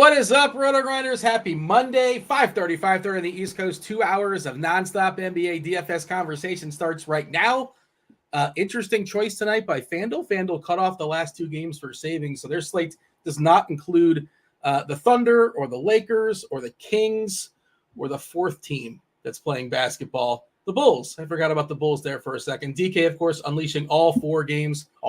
What is up, RotoGrinders? Happy Monday, 5:30 on the East Coast. 2 hours of nonstop NBA DFS conversation starts right now. Interesting choice tonight by FanDuel. FanDuel cut off the last two games for savings, so their slate does not include the Thunder or the Lakers or the Kings or the fourth team that's playing basketball, the Bulls. I forgot about the Bulls there for a second. DK, of course, unleashing all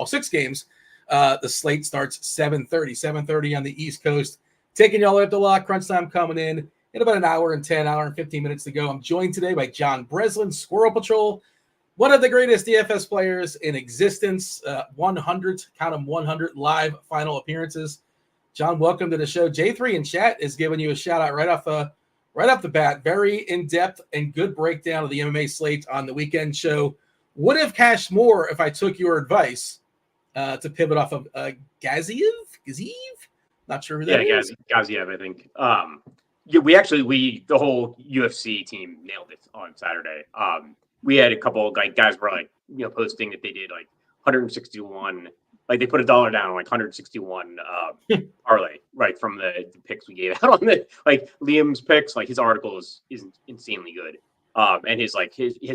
six games. The slate starts 7:30 on the East Coast. Taking y'all up the lock, crunch time coming in about an hour and 15 minutes to go. I'm joined today by John Breslin, Squirrel Patrol, one of the greatest DFS players in existence, 100, count them 100 live final appearances. John, welcome to the show. J3 in chat is giving you a shout out right off the bat. Very in-depth and good breakdown of the MMA slate on the weekend show. Would have cashed more if I took your advice to pivot off of Gaziev? Not sure who that is. Gaziev, I think. The whole UFC team nailed it on Saturday. We had a couple of guys were posting that they did 161, they put $1 down on 161 parlay right from the picks we gave out on the Liam's picks. His article is insanely good. And his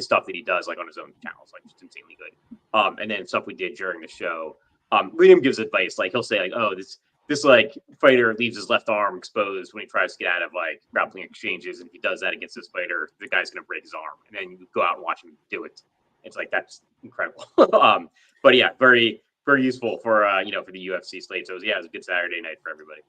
stuff that he does on his own channel is just insanely good. And then stuff we did during the show. Liam gives advice he'll say this fighter leaves his left arm exposed when he tries to get out of grappling exchanges, and if he does that against this fighter, the guy's going to break his arm, and then you go out and watch him do it. It's that's incredible. But yeah, very very useful for for the UFC slate. So yeah, it was a good Saturday night for everybody.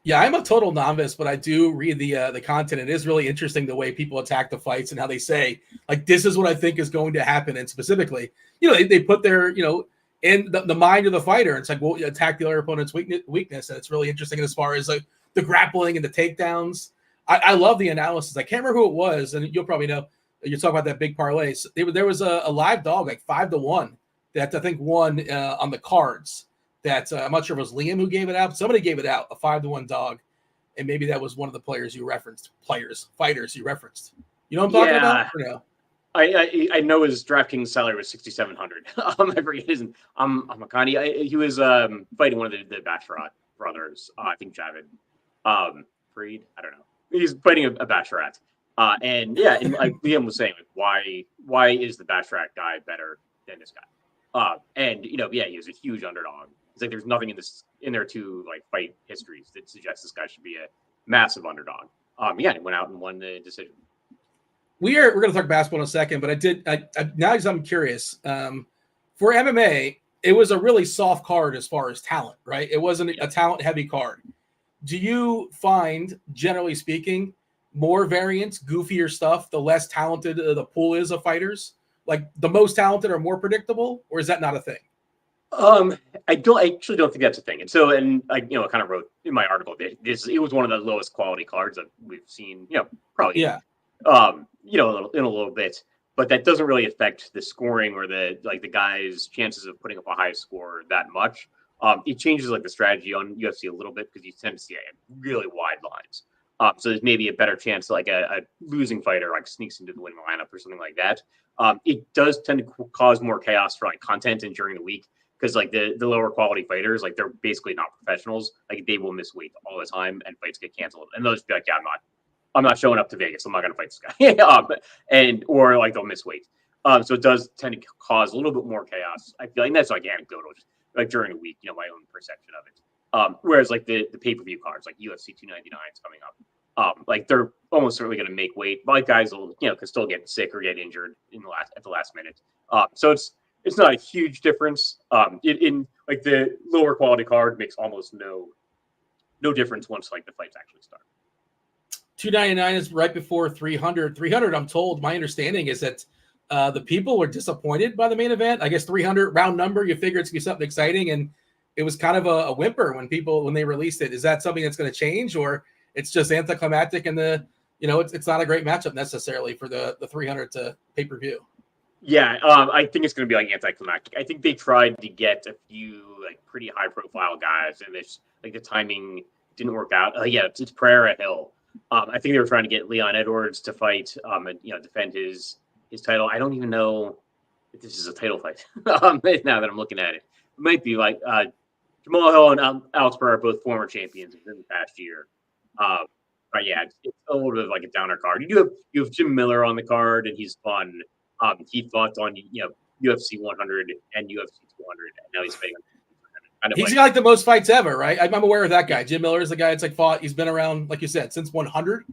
Yeah, I'm a total novice, but I do read the content. It is really interesting the way people attack the fights and how they say this is what I think is going to happen, and specifically, they put their in the mind of the fighter. It's well, attack the other opponent's weakness. And it's really interesting as far as the grappling and the takedowns. I love the analysis. I can't remember who it was, and you'll probably know. You're talking about that big parlay. So there was a live dog 5-1 that I think won on the cards. That I'm not sure if it was Liam who gave it out. But somebody gave it out, a 5-1 dog, and maybe that was one of the fighters you referenced. You know what I'm talking about? Or no? I know his DraftKings salary was $6,700. I forget his. I'm a Connie. He was fighting one of the Basharat brothers. I think Javid, Freed. I don't know. He's fighting a Basharat. And Liam was saying, why is the Basharat guy better than this guy? And he was a huge underdog. It's there's nothing in their two fight histories that suggests this guy should be a massive underdog. He went out and won the decision. We're going to talk basketball in a second, but now I'm curious. For MMA, it was a really soft card as far as talent, right? It wasn't a talent-heavy card. Do you find, generally speaking, more variance, goofier stuff, the less talented the pool is of fighters? The most talented are more predictable, or is that not a thing? I actually don't think that's a thing. And so, I kind of wrote in my article that it was one of the lowest quality cards that we've seen, probably. Yeah. In a little bit, but that doesn't really affect the scoring or the guy's chances of putting up a high score that much. It changes the strategy on UFC a little bit because you tend to see really wide lines. So there's maybe a better chance a losing fighter sneaks into the winning lineup or something like that. It does tend to cause more chaos for content and during the week because the lower quality fighters they're basically not professionals. They will miss weight all the time and fights get canceled, and they'll just be I'm not showing up to Vegas. I'm not going to fight this guy. Or they'll miss weight. So it does tend to cause a little bit more chaos. I feel that's anecdotal, just during the week, my own perception of it. Whereas the pay-per-view cards, UFC 299 is coming up. They're almost certainly going to make weight. But guys will, can still get sick or get injured at the last minute. So it's not a huge difference. In the lower quality card makes almost no difference once the fights actually start. 299 is right before 300. 300, I'm told, my understanding is that the people were disappointed by the main event. I guess 300 round number, you figure it's going to be something exciting, and it was kind of a whimper when they released it. Is that something that's going to change, or it's just anticlimactic and it's not a great matchup necessarily for the 300 to pay-per-view? Yeah, I think it's going to be anticlimactic. I think they tried to get a few pretty high-profile guys, and it's the timing didn't work out. It's Pereira Hill. I think they were trying to get Leon Edwards to fight and defend his title. I don't even know if this is a title fight. Now that I'm looking at it, it might be Jamal Hill and Alex Burr are both former champions within the past year. But yeah, it's a little bit of like a downer card. You have Jim Miller on the card, and he's fun. He fought on UFC 100 and UFC 200, and now he's fighting. He's got like the most fights ever, right? I'm aware of that guy. Jim Miller is the guy that's like fought. He's been around, like you said, since 100.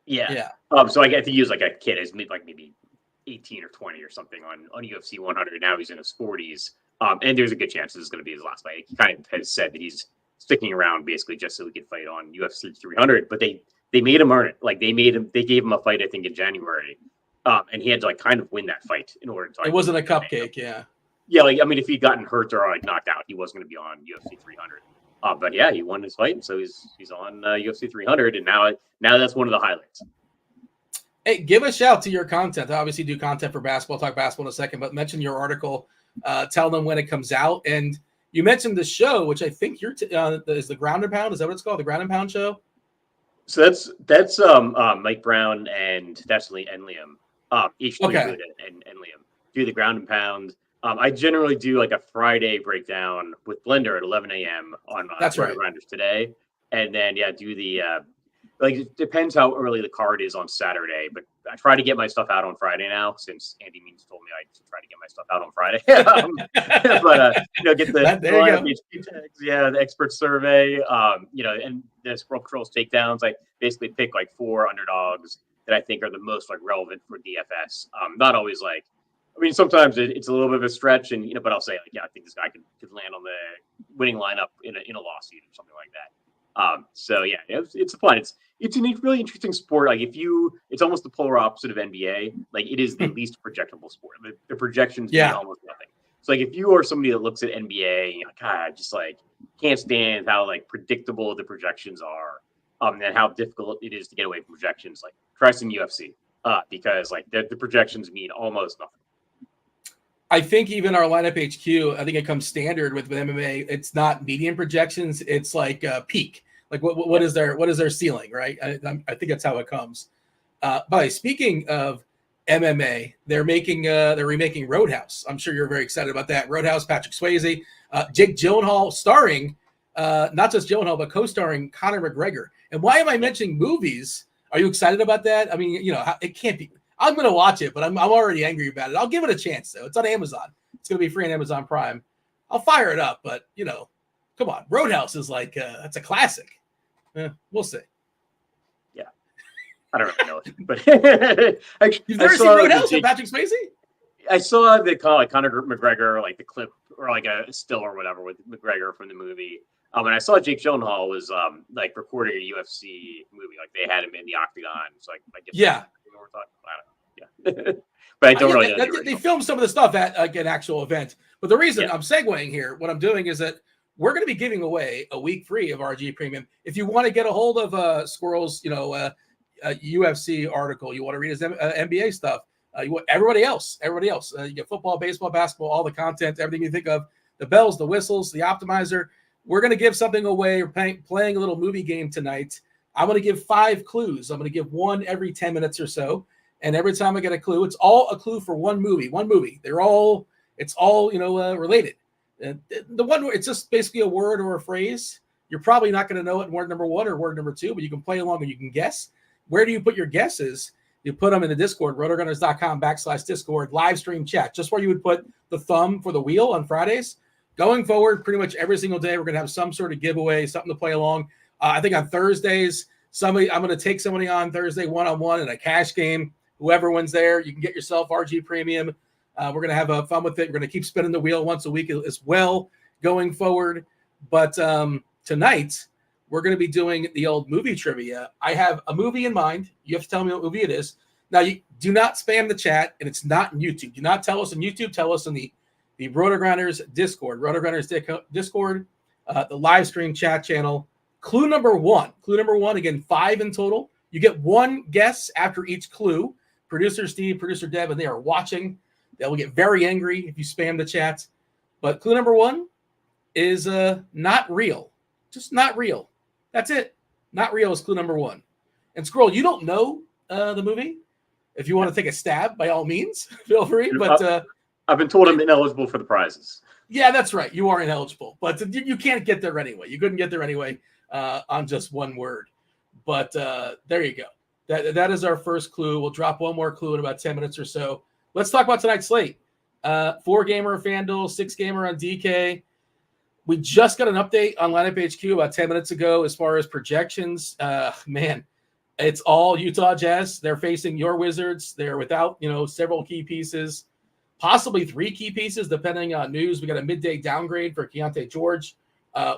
Yeah. So I think he was like a kid. He's like maybe 18 or 20 or something on UFC 100. Now he's in his 40s. And there's a good chance this is going to be his last fight. He kind of has said that he's sticking around basically just so he could fight on UFC 300. But they made him earn it. Like they gave him a fight, I think, in January. And he had to like kind of win that fight in order to. Like, it wasn't a cupcake, yeah. Yeah, like I mean, if he'd gotten hurt or like knocked out, he wasn't going to be on UFC 300. But yeah, he won his fight, so he's on UFC 300, and now that's one of the highlights. Hey, give a shout to your content. I obviously do content for basketball. Talk basketball in a second, but mention your article. Tell them when it comes out, and you mentioned the show, which I think is the Ground and Pound. Is that what it's called? The Ground and Pound show. So that's Mike Brown and Liam. Each and Liam do the Ground and Pound. I generally do like a Friday breakdown with Blender at 11 a.m. on RotoGrinders today. And then, do the, it depends how early the card is on Saturday, but I try to get my stuff out on Friday now since Andy Means told me I should try to get my stuff out on Friday. But, get the HP tags, the expert survey, and the Scroll Controls takedowns. I basically pick like 4 underdogs that I think are the most like relevant for DFS. Not always like, I mean, sometimes it's a little bit of a stretch, and but I'll say like, I think this guy could land on the winning lineup in a lawsuit or something like that. It's fun. It's a really interesting sport. Like it's almost the polar opposite of NBA. Like it is the least projectable sport. The projections mean almost nothing. So like if you are somebody that looks at NBA, and you're like, God, I just like can't stand how like predictable the projections are, and how difficult it is to get away from projections. Like try some UFC, because like the projections mean almost nothing. I think even our lineup HQ, I think it comes standard with MMA. It's not median projections. It's like peak. Like what is their ceiling, right? I think that's how it comes. But speaking of MMA, they're remaking Roadhouse. I'm sure you're very excited about that. Roadhouse, Patrick Swayze, Jake Gyllenhaal starring, not just Gyllenhaal, but co-starring Conor McGregor. And why am I mentioning movies? Are you excited about that? I mean, it can't be. I'm going to watch it, but I'm already angry about it. I'll give it a chance, though. It's on Amazon. It's going to be free on Amazon Prime. I'll fire it up, but, come on. Roadhouse is like, that's a classic. We'll see. Yeah. I don't really know it, but you've never seen Roadhouse with Patrick Swayze? I saw the Conor McGregor, like the clip or like a still or whatever with McGregor from the movie. And I saw Jake Gyllenhaal was like recording a UFC movie. Like they had him in the octagon. So I guess we're talking about it. Yeah. But I don't really know. They filmed some of the stuff at an actual event. But the reason I'm segueing here, what I'm doing is that we're going to be giving away a week free of RG Premium. If you want to get a hold of Squirrel's, UFC article, you want to read his NBA stuff, everybody else, you get football, baseball, basketball, all the content, everything you think of, the bells, the whistles, the optimizer. We're going to give something away. We're playing a little movie game tonight. I'm going to give 5 clues. I'm going to give one every 10 minutes or so. And every time I get a clue, it's all a clue for one movie. It's all related. The one, it's just basically a word or a phrase. You're probably not going to know it in word number 1 or word number 2, but you can play along and you can guess. Where do you put your guesses? You put them in the Discord, rotogrinders.com/Discord, live stream chat, just where you would put the thumb for the wheel on Fridays. Going forward, pretty much every single day, we're going to have some sort of giveaway, something to play along. I think on Thursdays, I'm going to take somebody on Thursday one-on-one in a cash game. Whoever wins there, you can get yourself RG Premium. We're going to have fun with it. We're going to keep spinning the wheel once a week as well going forward. But tonight, we're going to be doing the old movie trivia. I have a movie in mind. You have to tell me what movie it is. Now, you do not spam the chat, and it's not in YouTube. Do not tell us on YouTube. Tell us on the RotoGrinders Discord. RotoGrinders Discord, the live stream chat channel. Clue number 1. Clue number 1, again, 5 in total. You get 1 guess after each clue. Producer Steve, producer Deb, and they are watching. They will get very angry if you spam the chat. But clue number 1 is not real. Just not real. That's it. Not real is clue number 1. And Squirrel, you don't know the movie. If you want to take a stab, by all means, feel free. But I've been told I'm ineligible for the prizes. Yeah, that's right. You are ineligible, but you can't get there anyway. You couldn't get there anyway on just one word. But there you go. That is our first clue. We'll drop one more clue in about 10 minutes or so. Let's talk about tonight's slate. 4-gamer FanDuel, 6-gamer on DK. We just got an update on Lineup HQ about 10 minutes ago as far as projections. Man, it's all Utah Jazz. They're facing your Wizards. They're without, several key pieces, possibly 3 key pieces, depending on news. We got a midday downgrade for Keontae George.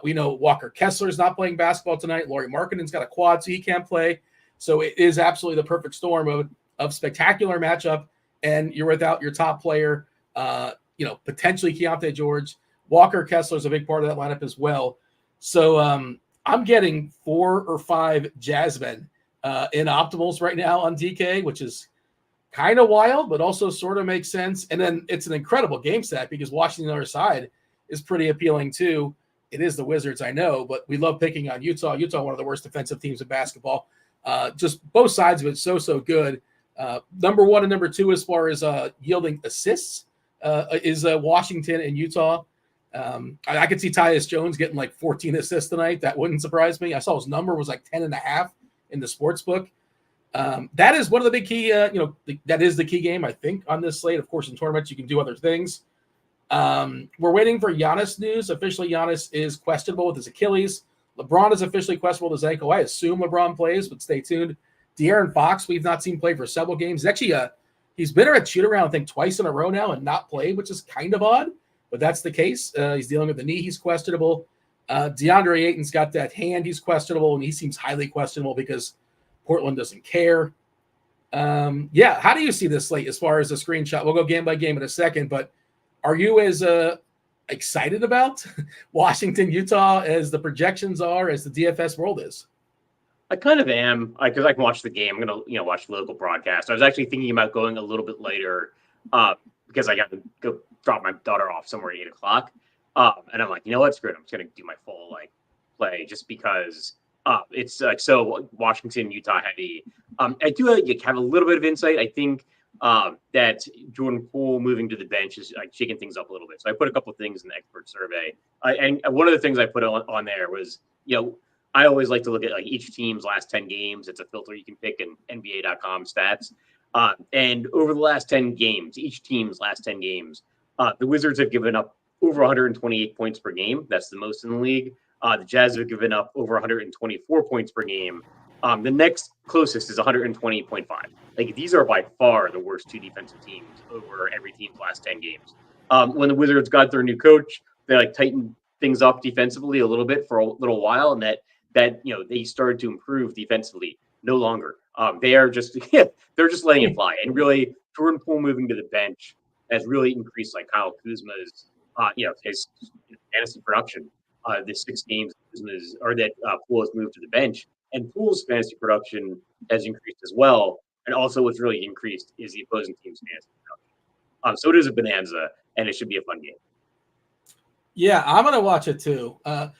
We know Walker Kessler's not playing basketball tonight. Lauri Markkanen's got a quad, so he can't play. So it is absolutely the perfect storm of spectacular matchup, and you're without your top player, potentially Keontae George. Walker Kessler is a big part of that lineup as well. So I'm getting 4 or 5 Jazzmen in optimals right now on DK, which is kind of wild, but also sort of makes sense. And then it's an incredible game set because Washington on the other side is pretty appealing too. It is the Wizards, I know, but we love picking on Utah. Utah, one of the worst defensive teams in basketball. Just both sides of it, so good. Number 1 and number 2 as far as yielding assists is Washington and Utah. I could see Tyus Jones getting like 14 assists tonight. That wouldn't surprise me. I saw his number was like 10.5 in the sports book. That is one of the big key, that is the key game, I think, on this slate. Of course, in tournaments, you can do other things. We're waiting for Giannis news. Officially, Giannis is questionable with his Achilles. LeBron is officially questionable with his ankle. I assume LeBron plays, but stay tuned. De'Aaron Fox, we've not seen play for several games. Actually, he's been at shoot-around, I think, twice in a row now and not played, which is kind of odd, but that's the case. He's dealing with the knee. He's questionable. DeAndre Ayton's got that hand. He's questionable, and he seems highly questionable because Portland doesn't care. How do you see this slate as far as a screenshot? We'll go game by game in a second, but are you as excited about Washington, Utah as the projections are, as the DFS world is? I kind of am, because I can watch the game. I'm going to, watch the local broadcast. I was actually thinking about going a little bit later because I got to go drop my daughter off somewhere at 8 o'clock. And I'm like, you know what, screw it. I'm just going to do my full play just because it's so Washington, Utah heavy. I do have a little bit of insight. I think that Jordan Poole moving to the bench is shaking things up a little bit. So I put a couple of things in the expert survey. And one of the things I put on there was, I always like to look at each team's last 10 games. It's a filter you can pick in NBA.com stats. And over the last 10 games, each team's last 10 games, the Wizards have given up over 128 points per game. That's the most in the league. The Jazz have given up over 124 points per game. The next closest is 120.5. These are by far the worst 2 defensive teams over every team's last 10 games. When the Wizards got their new coach, they tightened things up defensively a little bit for a little while, and that they started to improve defensively. No longer. They are just they're just letting it fly. And really, Jordan Poole moving to the bench has really increased Kyle Kuzma's his fantasy production. The 6 games that Poole has moved to the bench, and Poole's fantasy production has increased as well. And also, what's really increased is the opposing team's fantasy production. So it is a bonanza, and it should be a fun game. Yeah, I'm gonna watch it too. But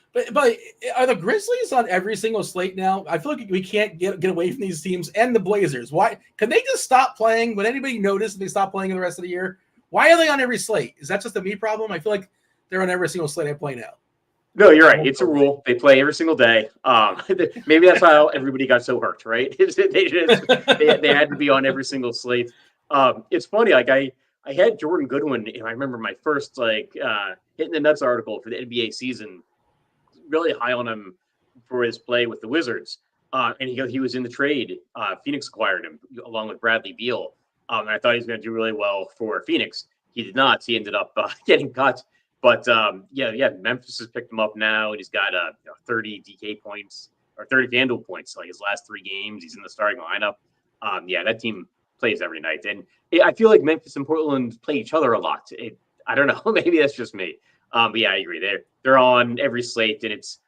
are the Grizzlies on every single slate now? I feel like we can't get away from these teams, and the Blazers. Why can they just stop playing? Would anybody notice if they stop playing in the rest of the year? Why are they on every slate? Is that just a me problem? I feel like they're on every sined slate I play now. No, you're right. It's a rule. They play every single day. Maybe that's how everybody got so hurt, right? they had to be on every single slate. It's funny. I had Jordan Goodwin. I remember my first hitting the nuts article for the NBA season. Really high on him for his play with the Wizards. And he was in the trade. Phoenix acquired him along with Bradley Beal. And I thought he was going to do really well for Phoenix. He did not. He ended up getting cut. But Memphis has picked him up now, and he's got 30 DK points or 30 FanDuel points. His last 3 games, he's in the starting lineup. That team plays every night, and I feel like Memphis and Portland play each other a lot. I don't know, maybe that's just me. But yeah, I agree. They're on every slate, and it's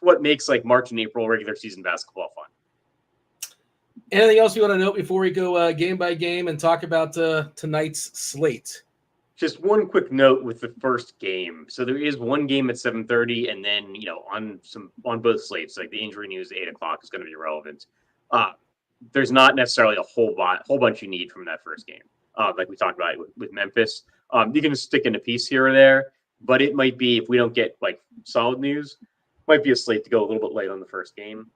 what makes March and April regular season basketball fun. Anything else you want to note before we go game by game and talk about tonight's slate? Just one quick note with the first game. So there is one game at 7:30, and then on both slates, the injury news at 8 o'clock is going to be relevant. There's not necessarily a whole bunch you need from that first game, like we talked about with Memphis. You can stick in a piece here or there, but it might be, if we don't get like solid news, might be a slate to go a little bit late on the first game.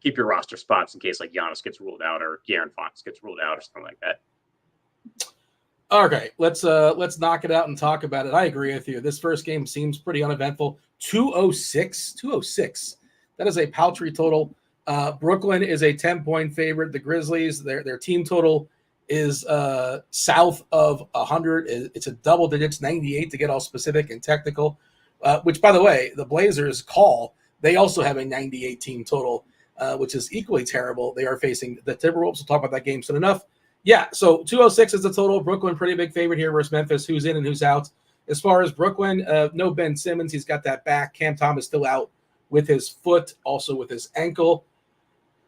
Keep your roster spots in case like Giannis gets ruled out or De'Aaron Fox gets ruled out or something like that. Okay, let's knock it out and talk about it. I agree with you. This first game seems pretty uneventful. 206. That is a paltry total. Brooklyn is a 10-point favorite. The Grizzlies, their team total is south of 100. It's a double digits, 98 to get all specific and technical, which, by the way, the Blazers call. They also have a 98 team total, which is equally terrible. They are facing the Timberwolves. We'll talk about that game soon enough. Yeah, so 206 is the total. Brooklyn, pretty big favorite here versus Memphis. Who's in and who's out? As far as Brooklyn, no Ben Simmons. He's got that back. Cam Thomas still out with his foot, also with his ankle.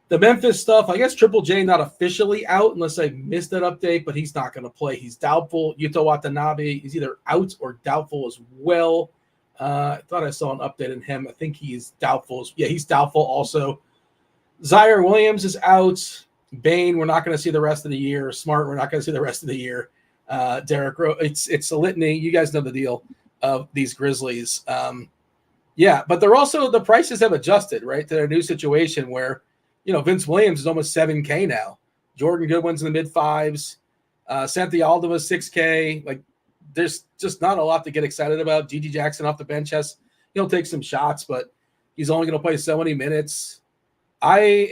The Memphis stuff, I guess Triple J not officially out unless I missed that update, but he's not going to play. He's doubtful. Yuta Watanabe is either out or doubtful as well. I thought I saw an update on him. I think he's doubtful. Yeah, he's doubtful also. Zaire Williams is out. Bain, we're not going to see the rest of the year. Smart, we're not going to see the rest of the year. Derrick Rose, it's a litany. You guys know the deal of these Grizzlies. Yeah, but they're also, the prices have adjusted, right, to their new situation where, Vince Williams is almost $7K now. Jordan Goodwin's in the mid-5s. Santi Aldama is $6K. Like, there's just not a lot to get excited about. G.G. Jackson off the bench he'll take some shots, but he's only going to play so many minutes. I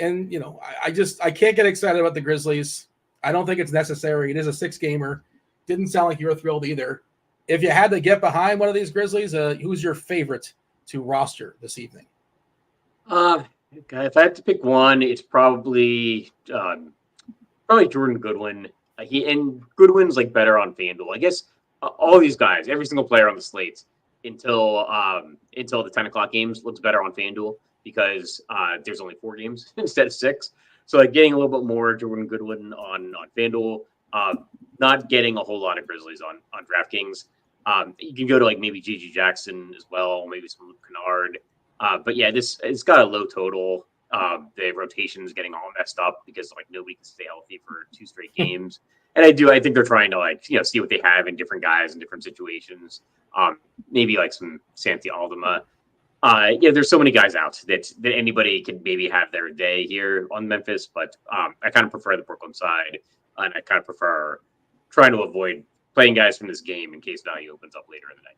can't get excited about the Grizzlies. I don't think it's necessary. It is a 6-gamer. Didn't sound like you were thrilled either. If you had to get behind one of these Grizzlies, who's your favorite to roster this evening? If I have to pick one, it's probably Jordan Goodwin. And Goodwin's like better on FanDuel. I guess all these guys, every single player on the slate until the 10 o'clock games looks better on FanDuel because there's only 4 games instead of 6. So like getting a little bit more Jordan Goodwin on FanDuel, not getting a whole lot of Grizzlies on DraftKings. You can go to like maybe G.G. Jackson as well, maybe some Luke Kennard. But yeah, it's got a low total. The rotation is getting all messed up because like nobody can stay healthy for 2 straight games. And I think they're trying to see what they have in different guys in different situations. Maybe like some Santi Aldama. There's so many guys out that anybody can maybe have their day here on Memphis, but I kind of prefer the Brooklyn side, and I kind of prefer trying to avoid playing guys from this game in case value opens up later in the night.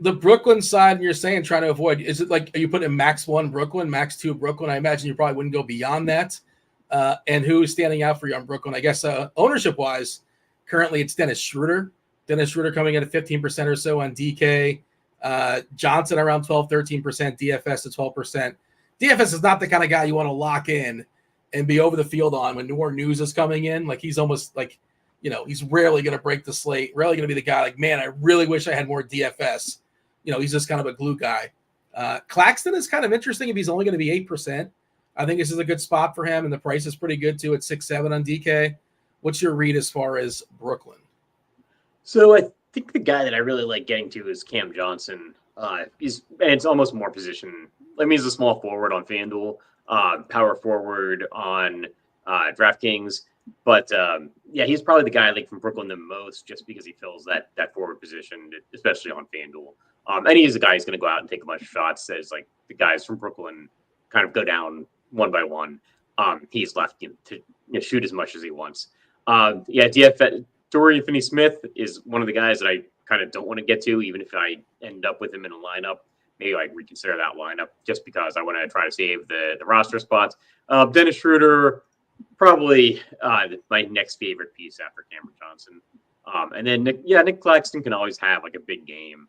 The Brooklyn side, you're saying trying to avoid, is it like, are you putting max 1 Brooklyn, max 2 Brooklyn? I imagine you probably wouldn't go beyond that. And who is standing out for you on Brooklyn? I guess ownership-wise, currently it's Dennis Schroeder. Dennis Schroeder coming in at 15% or so on DK. Johnson around 12, 13%, DFS at 12%. DFS is not the kind of guy you want to lock in and be over the field on when more news is coming in. Like he's almost like, he's rarely going to break the slate, rarely going to be the guy like, man, I really wish I had more DFS. He's just kind of a glue guy. Claxton is kind of interesting if he's only going to be 8%. I think this is a good spot for him, and the price is pretty good too at 6-7 on DK. What's your read as far as Brooklyn? So I think the guy that I really like getting to is Cam Johnson. It's almost more position. I mean, he's a small forward on FanDuel, power forward on DraftKings. But he's probably the guy I like from Brooklyn the most, just because he fills that forward position, especially on FanDuel. And he's a guy who's going to go out and take a bunch of shots. As like the guys from Brooklyn kind of go down one by one. He's left to shoot as much as he wants. DFS. Dorian Finney-Smith is one of the guys that I kind of don't want to get to, even if I end up with him in a lineup. Maybe I reconsider that lineup just because I want to try to save the roster spots. Dennis Schroeder, probably my next favorite piece after Cameron Johnson. And then Nick Claxton can always have like a big game.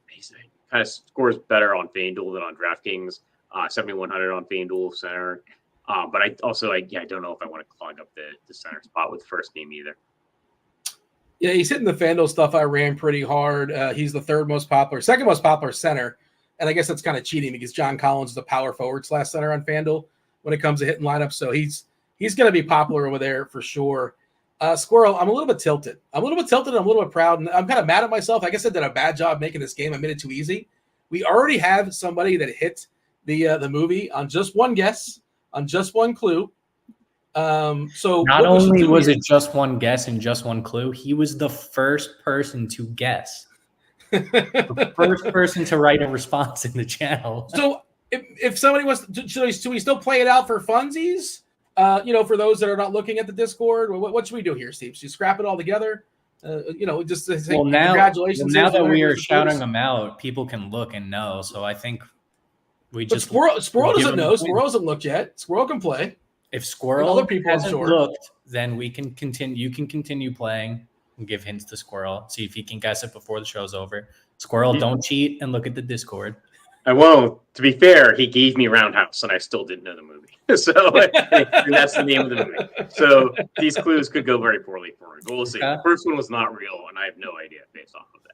He kind of scores better on FanDuel than on DraftKings. 7,100 on FanDuel center. But I don't know if I want to clog up the center spot with the first game either. Yeah, he's hitting the FanDuel stuff I ran pretty hard. He's the second most popular center. And I guess that's kind of cheating because John Collins is the power forward / center on FanDuel when it comes to hitting lineups. So he's going to be popular over there for sure. Squirrel, I'm a little bit tilted. I'm a little bit proud. And I'm kind of mad at myself. I guess I did a bad job making this game. I made it too easy. We already have somebody that hit the movie on just one guess, on just one clue. So not only was it just one guess and just one clue, he was the first person to guess. The first person to write a response in the channel. So if somebody wants to, should we still play it out for funsies? For those that are not looking at the Discord, what should we do here, Steve? Should you scrap it all together? Just to say congratulations. Now that we are shouting them out, people can look and know. So I think Squirrel doesn't know. Squirrel hasn't looked yet. Squirrel can play. If Squirrel hasn't looked, then we can continue. You can continue playing and give hints to Squirrel. See if he can guess it before the show's over. Squirrel, don't cheat and look at the Discord. I won't. To be fair, he gave me Roundhouse, and I still didn't know the movie. So that's the name of the movie. So these clues could go very poorly for me. But we'll see. The first one was not real, and I have no idea based off of that.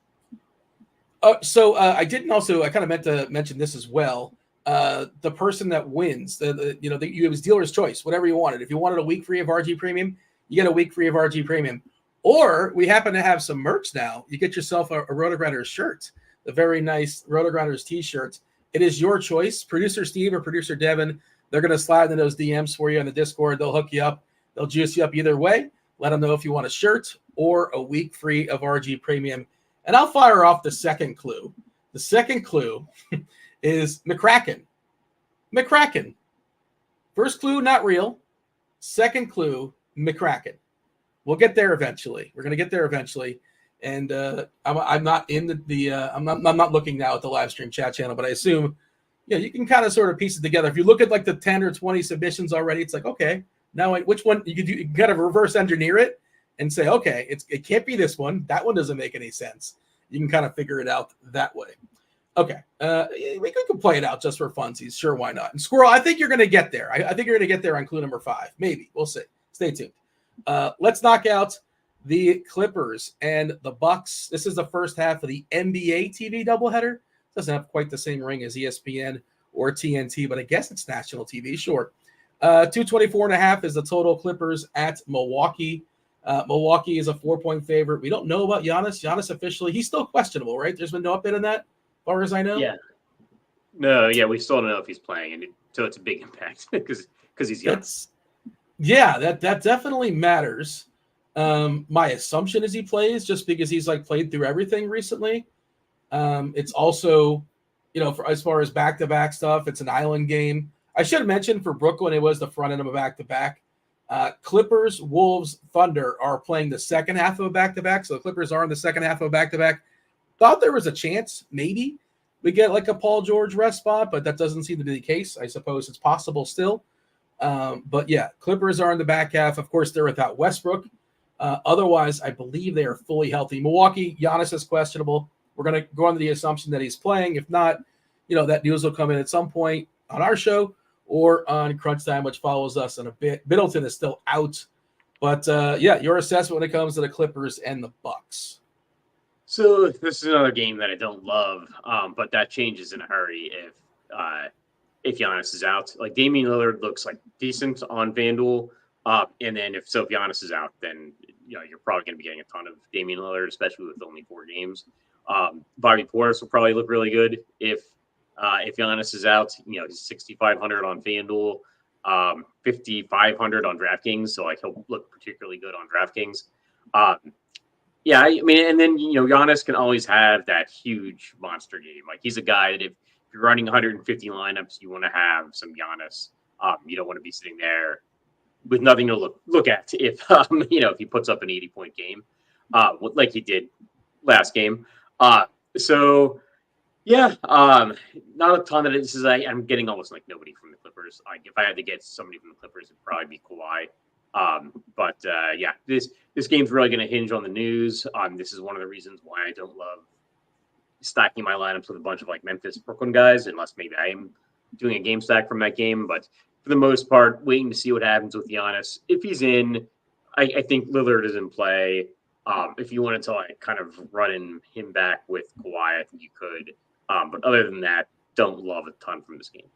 I kind of meant to mention this as well. The person that wins, it was dealer's choice, whatever you wanted. If you wanted a week free of RG Premium, you get a week free of RG Premium. Or we happen to have some merch now. You get yourself a RotoGrinders shirt, a very nice RotoGrinders t-shirt. It is your choice. Producer Steve or Producer Devin, they're going to slide in those DMs for you on the Discord. They'll hook you up. They'll juice you up either way. Let them know if you want a shirt or a week free of RG Premium. And I'll fire off the second clue. The second clue is McCracken. McCracken. First clue, not real. Second clue, McCracken. We'll get there eventually. We're going to get there eventually. And I'm not in I'm not looking now at the live stream chat channel, but I assume you can kind of sort of piece it together. If you look at like the 10 or 20 submissions already, it's like, okay, now which one you can kind of reverse engineer it and say, okay, it can't be this one. That one doesn't make any sense. You can kind of figure it out that way. Okay, we could play it out just for funsies. Sure, why not? And Squirrel, I think you're going to get there. I think you're going to get there on clue number 5. Maybe. We'll see. Stay tuned. Let's knock out the Clippers and the Bucks. This is the first half of the NBA TV doubleheader. Doesn't have quite the same ring as ESPN or TNT, but I guess it's national TV. Sure. 224.5 is the total. Clippers at Milwaukee. Milwaukee is a 4-point favorite. We don't know about Giannis. Giannis officially, he's still questionable, right? There's been no update on that, as far as I know. Yeah. No, yeah, we still don't know if he's playing, and so it's a big impact because he's young. That definitely matters. My assumption is he plays just because he's played through everything recently. It's also, for as far as back-to-back stuff, it's an island game. I should have mentioned for Brooklyn, it was the front end of a back-to-back. Clippers, Wolves, Thunder are playing the second half of a back-to-back. So the Clippers are in the second half of a back-to-back. Thought there was a chance, maybe, we get a Paul George rest spot, but that doesn't seem to be the case. I suppose it's possible still. But yeah, Clippers are in the back half. Of course, they're without Westbrook. Otherwise, I believe they are fully healthy. Milwaukee, Giannis is questionable. We're going to go under the assumption that he's playing. If not, that news will come in at some point on our show or on Crunch Time, which follows us in a bit. Middleton is still out. But, your assessment when it comes to the Clippers and the Bucks. So this is another game that I don't love, but that changes in a hurry if Giannis is out. Damian Lillard looks decent on FanDuel. And then if Giannis is out, then you're probably going to be getting a ton of Damian Lillard, especially with only 4 games. Bobby Portis will probably look really good if Giannis is out. He's 6,500 on FanDuel, 5,500 on DraftKings, so he'll look particularly good on DraftKings. Yeah, I mean, and then Giannis can always have that huge monster game. He's a guy that if you're running 150 lineups, you want to have some Giannis. You don't want to be sitting there with nothing to look at if if he puts up an 80-point game, like he did last game. Not a ton of it. This is I'm getting almost nobody from the Clippers. If I had to get somebody from the Clippers, it'd probably be Kawhi. This game's really going to hinge on the news. This is one of the reasons why I don't love stacking my lineups with a bunch of Memphis, Brooklyn guys, unless maybe I am doing a game stack from that game. But for the most part, waiting to see what happens with Giannis. If he's in, I think Lillard is in play. If you wanted to kind of run him back with Kawhi, I think you could. But other than that, don't love a ton from this game.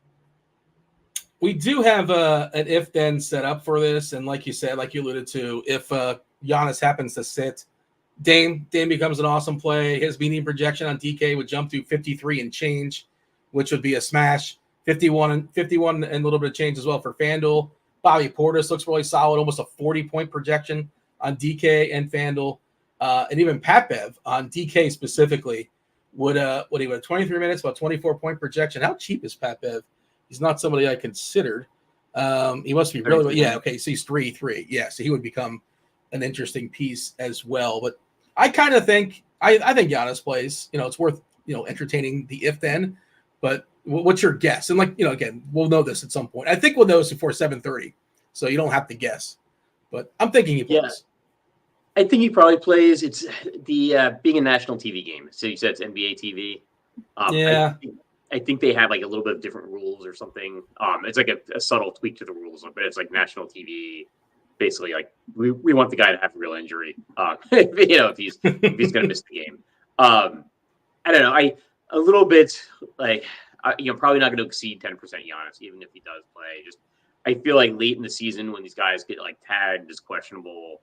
We do have an if-then set up for this, and like you said, like you alluded to, if Giannis happens to sit, Dame becomes an awesome play. His median projection on DK would jump to 53 and change, which would be a smash. 51 and a little bit of change as well for FanDuel. Bobby Portis looks really solid, almost a 40-point projection on DK and FanDuel. And even Pat Bev on DK specifically would he would 23 minutes, about 24-point projection. How cheap is Pat Bev? He's not somebody I considered. He must be really, yeah, okay, so he's 3-3. Yeah, so he would become an interesting piece as well. But I kind of think, I think Giannis plays. It's worth, entertaining the if-then. But what's your guess? And again, we'll know this at some point. I think we'll know this before 7:30, so you don't have to guess. But I'm thinking he plays. Yeah. I think he probably plays. It's the being a national TV game. So you said it's NBA TV. Yeah. I think they have like a little bit of different rules or something. It's like a subtle tweak to the rules, but it's like national TV. Basically, like we want the guy to have a real injury. If he's going to miss the game. I don't know. A little bit like probably not going to exceed 10% Giannis, even if he does play. Just I feel like late in the season when these guys get like tagged as questionable,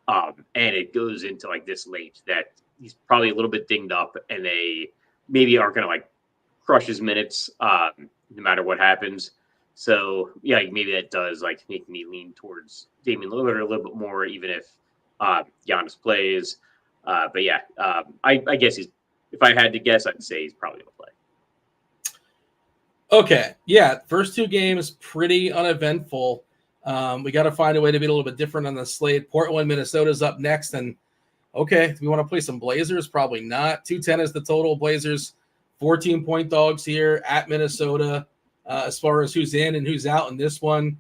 and it goes into like this late that he's probably a little bit dinged up, and they maybe aren't going to like crush his minutes no matter what happens. So yeah, maybe that does like make me lean towards Damian Lillard a little bit more, even if Giannis plays. But yeah, I guess if I had to guess, I'd say he's probably going to play. Okay. Yeah. First two games, pretty uneventful. We got to find a way to be a little bit different on the slate. Portland, Minnesota's up next. And okay, do we want to play some Blazers? Probably not. 210 is the total. Blazers, 14-point dogs here at Minnesota. As far as who's in and who's out in this one,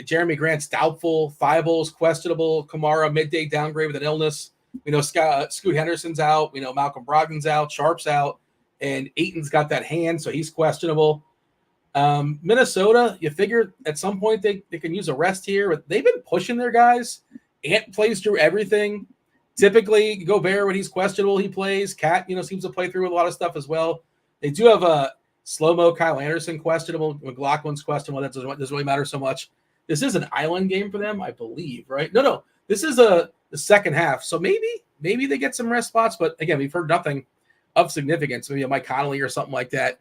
Jeremy Grant's doubtful. Thibault's questionable. Kamara midday downgrade with an illness. We know Scoot Henderson's out. We know Malcolm Brogdon's out. Sharp's out. And Ayton's got that hand, so he's questionable. Minnesota, you figure at some point they can use a rest here. But they've been pushing their guys. Ant plays through everything. Typically, Gobert, when he's questionable, he plays. Cat, seems to play through a lot of stuff as well. They do have a slow-mo Kyle Anderson questionable. McLaughlin's questionable. That doesn't really matter so much. This is an island game for them, I believe, right? No. This is the second half. So maybe they get some rest spots. But again, we've heard nothing of significance. Maybe a Mike Conley or something like that.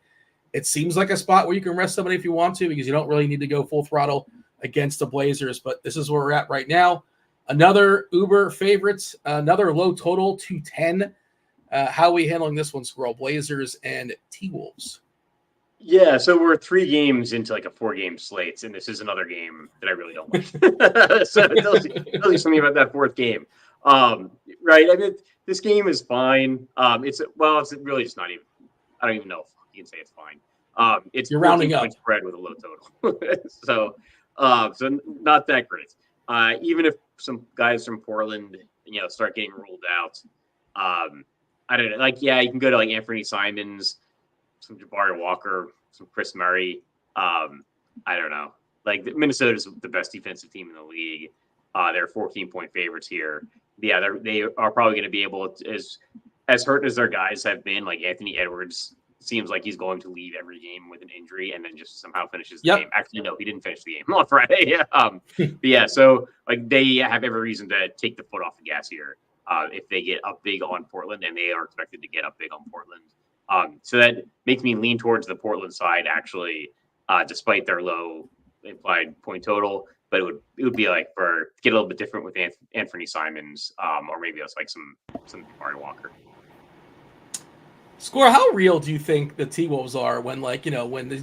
It seems like a spot where you can rest somebody if you want to, because you don't really need to go full throttle against the Blazers. But this is where we're at right now. Another Uber favorites, another low total, 210. How are we handling this one, Squirrel? Blazers and T-Wolves. Yeah, so we're 3 games into like a 4-game slate, and this is another game that I really don't like. So it tells you something about that 4th game. Right? I mean, this game is fine. It's really just not even. I don't even know if you can say it's fine. It's you're rounding up spread with a low total, so not that great. Even if some guys from Portland, start getting ruled out, I don't know. Like, yeah, you can go to like Anthony Simons, some Jabari Walker, some Chris Murray. I don't know. Like Minnesota's the best defensive team in the league. They're 14-point favorites here. Yeah, they are probably going to be able to, as hurt as their guys have been. Like Anthony Edwards seems like he's going to leave every game with an injury and then just somehow finishes the game. Actually, no, he didn't finish the game on Friday. But yeah, so like they have every reason to take the foot off the gas here if they get up big on Portland, and they are expected to get up big on Portland. So that makes me lean towards the Portland side, actually, despite their low implied point total. But it would be like get a little bit different with Anthony Simons, or maybe it's like some Jabari Walker. Score, how real do you think the T-Wolves are when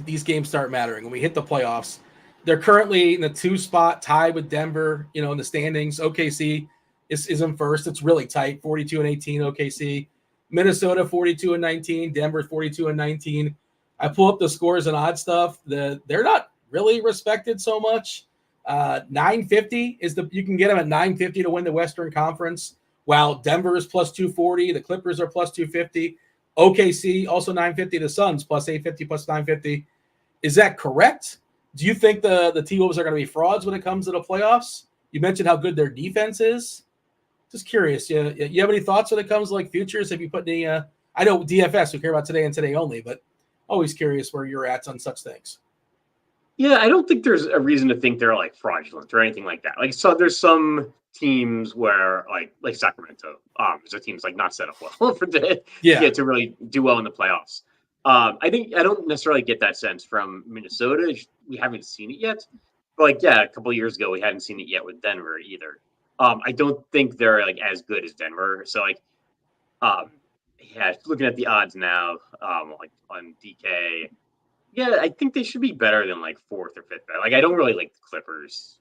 these games start mattering, when we hit the playoffs? They're currently in the 2 spot, tied with Denver, in the standings. OKC is in first. It's really tight, 42-18 OKC. Minnesota 42-19, Denver 42-19. I pull up the scores and odd stuff. They're not really respected so much. 950 you can get them at 950 to win the Western Conference, while Denver is plus 240. The Clippers are plus 250. OKC also 950. The Suns plus 850 plus 950. Is that correct? Do you think the T-Wolves are going to be frauds when it comes to the playoffs? You mentioned how good their defense is. Just curious. You have any thoughts when it comes to like futures? Have you put any? I know DFS, we care about today and today only, but always curious where you're at on such things. Yeah, I don't think there's a reason to think they're like fraudulent or anything like that. Like, so there's some teams where like Sacramento, so teams like not set up well to really do well in the playoffs. I don't necessarily get that sense from Minnesota. We haven't seen it yet, But a couple of years ago we hadn't seen it yet with Denver either. I don't think they're like as good as Denver. So looking at the odds now, like on DK, I think they should be better than like fourth or fifth. Like I don't really like the Clippers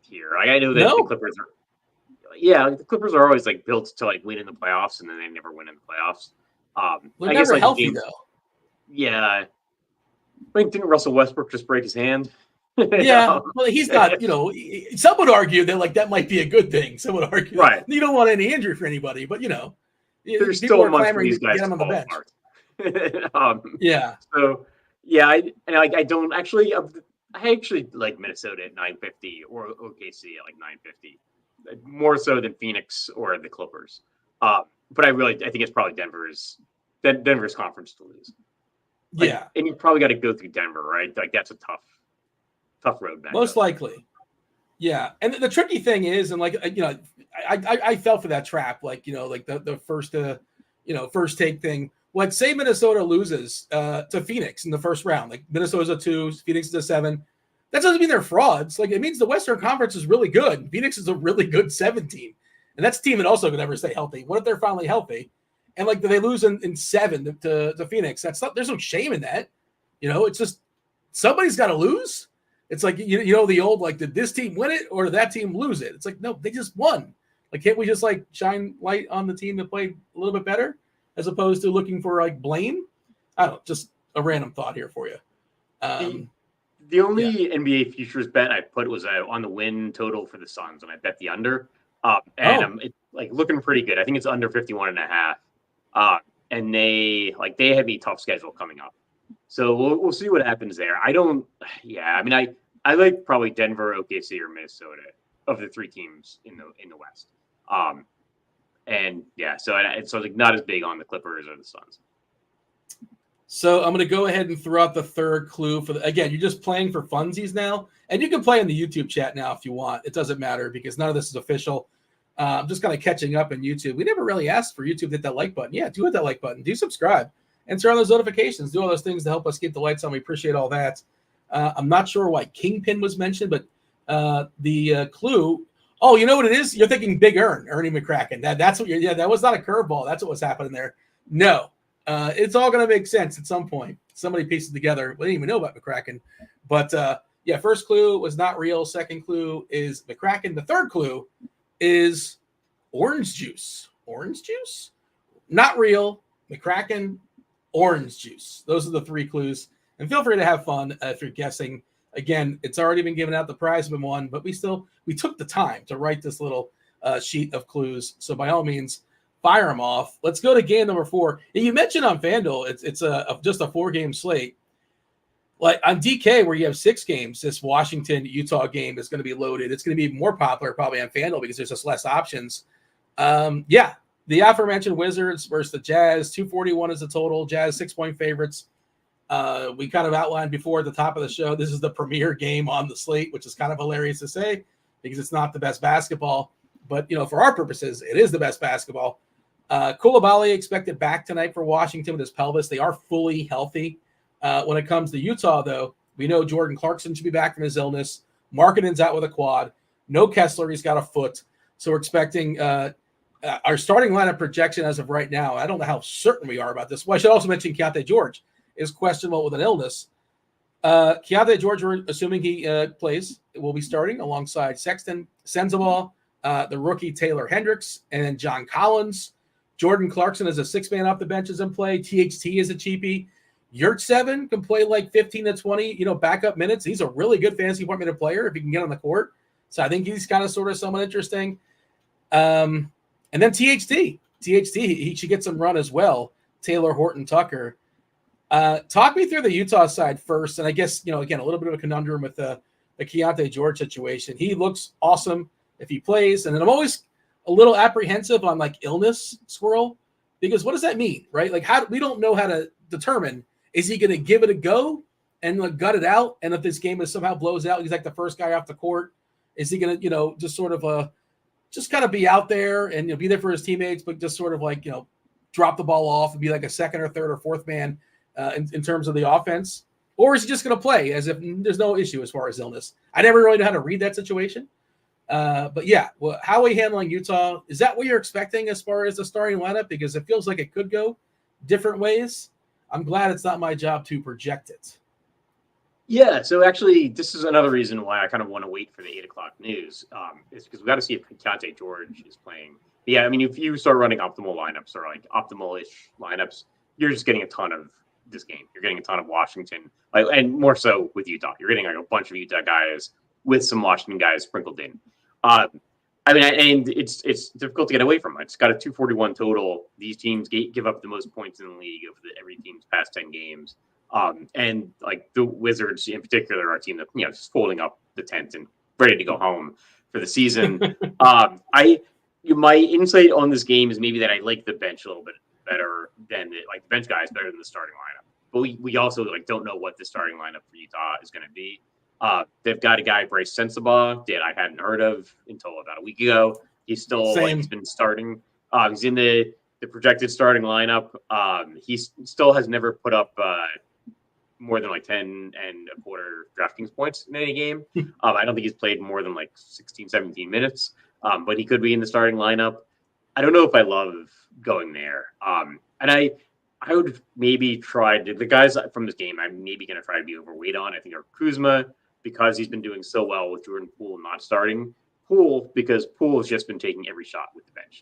here. Like I know that the Clippers are. Yeah, the Clippers are always like built to like win in the playoffs, and then they never win in the playoffs. They're never healthy though. Yeah, I think didn't Russell Westbrook just break his hand? Yeah, well, he's not. Some would argue that like that might be a good thing. Some would argue, right? You don't want any injury for anybody, but there's still much for these guys to fall apart. Yeah. So I don't actually. I actually like Minnesota at 950 or OKC at like 950. More so than Phoenix or the Clippers. But I think it's probably Denver's conference to lose. And you probably got to go through Denver, right? Like that's a tough road match. Most likely. Yeah. And the tricky thing is, and I fell for that trap, like the first take thing. Like say Minnesota loses to Phoenix in the first round. Like Minnesota's a 2, Phoenix is a 7. That doesn't mean they're frauds. Like it means the Western Conference is really good. Phoenix is a really good 7 team. And that's a team that also could never stay healthy. What if they're finally healthy? And like they lose in 7 to Phoenix? There's no shame in that. It's just somebody's got to lose. It's like the old like, did this team win it or did that team lose it? It's like, no, they just won. Like, can't we just like shine light on the team that played a little bit better as opposed to looking for like blame? I don't know, just a random thought here for you. The only NBA futures bet I put was on the win total for the Suns, and I bet the under. It's like looking pretty good. I think it's under 51.5. And they have a tough schedule coming up, so we'll see what happens there. I like probably Denver, OKC, or Minnesota of the 3 teams in the West. So like not as big on the Clippers or the Suns. So I'm going to go ahead and throw out the third clue again, you're just playing for funsies now, and you can play in the YouTube chat now if you want. It doesn't matter because none of this is official. I'm just kind of catching up in YouTube. We never really asked for YouTube to hit that like button. Yeah, do hit that like button. Do subscribe and turn on those notifications. Do all those things to help us keep the lights on. We appreciate all that. I'm not sure why Kingpin was mentioned, but the clue. Oh, you know what it is? You're thinking Big Ernie McCracken. That's what that was not a curveball. That's what was happening there. No. It's all going to make sense at some point. Somebody pieced it together. We didn't even know about McCracken. But first clue was not real. Second clue is McCracken. The third clue is orange juice. Orange juice? Not real. McCracken, orange juice. Those are the 3 clues. And feel free to have fun if you're guessing. Again, it's already been given out. The prize has been won. But we took the time to write this little sheet of clues. So by all means, fire them off. Let's go to game number 4. And you mentioned on FanDuel, it's just a 4-game slate. Like on DK, where you have 6 games, this Washington-Utah game is going to be loaded. It's going to be more popular probably on FanDuel because there's just less options. The aforementioned Wizards versus the Jazz, 241 is the total. Jazz 6-point favorites. We kind of outlined before at the top of the show, this is the premier game on the slate, which is kind of hilarious to say because it's not the best basketball. But, for our purposes, it is the best basketball. Koulibaly expected back tonight for Washington with his pelvis. They are fully healthy. When it comes to Utah, though, we know Jordan Clarkson should be back from his illness. Markkanen's out with a quad. No Kessler. He's got a foot. So we're expecting our starting lineup projection as of right now. I don't know how certain we are about this. Well, I should also mention Keontae George is questionable with an illness. Keontae George, we're assuming he plays, will be starting alongside Sexton, Sensabaugh, the rookie Taylor Hendricks, and then John Collins. Jordan Clarkson is a 6-man off the bench is in play. THT is a cheapie. Yurtseven can play like 15 to 20, backup minutes. He's a really good fantasy point minute player if he can get on the court. So I think he's kind of sort of somewhat interesting. And then THT, he should get some run as well. Taylor Horton Tucker. Talk me through the Utah side first. And I guess, again, a little bit of a conundrum with the Keontae George situation. He looks awesome if he plays. And then I'm always a little apprehensive on like illness, Squirrel, because what does that mean, right? Like we don't know how to determine, is he going to give it a go and like gut it out? And if this game is somehow blows out, he's like the first guy off the court. Is he going to, just sort of just kind of be out there and be there for his teammates, but just sort of like, drop the ball off and be like a second or third or fourth man in terms of the offense? Or is he just going to play as if there's no issue as far as illness? I never really know how to read that situation. But yeah, well, how are we handling Utah? Is that what you're expecting as far as the starting lineup? Because it feels like it could go different ways. I'm glad it's not my job to project it. Yeah, so actually, this is another reason why I kind of want to wait for the 8 o'clock news. Is because we got to see if Keontae George is playing. But yeah, I mean, if you start running optimal lineups or like optimal-ish lineups, you're just getting a ton of this game. You're getting a ton of Washington, and more so with Utah. You're getting like a bunch of Utah guys with some Washington guys sprinkled in. I mean, and it's difficult to get away from it. It's got a 241 total. These teams give up the most points in the league of every team's past 10 games. And like the Wizards in particular are a team that, just folding up the tent and ready to go home for the season. My insight on this game is maybe that I like the bench a little bit better than the bench guys better than the starting lineup. But we also don't know what the starting lineup for Utah is going to be. They've got a guy, Bryce Sensabaugh, that I hadn't heard of until about a week ago. He's still he's been starting. He's in the projected starting lineup. He still has never put up more than 10 and a quarter DraftKings points in any game. I don't think he's played more than 16, 17 minutes, but he could be in the starting lineup. I don't know if I love going there. And I would maybe try the guys from this game. I'm maybe going to try to be overweight on. I think are Kuzma, because he's been doing so well with Jordan Poole not starting. Poole, because Poole has just been taking every shot with the bench.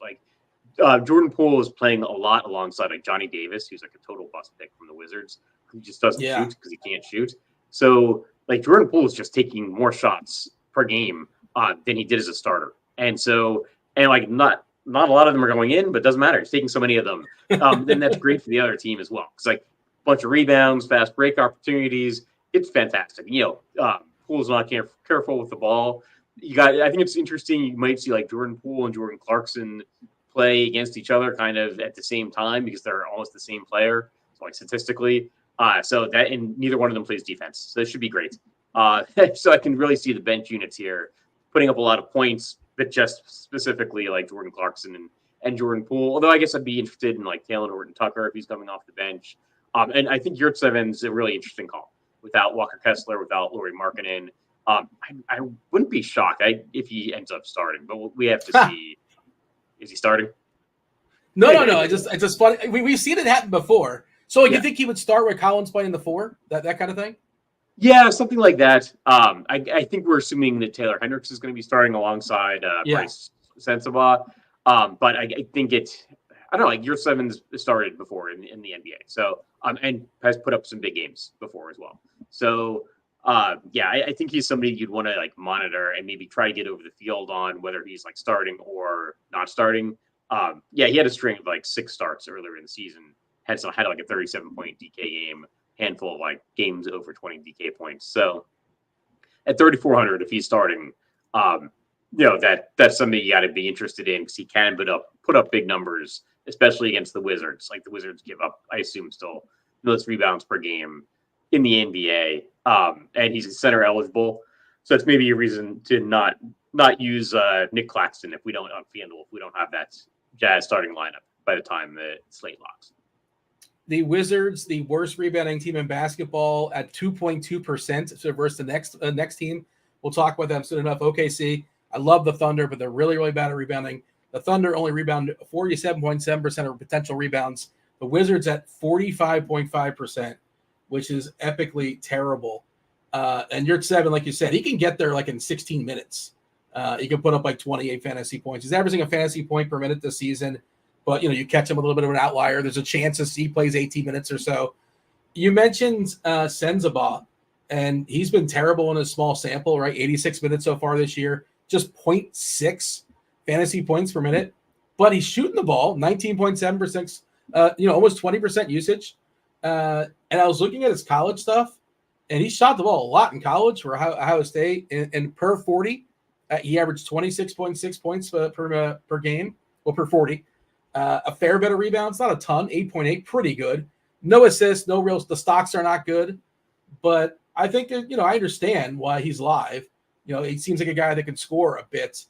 Jordan Poole is playing a lot alongside Johnny Davis, who's a total bust pick from the Wizards. He just doesn't shoot because he can't shoot. So Jordan Poole is just taking more shots per game than he did as a starter. And so, not a lot of them are going in, but it doesn't matter. He's taking so many of them. Then that's great for the other team as well. It's a bunch of rebounds, fast break opportunities. It's fantastic. Poole's not careful with the ball. I think it's interesting. You might see Jordan Poole and Jordan Clarkson play against each other kind of at the same time because they're almost the same player. So statistically. And neither one of them plays defense. So this should be great. So I can really see the bench units here putting up a lot of points, but just specifically Jordan Clarkson and Jordan Poole. Although I guess I'd be interested in Taylor Horton-Tucker if he's coming off the bench. And I think Yurtseven's a really interesting call without Walker Kessler, without Lauri Markkanen. I wouldn't be shocked if he ends up starting, but we have to see. Is he starting? No. It's just funny. We've seen it happen before. So you think he would start with Collins playing the 4, that kind of thing? Yeah, something like that. I think we're assuming that Taylor Hendricks is going to be starting alongside Bryce Sensabaugh. But I think I don't know, Yurtseven's started before in the NBA. So and has put up some big games before as well. So I think he's somebody you'd want to monitor and maybe try to get over the field on whether he's starting or not starting. He had a string of 6 starts earlier in the season. Had a 37-point DK game, handful of games over 20 DK points. So at 3,400, if he's starting, that's something you got to be interested in because he can put up big numbers, especially against the Wizards. The Wizards give up, I assume, still most rebounds per game in the NBA, and he's center eligible. So it's maybe a reason to not use Nick Claxton if we don't on FanDuel if we don't have that Jazz starting lineup by the time the slate locks. The Wizards, the worst rebounding team in basketball at 2.2%. So versus the next team. We'll talk about them soon enough. OKC. I love the Thunder, but they're really, really bad at rebounding. The Thunder only rebound 47.7% of potential rebounds. The Wizards at 45.5%, which is epically terrible. And Yurtseven, like you said, he can get there in 16 minutes. He can put up 28 fantasy points. He's averaging a fantasy point per minute this season. But, you catch him a little bit of an outlier. There's a chance he plays 18 minutes or so. You mentioned Sensabaugh, and he's been terrible in a small sample, right? 86 minutes so far this year, just 0.6 fantasy points per minute. But he's shooting the ball, 19.7%, almost 20% usage. And I was looking at his college stuff, and he shot the ball a lot in college for Ohio State. And per 40, he averaged 26.6 points per game, per 40. A fair bit of rebounds, not a ton, 8.8, pretty good. No assists, no real. The stocks are not good, but I think that, I understand why he's live. He seems like a guy that can score a bit.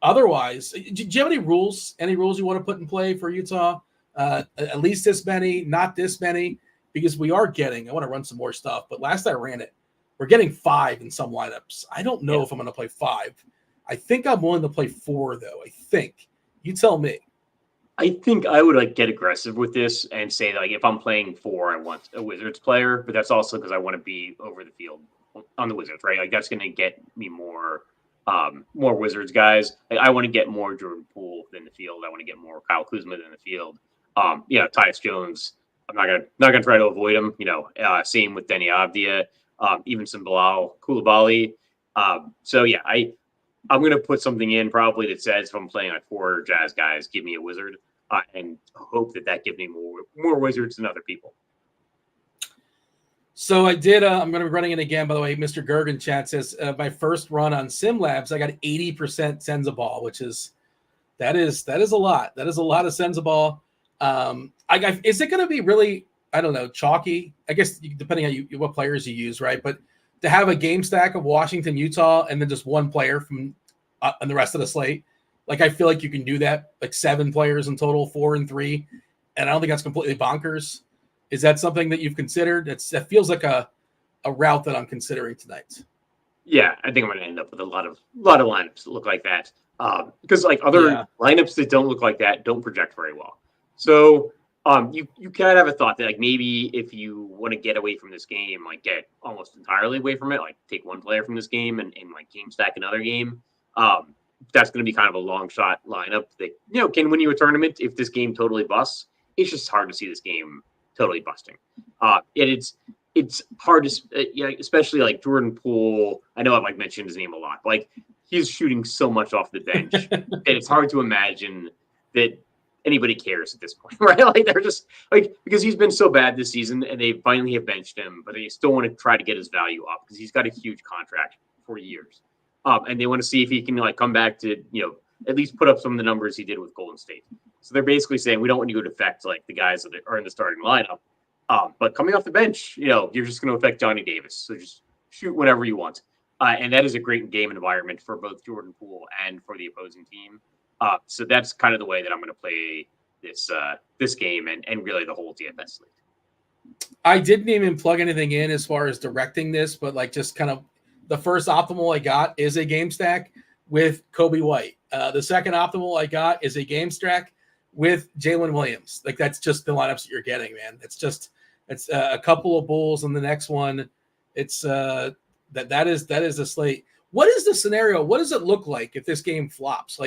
Otherwise, do you have any rules you want to put in play for Utah? At least this many, not this many. because I want to run some more stuff, but last I ran it, we're getting 5 in some lineups. I don't know if I'm going to play 5. I think I'm willing to play 4 though. I think. You tell me. I think I would get aggressive with this and say if I'm playing 4, I want a Wizards player, but that's also because I want to be over the field on the Wizards, right? That's going to get me more Wizards guys. I want to get more Jordan Poole than the field. I want to get more Kyle Kuzma than the field. Tyus Jones. I'm not gonna try to avoid him. Same with Denny Avdia, even some Bilal Coulibaly. I'm going to put something in probably that says if I'm playing 4 Jazz guys, give me a Wizard, and hope that gives me more Wizards than other people. So I did. I'm going to be running it again. By the way, Mr. Gergen chat says my first run on Sim Labs, I got 80% Senzaball, which is that is a lot. That is a lot of Senzaball. Is it going to be really? I don't know, chalky. I guess depending on what players you use, right? But to have a game stack of Washington, Utah, and then just one player from and the rest of the slate, I feel like you can do that, 7 players in total, 4 and 3, and I don't think that's completely bonkers. Is that something that you've considered? That feels like a route that I'm considering tonight. Yeah, I think I'm going to end up with a lot of lineups that look like that, because other lineups that don't look like that don't project very well. So. You kind of have a thought that maybe if you want to get away from this game, get almost entirely away from it, take one player from this game and game stack another game. That's going to be kind of a long shot lineup that can win you a tournament if this game totally busts. It's just hard to see this game totally busting. And it's hard to especially Jordan Poole. I know I've mentioned his name a lot. He's shooting so much off the bench that it's hard to imagine that anybody cares at this point, right? They're just because he's been so bad this season and they finally have benched him, but they still want to try to get his value up because he's got a huge contract for years. And they want to see if he can come back to, at least put up some of the numbers he did with Golden State. So they're basically saying, we don't want you to affect the guys that are in the starting lineup. But coming off the bench, you're just going to affect Johnny Davis. So just shoot whenever you want. And that is a great game environment for both Jordan Poole and for the opposing team. So that's kind of the way that I'm going to play this game and really the whole DFS slate. I didn't even plug anything in as far as directing this, but just kind of the first optimal I got is a game stack with Kobe White. The second optimal I got is a game stack with Jalen Williams. That's just the lineups that you're getting, man. It's a couple of Bulls and the next one. It's that is the slate. What is the scenario? What does it look like if this game flops?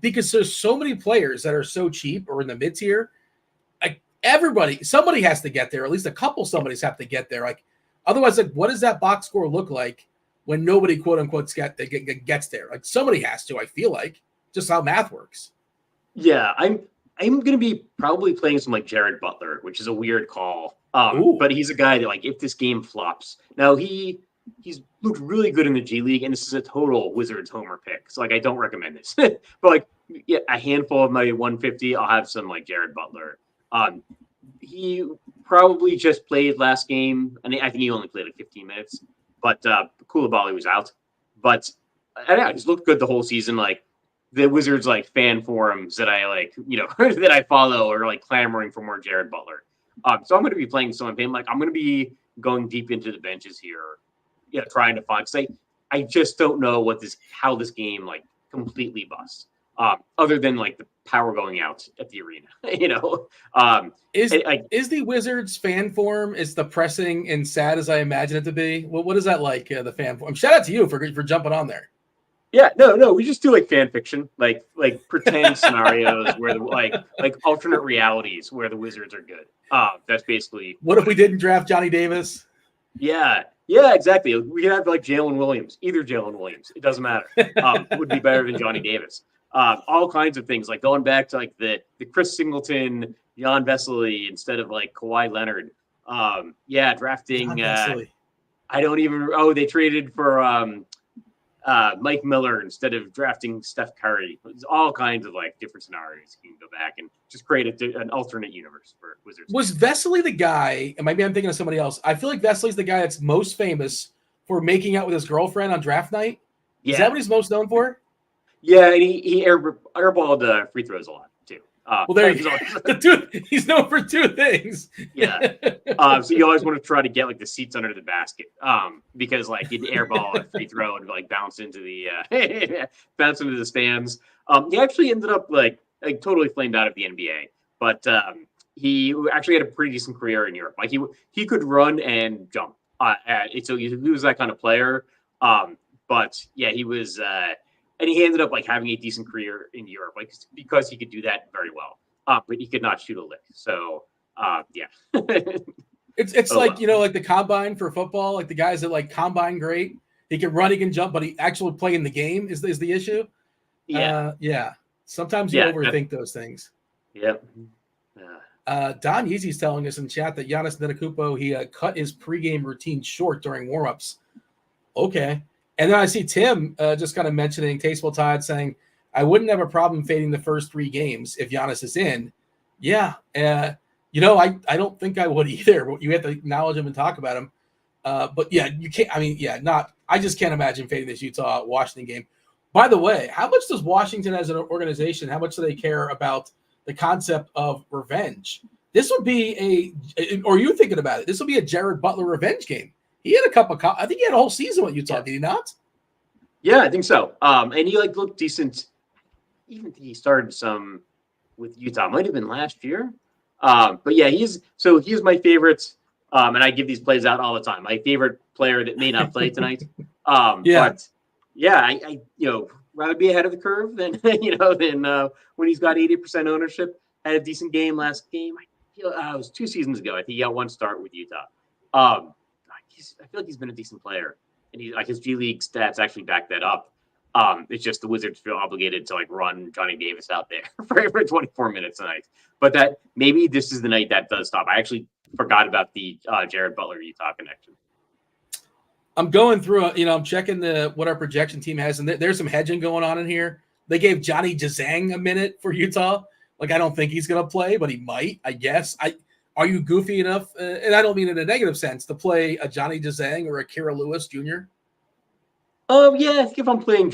Because there's so many players that are so cheap or in the mid-tier, somebody has to get there. At least a couple somebody's have to get there. Otherwise, what does that box score look like when nobody quote unquote gets there? Somebody has to. I feel just how math works. Yeah, I'm going to be probably playing some Jared Butler, which is a weird call. But he's a guy that if this game flops, now he's looked really good in the G League, and this is a total Wizards homer pick. So I don't recommend this. But a handful of my 150, I'll have some Jared Butler. He probably just played last game, and I think he only played 15 minutes. But Coulibaly was out. But I don't know, he's looked good the whole season. The Wizards fan forums that I that I follow are clamoring for more Jared Butler. So I'm going to be playing some of him. I'm going to be going deep into the benches here. Trying to find. I just don't know how this game completely busts. Other than the power going out at the arena, is the Wizards fan forum is depressing and sad as I imagine it to be? What is that like? The fan forum. Shout out to you for jumping on there. Yeah, no, we just do fan fiction, pretend scenarios where the alternate realities where the Wizards are good. That's basically what if we didn't draft Johnny Davis? Yeah, exactly. We could have Jalen Williams, either Jalen Williams. It doesn't matter. It would be better than Johnny Davis. All kinds of things, going back to the Chris Singleton, Jan Vesely instead of Kawhi Leonard. Drafting. I don't even. Oh, they traded for Mike Miller instead of drafting Steph Curry. It's all kinds of different scenarios. You can go back and just create an alternate universe for Wizards. Was Vesely the guy? And maybe I'm thinking of somebody else. I feel like Vesely's the guy that's most famous for making out with his girlfriend on draft night. Yeah. Is that what he's most known for? Yeah, and he airballed free throws a lot too. Well, there you go. He's known for two things. Yeah. So you always want to try to get like the seats under the basket, because like you'd airball a free throw and like bounce into the stands. He actually ended up like totally flamed out of the NBA, but he actually had a pretty decent career in Europe. Like he could run and jump. So he was that kind of player. But yeah, he was, and he ended up like having a decent career in Europe, like because he could do that very well. But he could not shoot a lick. So yeah. It's like, like the combine for football, like the guys that like combine great. He can run, he can jump, but he actually play in the game is the issue. Yeah. Yeah. Sometimes you overthink those things. Yep. Don Yeezy's telling us in chat that Giannis Antetokounmpo, he cut his pregame routine short during warmups. Okay. And then I see Tim just kind of mentioning Tasteful Tide saying, I wouldn't have a problem fading the first 3 games if Giannis is in. Yeah. I don't think I would either. You have to acknowledge him and talk about him. But yeah, you can't. I mean, yeah, I just can't imagine fading this Utah-Washington game. By the way, how much does Washington as an organization, how much do they care about the concept of revenge? This would be or you thinking about it, this will be a Jared Butler revenge game. He had I think he had a whole season with Utah, did he not? Yeah, I think so. And he looked decent. Even he started some with Utah. Might have been last year. But yeah, he's my favorite. And I give these plays out all the time. My favorite player that may not play tonight. But yeah, I rather be ahead of the curve than than when he's got 80% ownership. Had a decent game last game. It was 2 seasons ago. I think he got 1 start with Utah. I feel like he's been a decent player, and his G League stats actually back that up. It's just the Wizards feel obligated to run Johnny Davis out there for 24 minutes tonight. But that maybe this is the night that does stop. I actually forgot about the Jared Butler Utah connection. I'm going through, I'm checking what our projection team has, and there's some hedging going on in here. They gave Johnny Jazang a minute for Utah. I don't think he's going to play, but he might, I guess. Are you goofy enough, and I don't mean in a negative sense, to play a Johnny Jazang or a Kira Lewis Jr.? Yeah, I think if I'm playing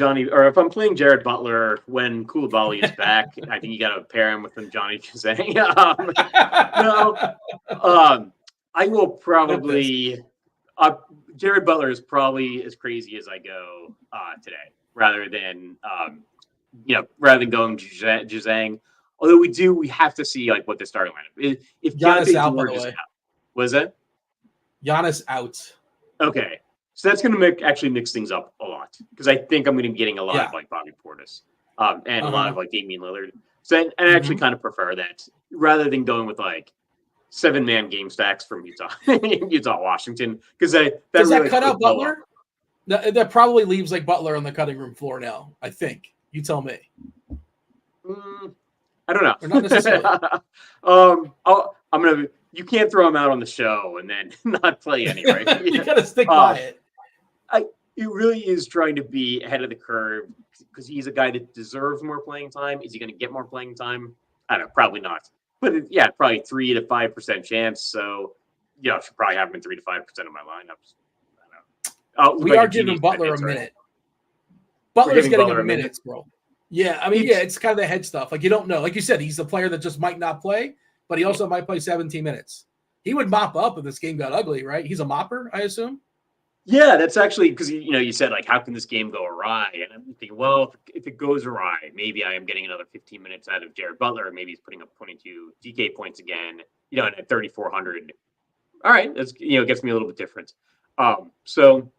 Jared Butler when Koulibaly is back, I think you got to pair him with Johnny Jazang. I will probably Jared Butler is probably as crazy as I go today, rather than going Jazang. Although we have to see what the starting lineup is. If Giannis out, by the way. Was that Giannis out? Okay. So that's going to actually mix things up a lot, because I think I'm going to be getting a lot of Bobby Portis and a lot of Damian Lillard. So I actually kind of prefer that rather than going with 7-man game stacks from Utah Washington, because does that cut out Butler? That probably leaves Butler on the cutting room floor now. I think. You tell me. I don't know. Or not necessarily. You can't throw him out on the show and then not play anyway. You got to stick by it. It really is trying to be ahead of the curve, because he's a guy that deserves more playing time. Is he going to get more playing time? I don't know. Probably not. But probably 3 to 5% chance. So I should probably have him in 3 to 5% of my lineups. I don't know. We are giving Butler a minute. Butler's getting a minute, bro. Yeah, I mean, it's kind of the head stuff. You don't know. Like you said, he's a player that just might not play, but he also might play 17 minutes. He would mop up if this game got ugly, right? He's a mopper, I assume. Yeah, that's actually because you said how can this game go awry? And I'm thinking, well, if it goes awry, maybe I am getting another 15 minutes out of Jared Butler. Maybe he's putting up 22 DK points again. And at 3,400. All right, that's gets me a little bit different. So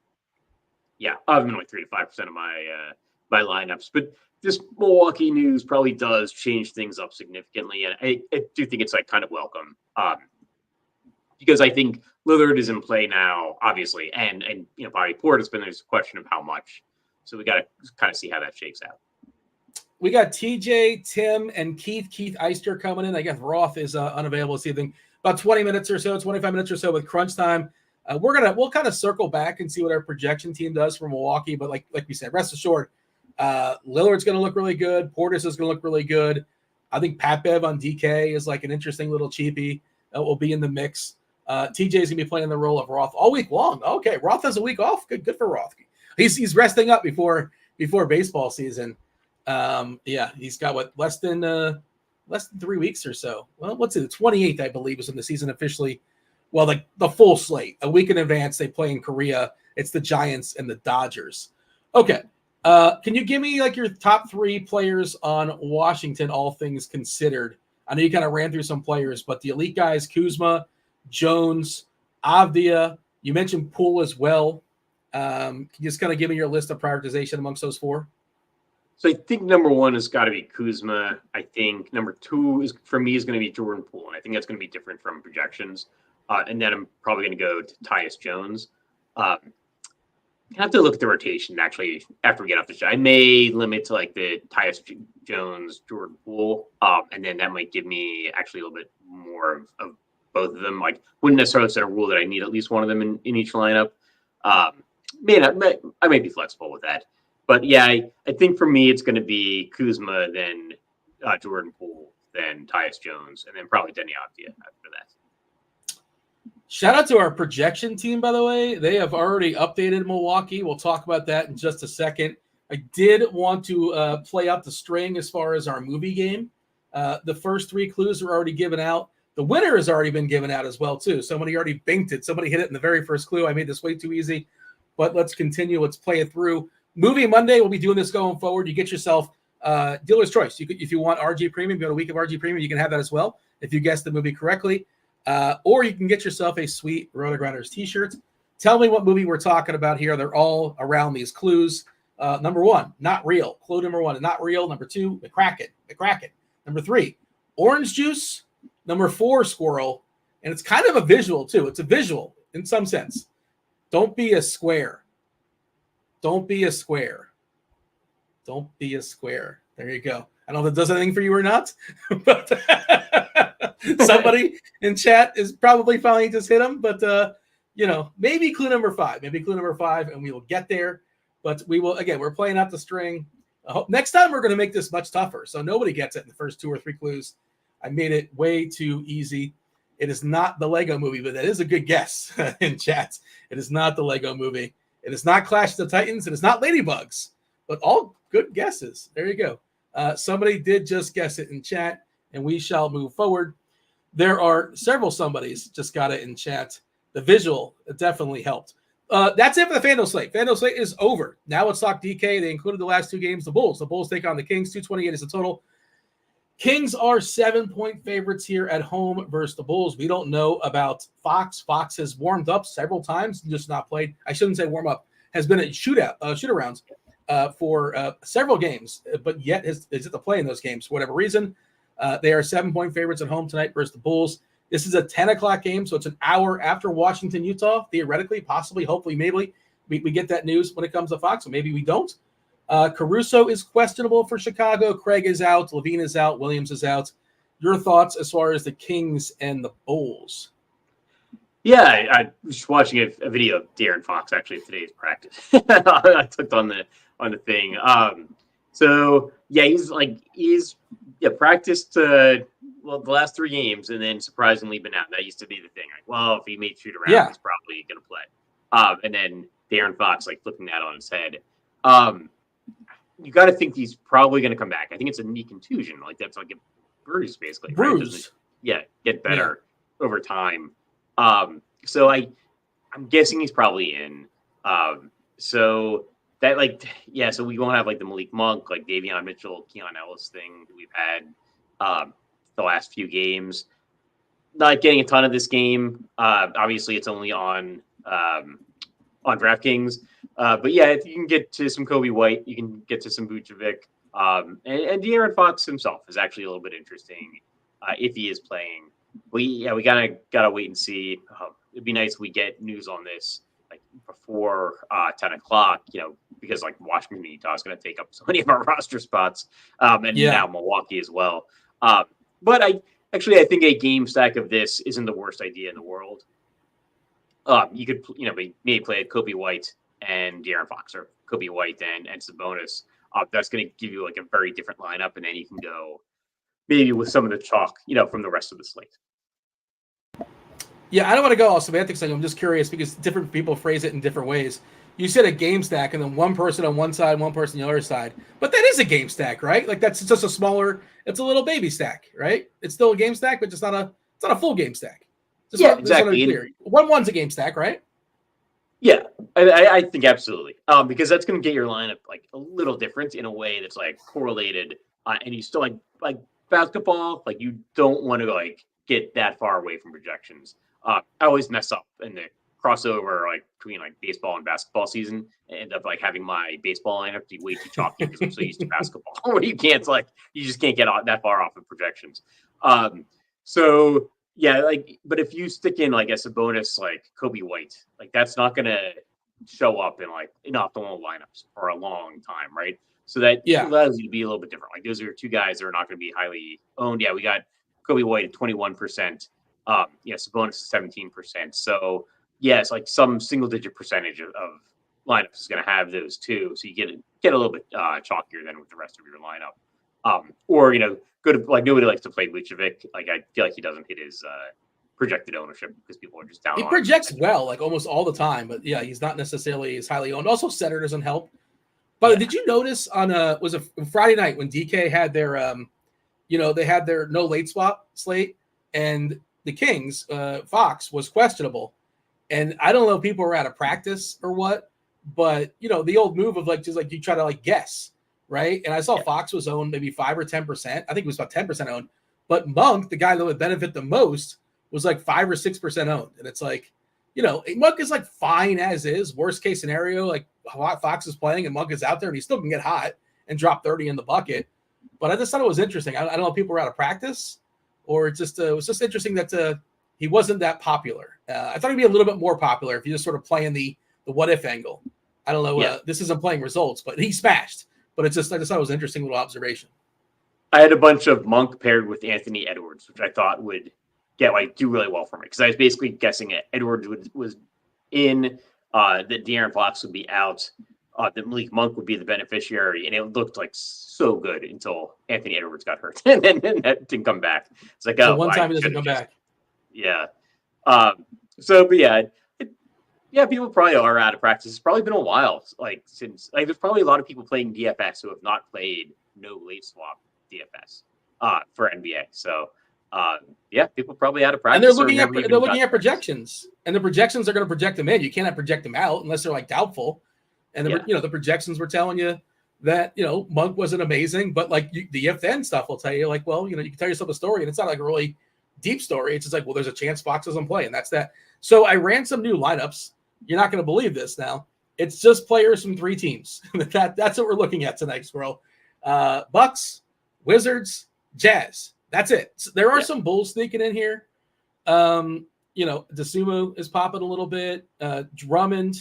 yeah, I've been 3 to 5% of my lineups, but this Milwaukee news probably does change things up significantly, and I do think it's kind of welcome, because I think Lillard is in play now, obviously, and Bobby Portis, but there's a question of how much. So we got to kind of see how that shakes out. We got TJ, Tim, and Keith Eyster coming in. I guess Roth is unavailable this evening. About 20 minutes or so, 25 minutes or so with crunch time. We'll kind of circle back and see what our projection team does for Milwaukee. But like we said, rest assured, Lillard's going to look really good. Portis is going to look really good. I think Pat Bev on DK is an interesting little cheapie that will be in the mix. TJ is going to be playing the role of Roth all week long. Okay, Roth has a week off. Good for Roth. He's resting up before baseball season. He's got less than less than 3 weeks or so. Well, what's it? The 28th, I believe, is when the season officially. Well, like the full slate. A week in advance, they play in Korea. It's the Giants and the Dodgers. Okay. Can you give me like your top 3 players on Washington, all things considered? I know you kind of ran through some players, but the elite guys, Kuzma, Jones, Avdia, you mentioned Poole as well. Can you just kind of give me your list of prioritization amongst those 4? So I think number 1 has got to be Kuzma. I think number 2 is going to be Jordan Poole. And I think that's going to be different from projections. And then I'm probably going to go to Tyus Jones. I have to look at the rotation actually after we get off the show. I may limit to like the Tyus Jones, Jordan Poole, and then that might give me actually a little bit more of both of them. Like, wouldn't necessarily set a rule that I need at least one of them in each lineup. I may be flexible with that, but yeah, I think for me it's going to be Kuzma, then Jordan Poole, then Tyus Jones, and then probably Denny Avdia after that. Shout out to our projection team, by the way. They have already updated Milwaukee. We'll talk about that in just a second. I did want to play up the string as far as our movie game. The first 3 clues are already given out. The winner has already been given out as well, too. Somebody already binked it. Somebody hit it in the very first clue. I made this way too easy, but let's continue. Let's play it through. Movie Monday, we'll be doing this going forward. You get yourself dealer's choice. If you want RG Premium, you got a week of RG Premium, you can have that as well if you guessed the movie correctly. Or you can get yourself a sweet RotoGrinders t-shirt. Tell me what movie we're talking about here. They're all around these clues. Number 1, not real. Clue number 1, not real. Number 2, McCracken. Number 3, orange juice. Number 4, squirrel. And it's kind of a visual too. It's a visual in some sense. Don't be a square. Don't be a square. Don't be a square. There you go. I don't know if it does anything for you or not, but somebody in chat is probably finally just hit them. But, maybe clue number 5. And we will get there. But we will, again, we're playing out the string. Next time, we're going to make this much tougher. So nobody gets it in the first 2 or 3 clues. I made it way too easy. It is not the Lego Movie, but that is a good guess in chat. It is not the Lego Movie. It is not Clash of the Titans. It is not Ladybugs, but all good guesses. There you go. Somebody did just guess it in chat, and we shall move forward. There are several somebodies just got it in chat. The visual definitely helped. That's it for the FanDuel slate. FanDuel slate is over. Now let's talk DK. They included the last 2 games. The Bulls. The Bulls take on the Kings. 228 is the total. Kings are 7-point favorites here at home versus the Bulls. We don't know about Fox. Fox has warmed up several times, just not played. I shouldn't say warm up. Has been a shoot-arounds for several games, but yet is it to play in those games for whatever reason. They are 7-point favorites at home tonight versus the Bulls. This is a 10 o'clock game, so it's an hour after Washington, Utah. Theoretically, possibly, hopefully, maybe we get that news when it comes to Fox, or maybe we don't. Caruso is questionable for Chicago. Craig is out. Levine is out. Williams is out. Your thoughts as far as the Kings and the Bulls? Yeah, I was just watching a video of De'Aaron Fox actually today's practice. I clicked on the thing. So yeah, he's practiced the last 3 games and then surprisingly been out. That used to be the thing. Like, well, if he made shoot around, he's probably gonna play. And then De'Aaron Fox flipping that on his head. You got to think he's probably going to come back. I think it's a knee contusion. That's like a bruise, basically. Bruise. Right? Get better over time. So I'm guessing he's probably in. So that so we won't have the Malik Monk, Davion Mitchell, Keon Ellis thing that we've had the last few games. Not getting a ton of this game. Obviously, it's only on DraftKings. But yeah, if you can get to some Kobe White, you can get to some Vucevic. And De'Aaron Fox himself is actually a little bit interesting if he is playing. We gotta wait and see. It'd be nice if we get news on this before 10 o'clock, because Washington and Utah is going to take up so many of our roster spots, and now Milwaukee as well. But I think a game stack of this isn't the worst idea in the world. You could maybe play Kobe White and De'Aaron Fox, or Kobe White and Sabonis. That's going to give you a very different lineup, and then you can go maybe with some of the chalk, from the rest of the slate. Yeah, I don't want to go all semantics. I'm just curious because different people phrase it in different ways. you said a game stack, and then one person on one side, one person on the other side. But that is a game stack, right? Like that's just a smaller. It's a little baby stack, right? It's still a game stack, but it's not a full game stack. Exactly. One's a game stack, right? Yeah, I think absolutely. Because that's going to get your lineup like a little different in a way that's like correlated, and you still like basketball. Like you don't want to like get that far away from projections. I always mess up in the crossover like between like baseball and basketball season, and end up like having my baseball lineup be way too chalky because I'm so used to basketball, where you just can't get that far off of projections. So. Yeah, like, but if you stick in like as a bonus, like Kobe White, like that's not gonna show up in like in optimal lineups for a long time, right? So that allows you to be a little bit different. Like those are two guys that are not going to be highly owned. Yeah, we got Kobe White at 21%. Sabonis 17%. So yeah, it's like some single digit percentage of lineups is going to have those two. So you get a little bit chalkier than with the rest of your lineup. Or good, like nobody likes to play Vucevic. Like I feel like he doesn't hit his projected ownership because people are just down. He projects well, like almost all the time, but yeah, he's not necessarily as highly owned. Also, center doesn't help. But did you notice on was a Friday night when DK had their they had their no late swap slate, and the Kings Fox was questionable, and I don't know if people were out of practice or what, but the old move of like just like you try to like guess. Right. And I saw Fox was owned maybe 5 or 10%. I think it was about 10% owned. But Monk, the guy that would benefit the most, was like 5 or 6% owned. And it's like, Monk is like fine as is. Worst case scenario, like Fox is playing and Monk is out there and he still can get hot and drop 30 in the bucket. But I just thought it was interesting. I don't know if people were out of practice or it was just interesting that he wasn't that popular. I thought he'd be a little bit more popular if you just sort of play in the what if angle. I don't know. This isn't playing results, but he smashed. But I just thought it was an interesting little observation. I had a bunch of Monk paired with Anthony Edwards, which I thought would do really well for me because I was basically guessing Edwards was in, that De'Aaron Fox would be out, that Malik Monk would be the beneficiary, and it looked like so good until Anthony Edwards got hurt, and then that didn't come back. It's like one time he doesn't come back. Yeah. People probably are out of practice. It's probably been a while, since there's probably a lot of people playing DFS who have not played no late swap DFS for NBA. So people probably out of practice. And they're looking at projections, and the projections are going to project them in. You cannot project them out unless they're like doubtful. And the projections were telling you that Monk wasn't amazing, but like the if then stuff will tell you like, well, you can tell yourself a story, and it's not like a really deep story. It's just like, well, there's a chance Fox doesn't play, and that's that. So I ran some new lineups. You're not going to believe this now. It's just players from 3 teams. That's what we're looking at tonight, Squirrel. Bucks, Wizards, Jazz. That's it. So there are some Bulls sneaking in here. DeSumo is popping a little bit. Drummond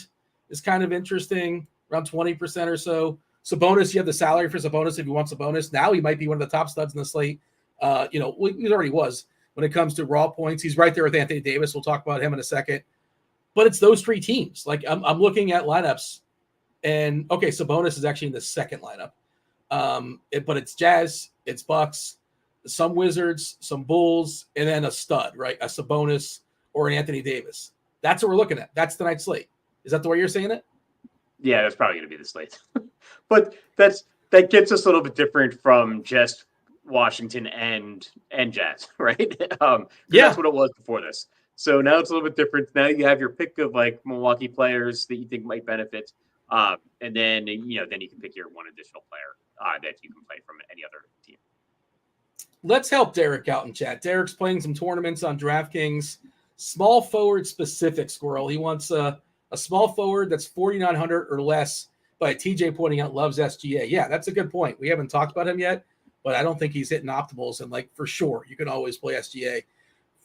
is kind of interesting, around 20% or so. Sabonis, you have the salary for Sabonis if you want Sabonis. Now he might be one of the top studs in the slate. He already was when it comes to raw points. He's right there with Anthony Davis. We'll talk about him in a second. But it's those 3 teams. Like I'm looking at lineups, and Sabonis is actually in the second lineup. But it's Jazz, it's Bucks, some Wizards, some Bulls, and then a stud, right? A Sabonis or an Anthony Davis. That's what we're looking at. That's tonight's slate. Is that the way you're saying it? Yeah, that's probably going to be the slate. But that gets us a little bit different from just Washington and Jazz, right? That's what it was before this. So now it's a little bit different. Now you have your pick of like Milwaukee players that you think might benefit, and then you can pick your one additional player that you can play from any other team. Let's help Derek out in chat. Derek's playing some tournaments on DraftKings. Small forward specific, Squirrel. He wants a small forward that's 4,900 or less. But TJ pointing out loves SGA. Yeah, that's a good point. We haven't talked about him yet, but I don't think he's hitting optimals. And like for sure, you can always play SGA.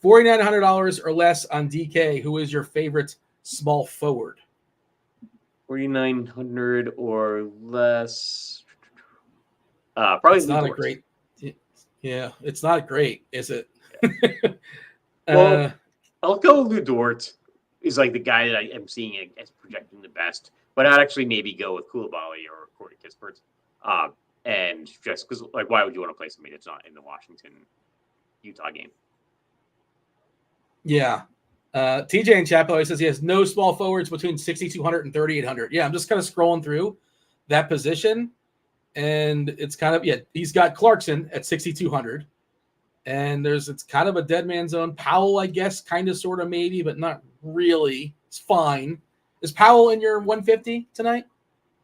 $4,900 or less on DK. Who is your favorite small forward? 4,900 or less. Probably it's not a great. Yeah, it's not great, is it? Well, I'll go Lou Dort. Is like the guy that I am seeing as projecting the best, but I'd actually maybe go with Koulibaly or Corey Kispert. And just because, like, why would you want to play somebody that's not in the Washington-Utah game? Yeah. TJ in chat always says he has no small forwards between 6,200 and 3,800. Yeah, I'm just kind of scrolling through that position, and it's kind of he's got Clarkson at 6,200, and it's kind of a dead man zone. Powell, I guess, kind of, sort of, maybe, but not really. It's fine. Is Powell in your 150 tonight,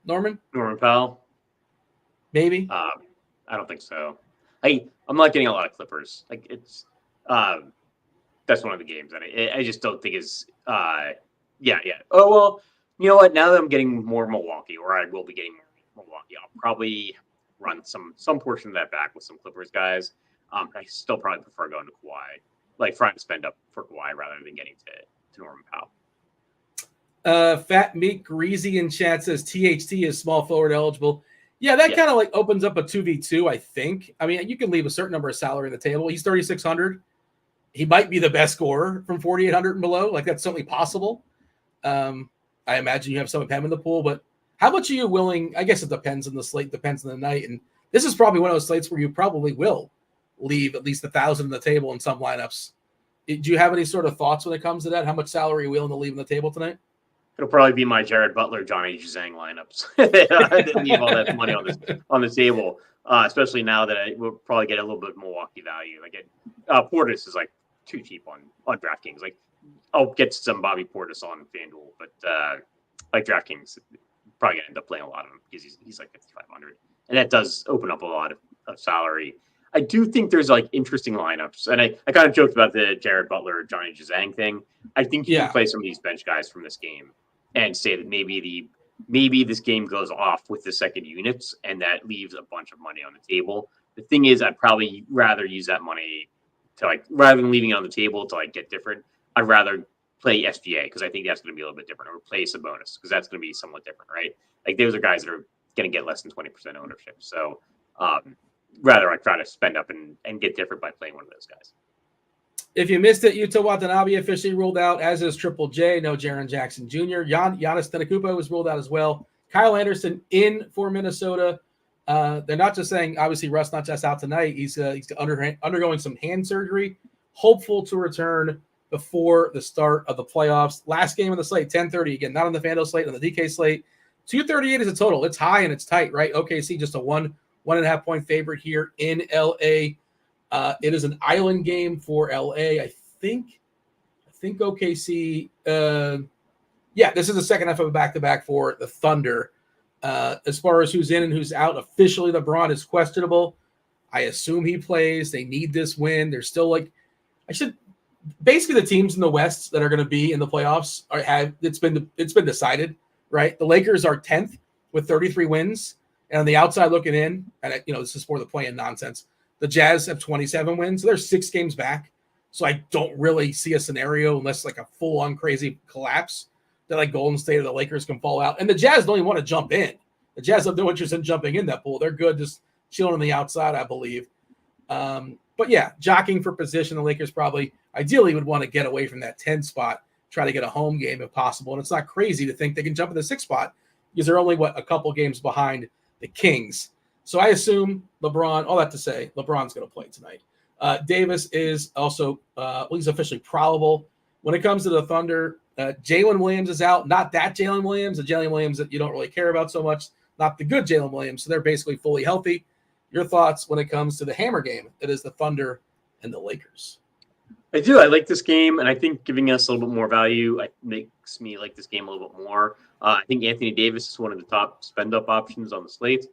Norman? Norman Powell, maybe. I don't think so. I'm not getting a lot of Clippers. Like it's that's one of the games that I just don't think is yeah. Oh well, you know what? Now that I'm getting more Milwaukee, or I will be getting more Milwaukee, I'll probably run some portion of that back with some Clippers guys. I still probably prefer going to Kawhi, like trying to spend up for Kawhi rather than getting to Norman Powell. Fat Meat Greasy in chat says THT is small forward eligible. Yeah, that kind of like opens up a 2v2, I think. I mean, you can leave a certain number of salary on the table. He's 3,600. He might be the best scorer from 4,800 and below. Like, that's certainly possible. I imagine you have some of him in the pool, but how much are you willing? I guess it depends on the slate, depends on the night. And this is probably one of those slates where you probably will leave at least 1,000 on the table in some lineups. Do you have any sort of thoughts when it comes to that? How much salary are you willing to leave on the table tonight? It'll probably be my Jared Butler, Johnny Zhang lineups. I didn't leave all that money on the table, especially now that I will probably get a little bit of Milwaukee value. Like Portis is like too cheap on DraftKings. Like I'll get some Bobby Portis on FanDuel, but like DraftKings, probably gonna end up playing a lot of him because he's like 5,500, and that does open up a lot of salary. I do think there's like interesting lineups, and I kind of joked about the Jared Butler, Johnny Zhang thing. I think you can play some of these bench guys from this game and say that maybe this game goes off with the second units, and that leaves a bunch of money on the table. The thing is, I'd probably rather use that money to like, rather than leaving it on the table to like get different, I'd rather play SGA because I think that's going to be a little bit different, or play Sabonis because that's going to be somewhat different, right? Like those are guys that are going to get less than 20% ownership. So rather I try to spend up and get different by playing one of those guys. If you missed it, Yuta Watanabe officially ruled out, as is Triple J. No Jaren Jackson Jr. Giannis Antetokounmpo was ruled out as well. Kyle Anderson in for Minnesota. They're not just saying, obviously, Russ not just out tonight. He's undergoing some hand surgery. Hopeful to return before the start of the playoffs. Last game of the slate, 10:30. Again, not on the FanDuel slate, on the DK slate. 238 is a total. It's high and it's tight, right? OKC just a 1.5 point favorite here in LA. It is an island game for LA. I think OKC. This is the second half of a back-to-back for the Thunder. As far as who's in and who's out, officially LeBron is questionable. I assume he plays. They need this win. They're still basically the teams in the West that are going to be in the playoffs it's been decided, right? The Lakers are 10th with 33 wins, and on the outside looking in, and this is for the play-in nonsense. The Jazz have 27 wins, so they're 6 games back. So I don't really see a scenario, unless like a full-on crazy collapse, that like Golden State or the Lakers can fall out. And the Jazz don't even want to jump in. The Jazz have no interest in jumping in that pool. They're good just chilling on the outside, I believe. But yeah, jockeying for position, the Lakers probably ideally would want to get away from that 10 spot, try to get a home game if possible. And it's not crazy to think they can jump in the 6th spot because they're only, a couple games behind the Kings. So I assume LeBron, all that to say, LeBron's going to play tonight. Davis is also, he's officially probable. When it comes to the Thunder, Jalen Williams is out. Not that Jalen Williams, the Jalen Williams that you don't really care about so much. Not the good Jalen Williams. So they're basically fully healthy. Your thoughts when it comes to the hammer game that is the Thunder and the Lakers? I do. I like this game, and I think giving us a little bit more value makes me like this game a little bit more. I think Anthony Davis is one of the top spend-up options on the slate.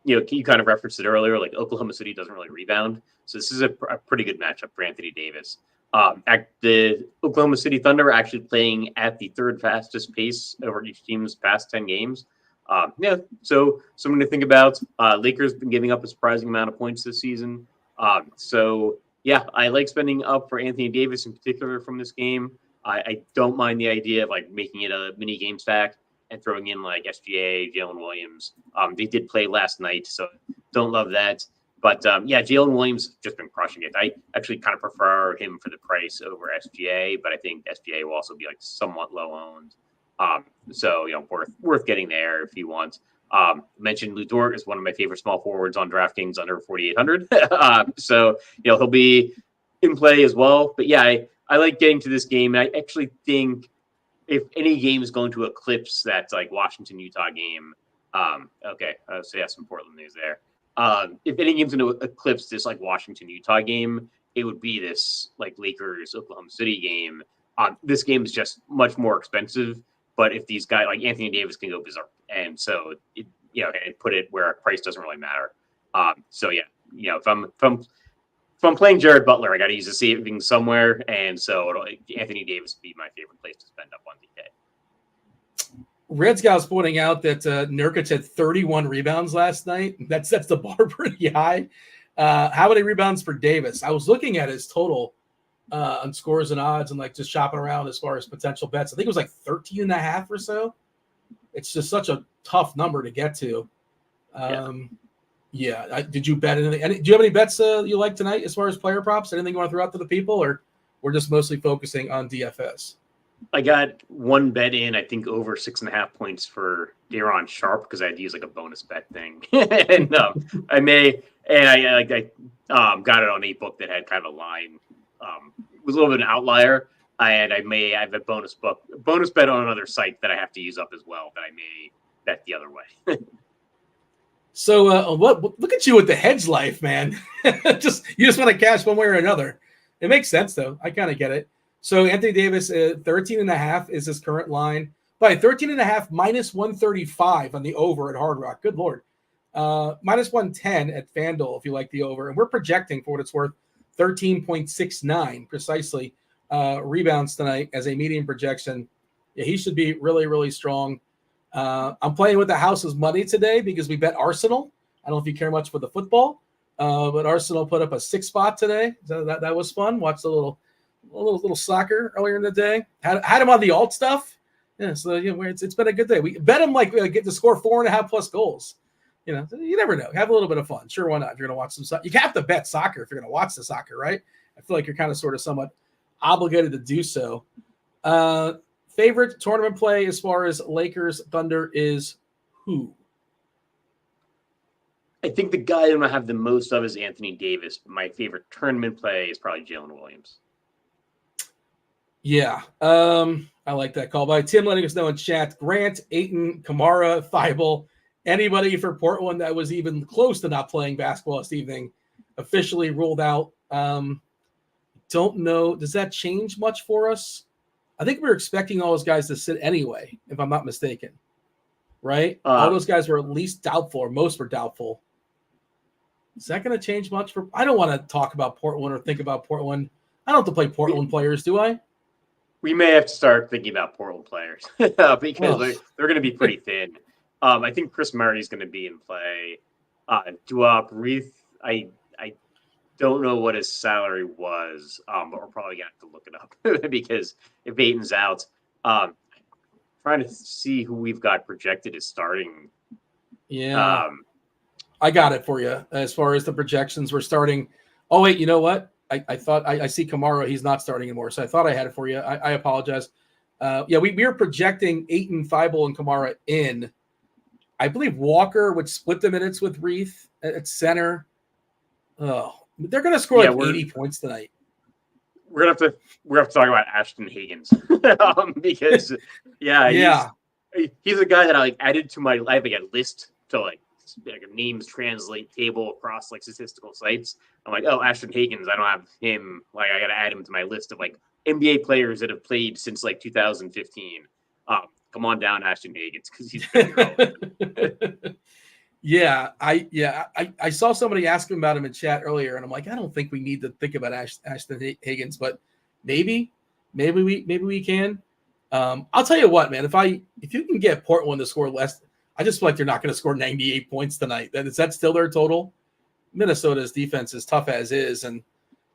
You kind of referenced it earlier, like Oklahoma City doesn't really rebound. So this is a pretty good matchup for Anthony Davis. The Oklahoma City Thunder are actually playing at the 3rd fastest pace over each team's past 10 games. So something to think about. Lakers been giving up a surprising amount of points this season. I like spending up for Anthony Davis in particular from this game. I don't mind the idea of like making it a mini game stack and throwing in like SGA, Jalen Williams. They did play last night, so don't love that. But Jalen Williams just been crushing it. I actually kind of prefer him for the price over SGA, but I think SGA will also be like somewhat low owned. Worth getting there if you want. Mentioned Lou Dort is one of my favorite small forwards on DraftKings under 4,800. He'll be in play as well. But I like getting to this game. And I actually think if any game is going to eclipse that like Washington Utah game, okay, so yeah, some Portland news there. If any game's going to eclipse this like Washington Utah game, it would be this like Lakers Oklahoma City game. This game is just much more expensive, but if these guys like Anthony Davis can go berserk, and so it, and put it where price doesn't really matter. So yeah, if I'm playing Jared Butler, I got to use the savings somewhere, and so Anthony Davis would be my favorite place to spend up on DK. Red Scouts pointing out that Nurkic had 31 rebounds last night. That sets the bar pretty high. How many rebounds for Davis? I was looking at his total on scores and odds and like just shopping around as far as potential bets. I think it was like 13.5 or so. It's just such a tough number to get to. Did you bet anything? Do you have any bets you like tonight as far as player props? Anything you want to throw out to the people, or we're just mostly focusing on DFS? I got one bet in, I think over 6.5 points for Daron Sharp because I had to use like a bonus bet thing. And I got it on a book that had kind of a line. It was a little bit of an outlier. And I have a bonus bet on another site that I have to use up as well that I may bet the other way. So look at you with the hedge life, man. You just want to cash one way or another. It makes sense though. I kind of get it. So Anthony Davis, 13.5 is his current line. By 13.5 minus 135 on the over at Hard Rock. Good Lord. Minus 110 at FanDuel if you like the over. And we're projecting, for what it's worth, 13.69 precisely rebounds tonight as a median projection. Yeah, he should be really, really strong. I'm playing with the house's money today because we bet Arsenal. I don't know if you care much for the football, but Arsenal put up a 6 spot today. So that was fun. Watched a little soccer earlier in the day. Had him on the alt stuff. Yeah, so it's been a good day. We bet him like get to score 4.5 plus goals. You never know. Have a little bit of fun. Sure, why not? If you're going to watch some soccer, you have to bet soccer if you're going to watch the soccer, right? I feel like you're kind of sort of somewhat obligated to do so. Favorite tournament play as far as Lakers Thunder is who? I think the guy I'm going to have the most of is Anthony Davis. My favorite tournament play is probably Jalen Williams. Yeah, I like that call by Tim letting us know in chat. Grant, Ayton, Kamara, Thibault, anybody for Portland that was even close to not playing basketball this evening officially ruled out. Don't know. Does that change much for us? I think we were expecting all those guys to sit anyway, if I'm not mistaken. Right? All those guys were at least doubtful, or most were doubtful. Is that going to change much? I don't want to talk about Portland or think about Portland. I don't have to play Portland players, do I? We may have to start thinking about Portland players because they're going to be pretty thin. I think Chris Murray is going to be in play. Duop, Reith, I don't know what his salary was, but we're probably going to have to look it up because if Ayton's out, trying to see who we've got projected as starting. Yeah. I got it for you. As far as the projections, we're starting. Oh, wait, you know what? I thought I see Kamara. He's not starting anymore. So I thought I had it for you. I apologize. We are projecting Ayton, Thibault, and Kamara in. I believe Walker would split the minutes with Reith at center. Oh, they're going to score 80 points tonight. We're gonna have to talk about Ashton Higgins because he's a guy that I added to my life again list to like a names translate table across like statistical sites. I'm like, oh, Ashton Higgins, I don't have him. Like, I got to add him to my list of like NBA players that have played since like 2015. Come on down, Ashton Higgins, because he's been relevant. I saw somebody asking about him in chat earlier, and I'm like, I don't think we need to think about Ashton Higgins, but maybe we can. I'll tell you what, man. If you can get Portland to score less, I just feel like they're not going to score 98 points tonight. Is that still their total? Minnesota's defense is tough as is, and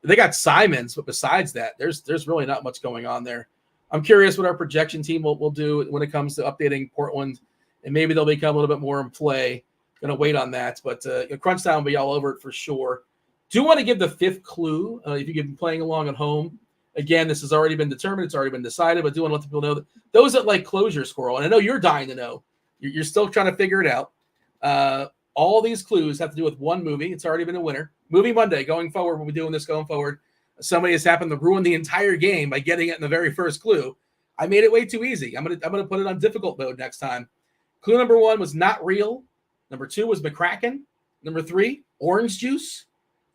they got Simons, but besides that, there's really not much going on there. I'm curious what our projection team will do when it comes to updating Portland, and maybe they'll become a little bit more in play. Going to wait on that, but Crunch Time will be all over it for sure. Do want to give the fifth clue if you've been playing along at home. Again, this has already been determined. It's already been decided, but do want to let people know that those that like Closure Squirrel, and I know you're dying to know, you're still trying to figure it out. All these clues have to do with one movie. It's already been a winner. Movie Monday going forward. We'll be doing this going forward. somebody has happened to ruin the entire game by getting it in the very first clue. I made it way too easy. I'm gonna put it on difficult mode next time. Clue number 1 was not real. Number 2 was McCracken. Number 3, orange juice.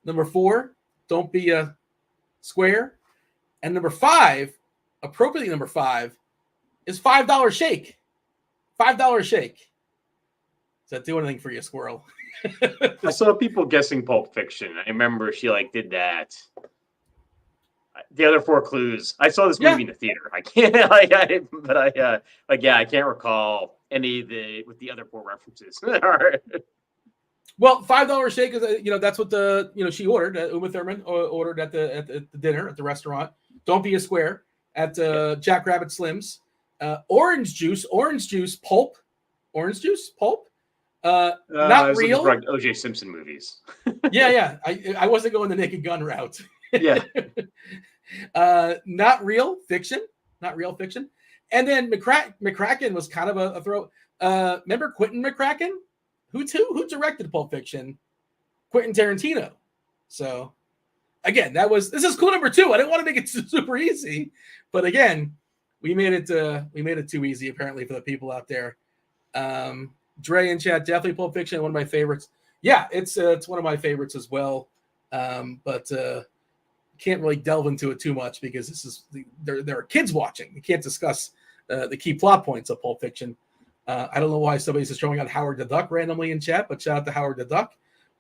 Number 4, don't be a square. And number 5, appropriately number 5, is $5 shake. $5 shake. Does that do anything for you, Squirrel? I saw people guessing Pulp Fiction. I remember she did that. The other 4 clues. I saw this movie in the theater. I can't, I can't recall any of the other 4 references. Well, $5 shake is that's what she ordered. Uma Thurman ordered at the dinner at the restaurant. Don't be a square at Jack Rabbit Slim's. Orange juice, pulp. Orange juice, pulp. Not real. O.J. Simpson movies. yeah. I wasn't going the Naked Gun route. Yeah. Not real fiction. And then McCracken was kind of a throw. Remember Quentin McCracken? Who directed Pulp Fiction? Quentin Tarantino. So again, this is clue number 2. I didn't want to make it super easy, but again, we made it too easy apparently for the people out there. Dre in chat, definitely Pulp Fiction, one of my favorites. Yeah, it's one of my favorites as well. But can't really delve into it too much because there are kids watching. You can't discuss the key plot points of Pulp Fiction. I don't know why somebody's just throwing out Howard the Duck randomly in chat, but shout out to Howard the Duck.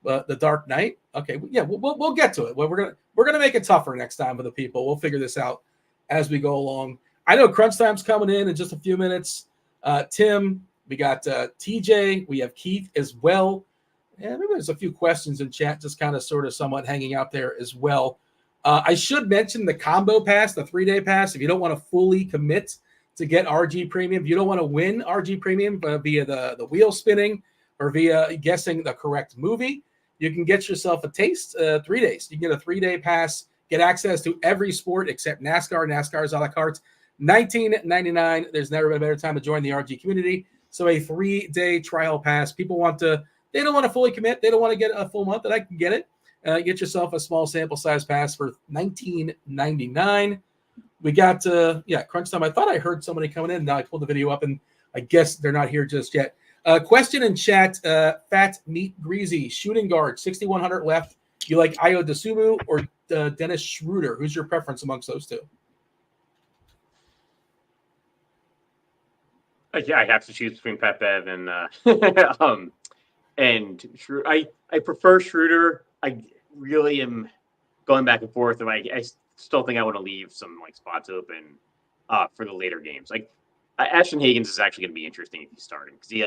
The Dark Knight. Okay, yeah, we'll get to it. Well, we're gonna make it tougher next time for the people. We'll figure this out as we go along. I know Crunch Time's coming in just a few minutes. Tim, we got TJ, we have Keith as well. And maybe there's a few questions in chat, just kind of sort of somewhat hanging out there as well. I should mention the combo pass, the 3-day pass. If you don't want to fully commit to get RG Premium, if you don't want to win RG Premium via the wheel spinning or via guessing the correct movie, you can get yourself a taste 3 days. You can get a 3-day pass, get access to every sport except NASCAR. NASCAR is a la carte. $19.99. There's never been a better time to join the RG community. So a 3-day trial pass. People they don't want to fully commit. They don't want to get a full month, and I can get it. Get yourself a small sample size pass for $19.99. We got Crunch Time. I thought I heard somebody coming in. Now I pulled the video up, and I guess they're not here just yet. Question in chat: Fat Meat Greasy, shooting guard, 6,100 left. You like Ayo Dosunmu or Dennis Schroeder? Who's your preference amongst those two? Yeah, I have to choose between Pat Bev and and Schroeder. I prefer Schroeder. I really am going back and forth, and I still think I want to leave some spots open for the later games. Ashton Higgins is actually going to be interesting if he's starting because he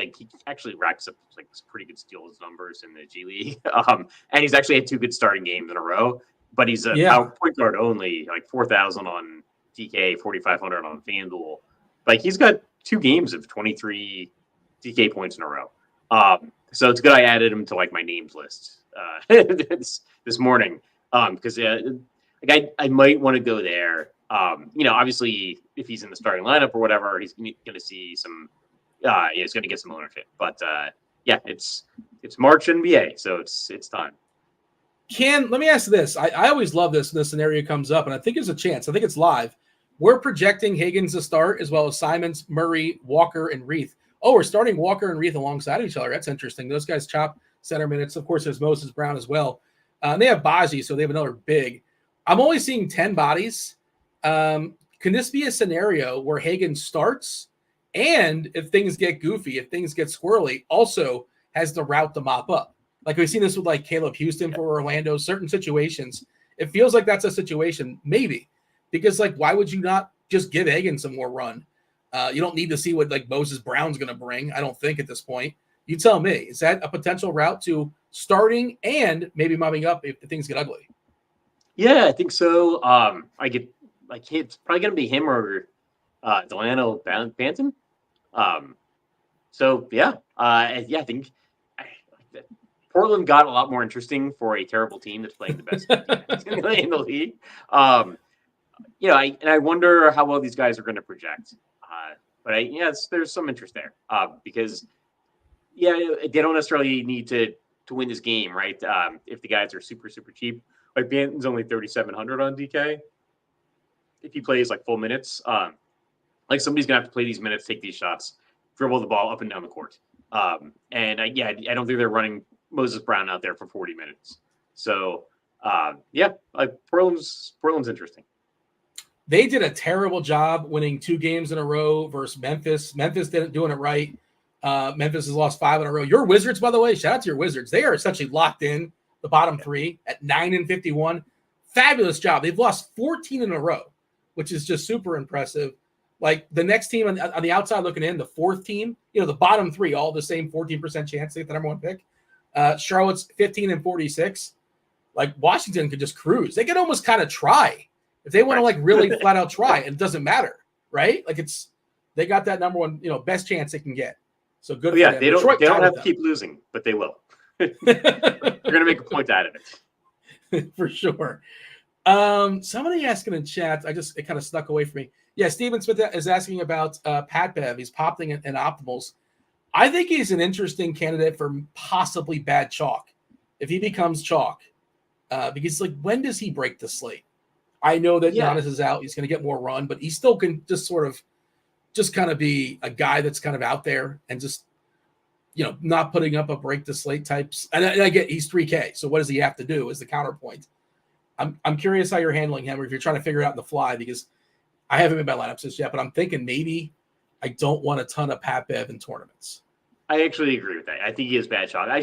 actually racks up some pretty good steals numbers in the G League, and he's actually had 2 good starting games in a row. But he's a point guard only, 4,000 on DK, 4,500 on FanDuel. He's got 2 games of 23 DK points in a row. So it's good I added him to my names list this morning because I might want to go there. Obviously if he's in the starting lineup or whatever, he's going to see some. He's going to get some ownership. But it's March NBA, so it's time. Let me ask this. I always love this when this scenario comes up, and I think there's a chance. I think it's live. We're projecting Higgins to start as well as Simons, Murray, Walker, and Reith. Oh, we're starting Walker and Reith alongside each other. That's interesting. Those guys chop center minutes. Of course, there's Moses Brown as well. And they have Baji, so they have another big. I'm only seeing 10 bodies. Can this be a scenario where Higgins starts and if things get goofy, if things get squirrely, also has the route to mop up? We've seen this with Caleb Houston for Orlando, certain situations. It feels like that's a situation, maybe. Because why would you not just give Higgins some more run? You don't need to see what Moses Brown's going to bring. I don't think at this point. You tell me, is that a potential route to starting and maybe mopping up if things get ugly? Yeah, I think so. It's probably going to be him or Delano Banton. I think Portland got a lot more interesting for a terrible team that's playing the best in the league. I wonder how well these guys are going to project. There's some interest there because they don't necessarily need to win this game, right? If the guys are super, super cheap, like Banton's only 3,700 on DK. If he plays like full minutes, like somebody's gonna have to play these minutes, take these shots, dribble the ball up and down the court. And I don't think they're running Moses Brown out there for 40 minutes. So Portland's interesting. They did a terrible job winning 2 games in a row versus Memphis. Memphis didn't doing it right. Memphis has lost 5 in a row. Your Wizards, by the way, shout out to your Wizards. They are essentially locked in the bottom 3 at 9-51. Fabulous job. They've lost 14 in a row, which is just super impressive. Like the next team on the outside looking in, the 4th team, the bottom 3, all the same 14% chance to get the number 1 pick. Charlotte's 15-46. Like Washington could just cruise. They could almost kind of try if they want to like really flat out try. And it doesn't matter, right? Like they got that number 1, best chance they can get. So good. For them. They don't have to keep losing, but they will. They're gonna make a point out of it for sure. Somebody asking in chat, it kind of snuck away from me. Yeah, Steven Smith is asking about Pat Bev. He's popping in optimals. I think he's an interesting candidate for possibly bad chalk if he becomes chalk. Because like, when does he break the slate? I know that Giannis is out. He's going to get more run, but he still can just kind of be a guy that's kind of out there and just, not putting up a break the slate types. And I get he's 3K. So what does he have to do is the counterpoint. I'm curious how you're handling him, or if you're trying to figure it out on the fly, because I haven't made my lineups just yet, but I'm thinking maybe I don't want a ton of Pat Bev in tournaments. I actually agree with that. I think he is bad shot. I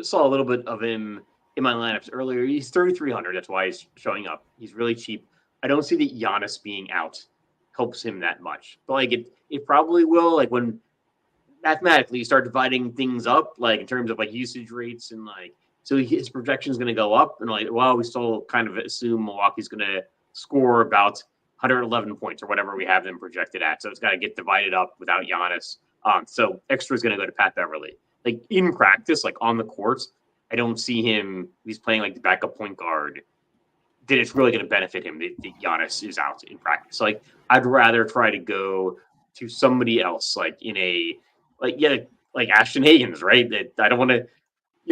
saw a little bit of him in my lineups earlier. He's 3,300. That's why he's showing up. He's really cheap. I don't see that Giannis being out helps him that much. But like it probably will. Like when mathematically you start dividing things up, like in terms of like usage rates and like, so his projection is going to go up. And like, well, we still kind of assume Milwaukee's going to score about 111 points or whatever we have them projected at. So it's got to get divided up without Giannis. So extra is going to go to Pat Beverly. Like in practice, like on the court, I don't see him. He's playing like the backup point guard. That it's really going to benefit him that Giannis is out in practice. Like I'd rather try to go to somebody else, like like Ashton Hagans, right? That I don't want to,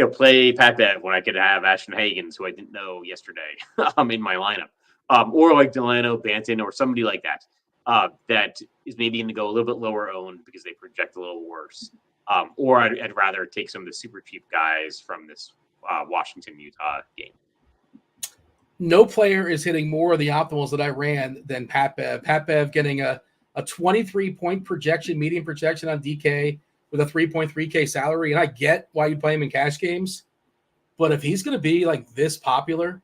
play Pat Bev when I could have Ashton Hagans, who I didn't know yesterday, in my lineup, or like Delano Banton or somebody like that. That is maybe going to go a little bit lower owned because they project a little worse. Or I'd rather take some of the super cheap guys from this Washington-Utah game. No player is hitting more of the optimals that I ran than Pat Bev. Pat Bev getting a 23-point projection, median projection on DK with a 3.3K salary. And I get why you play him in cash games. But if he's going to be like this popular,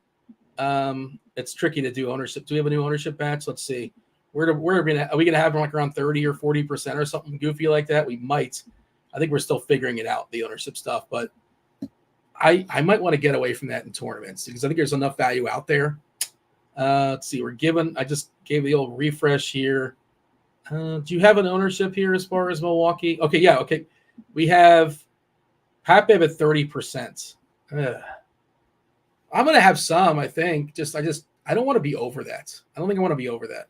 it's tricky to do ownership. Do we have a new ownership batch? Let's see. Are we going to have him like around 30 or 40% or something goofy like that? We might. I think we're still figuring it out, the ownership stuff. But I might want to get away from that in tournaments because I think there's enough value out there. Let's see. I just gave the old refresh here. Do you have an ownership here as far as Milwaukee? Okay, yeah, okay. We have Pat Bev at 30%. I'm going to have some, I think. I don't want to be over that. I don't think I want to be over that.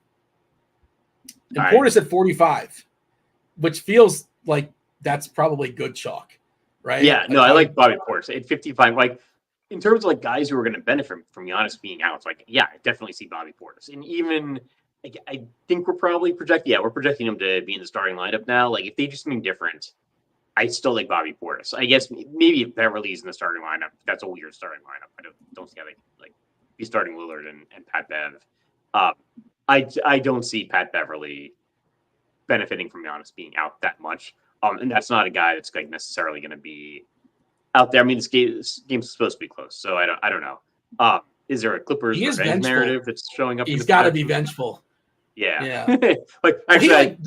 And Portis at 45, which feels like that's probably good chalk, right? Yeah, no, I like Bobby Portis at 55. Like in terms of like guys who are going to benefit from Giannis being out, it's like, yeah, I definitely see Bobby Portis. And even I think we're probably we're projecting him to be in the starting lineup now. Like if they do something different, I still like Bobby Portis. I guess maybe if Beverly's in the starting lineup, that's a weird starting lineup. I don't see how they like be starting Lillard and Pat Bev. I don't see Pat Beverly benefiting from Giannis being out that much. And that's not a guy that's like necessarily going to be out there. I mean, this game's supposed to be close, so I don't know. Is there a Clippers revenge narrative that's showing up? He's got to be vengeful. Yeah. Like actually,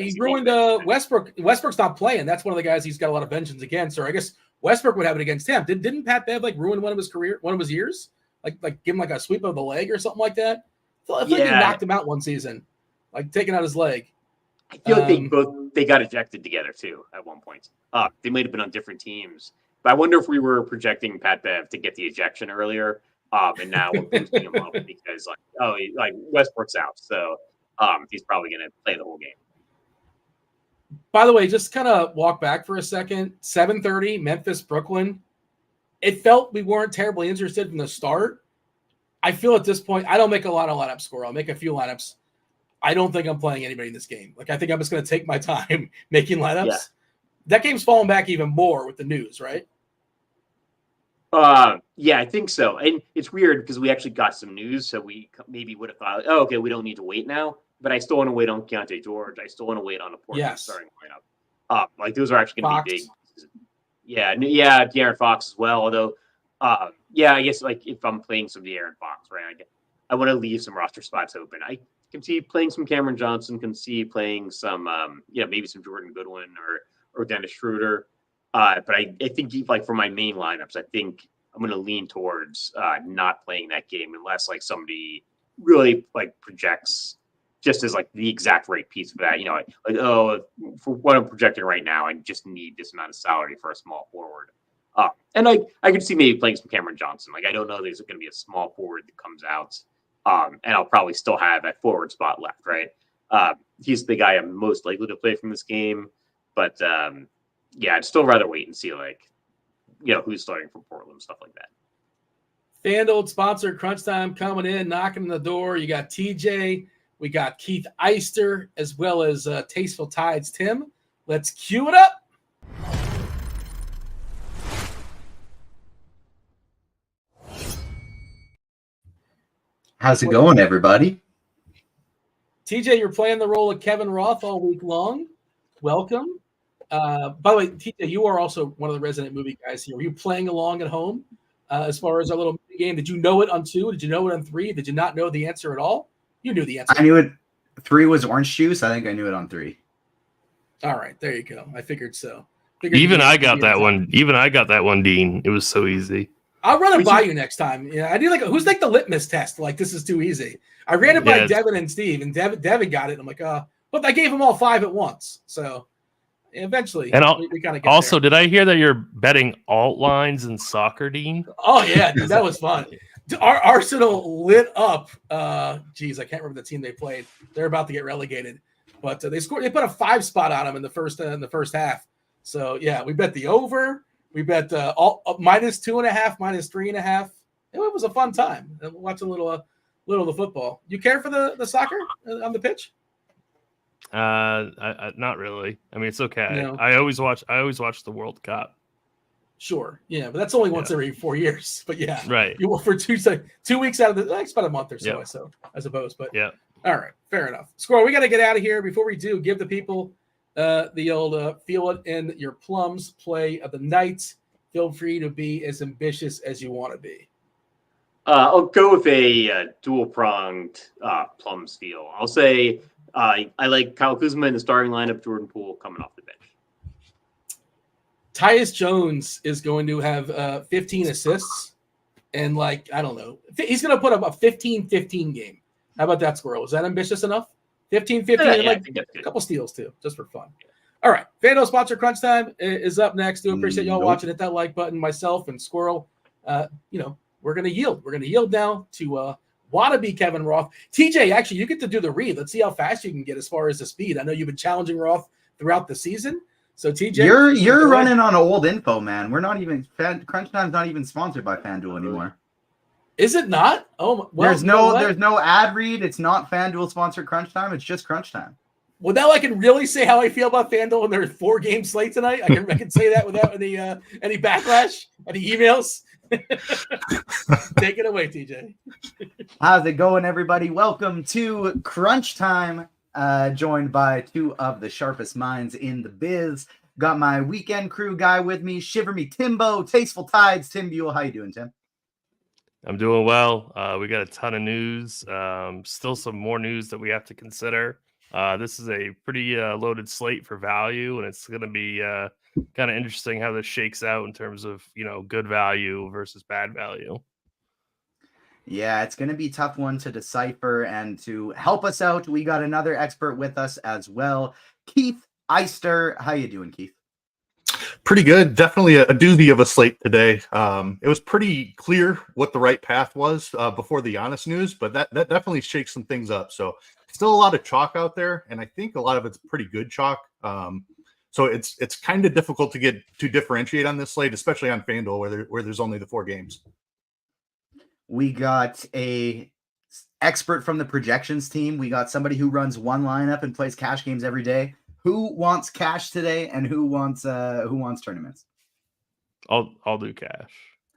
he ruined Westbrook. Westbrook's not playing. That's one of the guys he's got a lot of vengeance against. Or I guess Westbrook would have it against him. Didn't Pat Bev like ruin one of his years? Like give him like a sweep of the leg or something like that? I feel like he knocked him out one season, like taking out his leg. I feel like they got ejected together too at one point. They might have been on different teams, but I wonder if we were projecting Pat Bev to get the ejection earlier, and now we're boosting him up because Westbrook's out, so he's probably going to play the whole game. By the way, just kind of walk back for a second. 7:30, Memphis, Brooklyn. It felt we weren't terribly interested from the start. I feel at this point, I don't make a lot of lineups, Squirrel. I'll make a few lineups. I don't think I'm playing anybody in this game. Like, I think I'm just going to take my time making lineups. Yeah. That game's falling back even more with the news, right? Yeah, I think so. And it's weird because we actually got some news, so we maybe would have thought, oh, okay, we don't need to wait now. But I still want to wait on Keontae George. I still want to wait on a Portland starting lineup. Like those are actually going to be big. Yeah, De'Aaron Fox as well. Although, yeah, I guess like if I'm playing some De'Aaron Fox, right, I want to leave some roster spots open. I can see playing some Cameron Johnson. Can see playing some, maybe some Jordan Goodwin or Dennis Schroeder. But I think like for my main lineups, I think I'm going to lean towards not playing that game unless like somebody really like projects just as like the exact right piece of that. For what I'm projecting right now, I just need this amount of salary for a small forward. And I could see maybe playing some Cameron Johnson. Like I don't know there's going to be a small forward that comes out, and I'll probably still have a forward spot left. Right, he's the guy I'm most likely to play from this game, but. Yeah, I'd still rather wait and see, who's starting for Portland, stuff like that. FanDuel sponsored Crunch Time coming in, knocking on the door. You got TJ, we got Keith Eyster, as well as Tasteful Tides Tim. Let's cue it up. How's it going, everybody? TJ, you're playing the role of Kevin Roth all week long. Welcome. By the way, TJ, you are also one of the resident movie guys here. Were you playing along at home as far as our little game? Did you know it on 2? Did you know it on 3? Did you not know the answer at all? You knew the answer. I knew it. 3 was orange juice. I think I knew it on 3. All right, there you go. I figured so. Even I got that one, Dean. It was so easy. I'll run it by you next time. Yeah, I do who's like the litmus test? Like this is too easy. I ran it by Devin and Steve, and Devin got it. I'm like, but I gave them all 5 at once. So eventually, and we kind of get also, there. did I hear that you're betting alt lines in soccer, Dean? Oh yeah, dude, that was fun. Our Arsenal lit up. I can't remember the team they played. They're about to get relegated, but they scored. They put a 5 spot on them in the first half. So yeah, we bet the over. We bet all -2.5, -3.5. It was a fun time. Watching a little of the football. You care for the soccer on the pitch? I not really. I mean, it's okay. No. I always watch the World Cup. Sure, yeah, but that's only once every 4 years. But yeah, right. You will for 2 weeks out of it's about a month or so. So I suppose. But yeah, all right, fair enough. Squirrel, we got to get out of here. Before we do, give the people the old feel it in your plums play of the night. Feel free to be as ambitious as you want to be. I'll go with a dual-pronged plums feel. I'll say I like Kyle Kuzma in the starting lineup, Jordan Poole coming off the bench. Tyus Jones is going to have 15 assists, and I don't know. He's going to put up a 15-15 game. How about that, Squirrel? Is that ambitious enough? 15-15 and a couple steals, too, just for fun. All right. FanDuel sponsor Crunch Time is up next. Do appreciate y'all watching. Hit that like button. Myself and Squirrel, we're going to yield. We're going to yield now to wannabe Kevin Roth. TJ, actually, you get to do the read. Let's see how fast you can get as far as the speed. I know you've been challenging Roth throughout the season. So, TJ. You're running on old info, man. We're not even – Crunch Time's not even sponsored by FanDuel anymore. Is it not? Oh, well, there's no ad read. It's not FanDuel sponsored Crunch Time. It's just Crunch Time. Well, now I can really say how I feel about FanDuel and their 4-game slate tonight. I can say that without any backlash, any emails. Take it away, TJ. How's it going, everybody? Welcome to Crunch Time, joined by 2 of the sharpest minds in the biz. Got my weekend crew guy with me, Shiver Me Timbo, Tasteful Tides, Tim Buell. How you doing, Tim? I'm doing well. We got a ton of news. Still some more news that we have to consider. This is a pretty loaded slate for value, and it's going to be kind of interesting how this shakes out in terms of, good value versus bad value. Yeah, it's going to be a tough one to decipher, and to help us out, we got another expert with us as well, Keith Eyster. How you doing, Keith? Pretty good. Definitely a doozy of a slate today. It was pretty clear what the right path was before the Giannis news, but that definitely shakes some things up. So still a lot of chalk out there, and I think a lot of it's pretty good chalk. So it's kind of difficult to differentiate on this slate, especially on FanDuel where there's only the 4 games. We got a expert from the projections team. We got somebody who runs one lineup and plays cash games every day. Who wants cash today, and who wants tournaments? I'll do cash.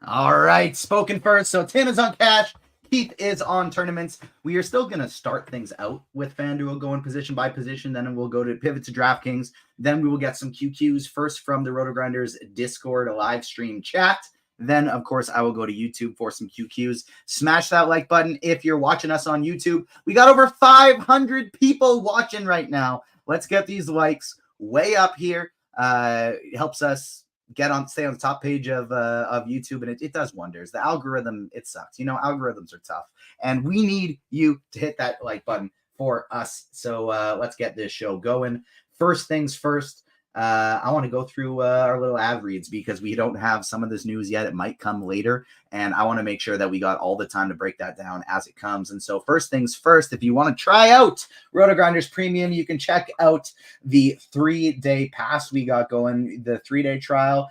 All right, spoken first. So Tim is on cash. Keith is on tournaments. We are still going to start things out with FanDuel going position by position. Then we'll go to pivot to DraftKings. Then we will get some QQs first from the RotoGrinders Discord live stream chat. Then, of course, I will go to YouTube for some QQs. Smash that like button if you're watching us on YouTube. We got over 500 people watching right now. Let's get these likes way up here. It helps us stay on the top page of YouTube, and it does wonders. The algorithm, it sucks. Algorithms are tough, and we need you to hit that like button for us. So let's get this show going. First things first, I want to go through our little ad reads because we don't have some of this news yet. It might come later, and I want to make sure that we got all the time to break that down as it comes. And so first things first, if you want to try out RotoGrinders Premium, you can check out the 3-day pass we got going. The 3-day trial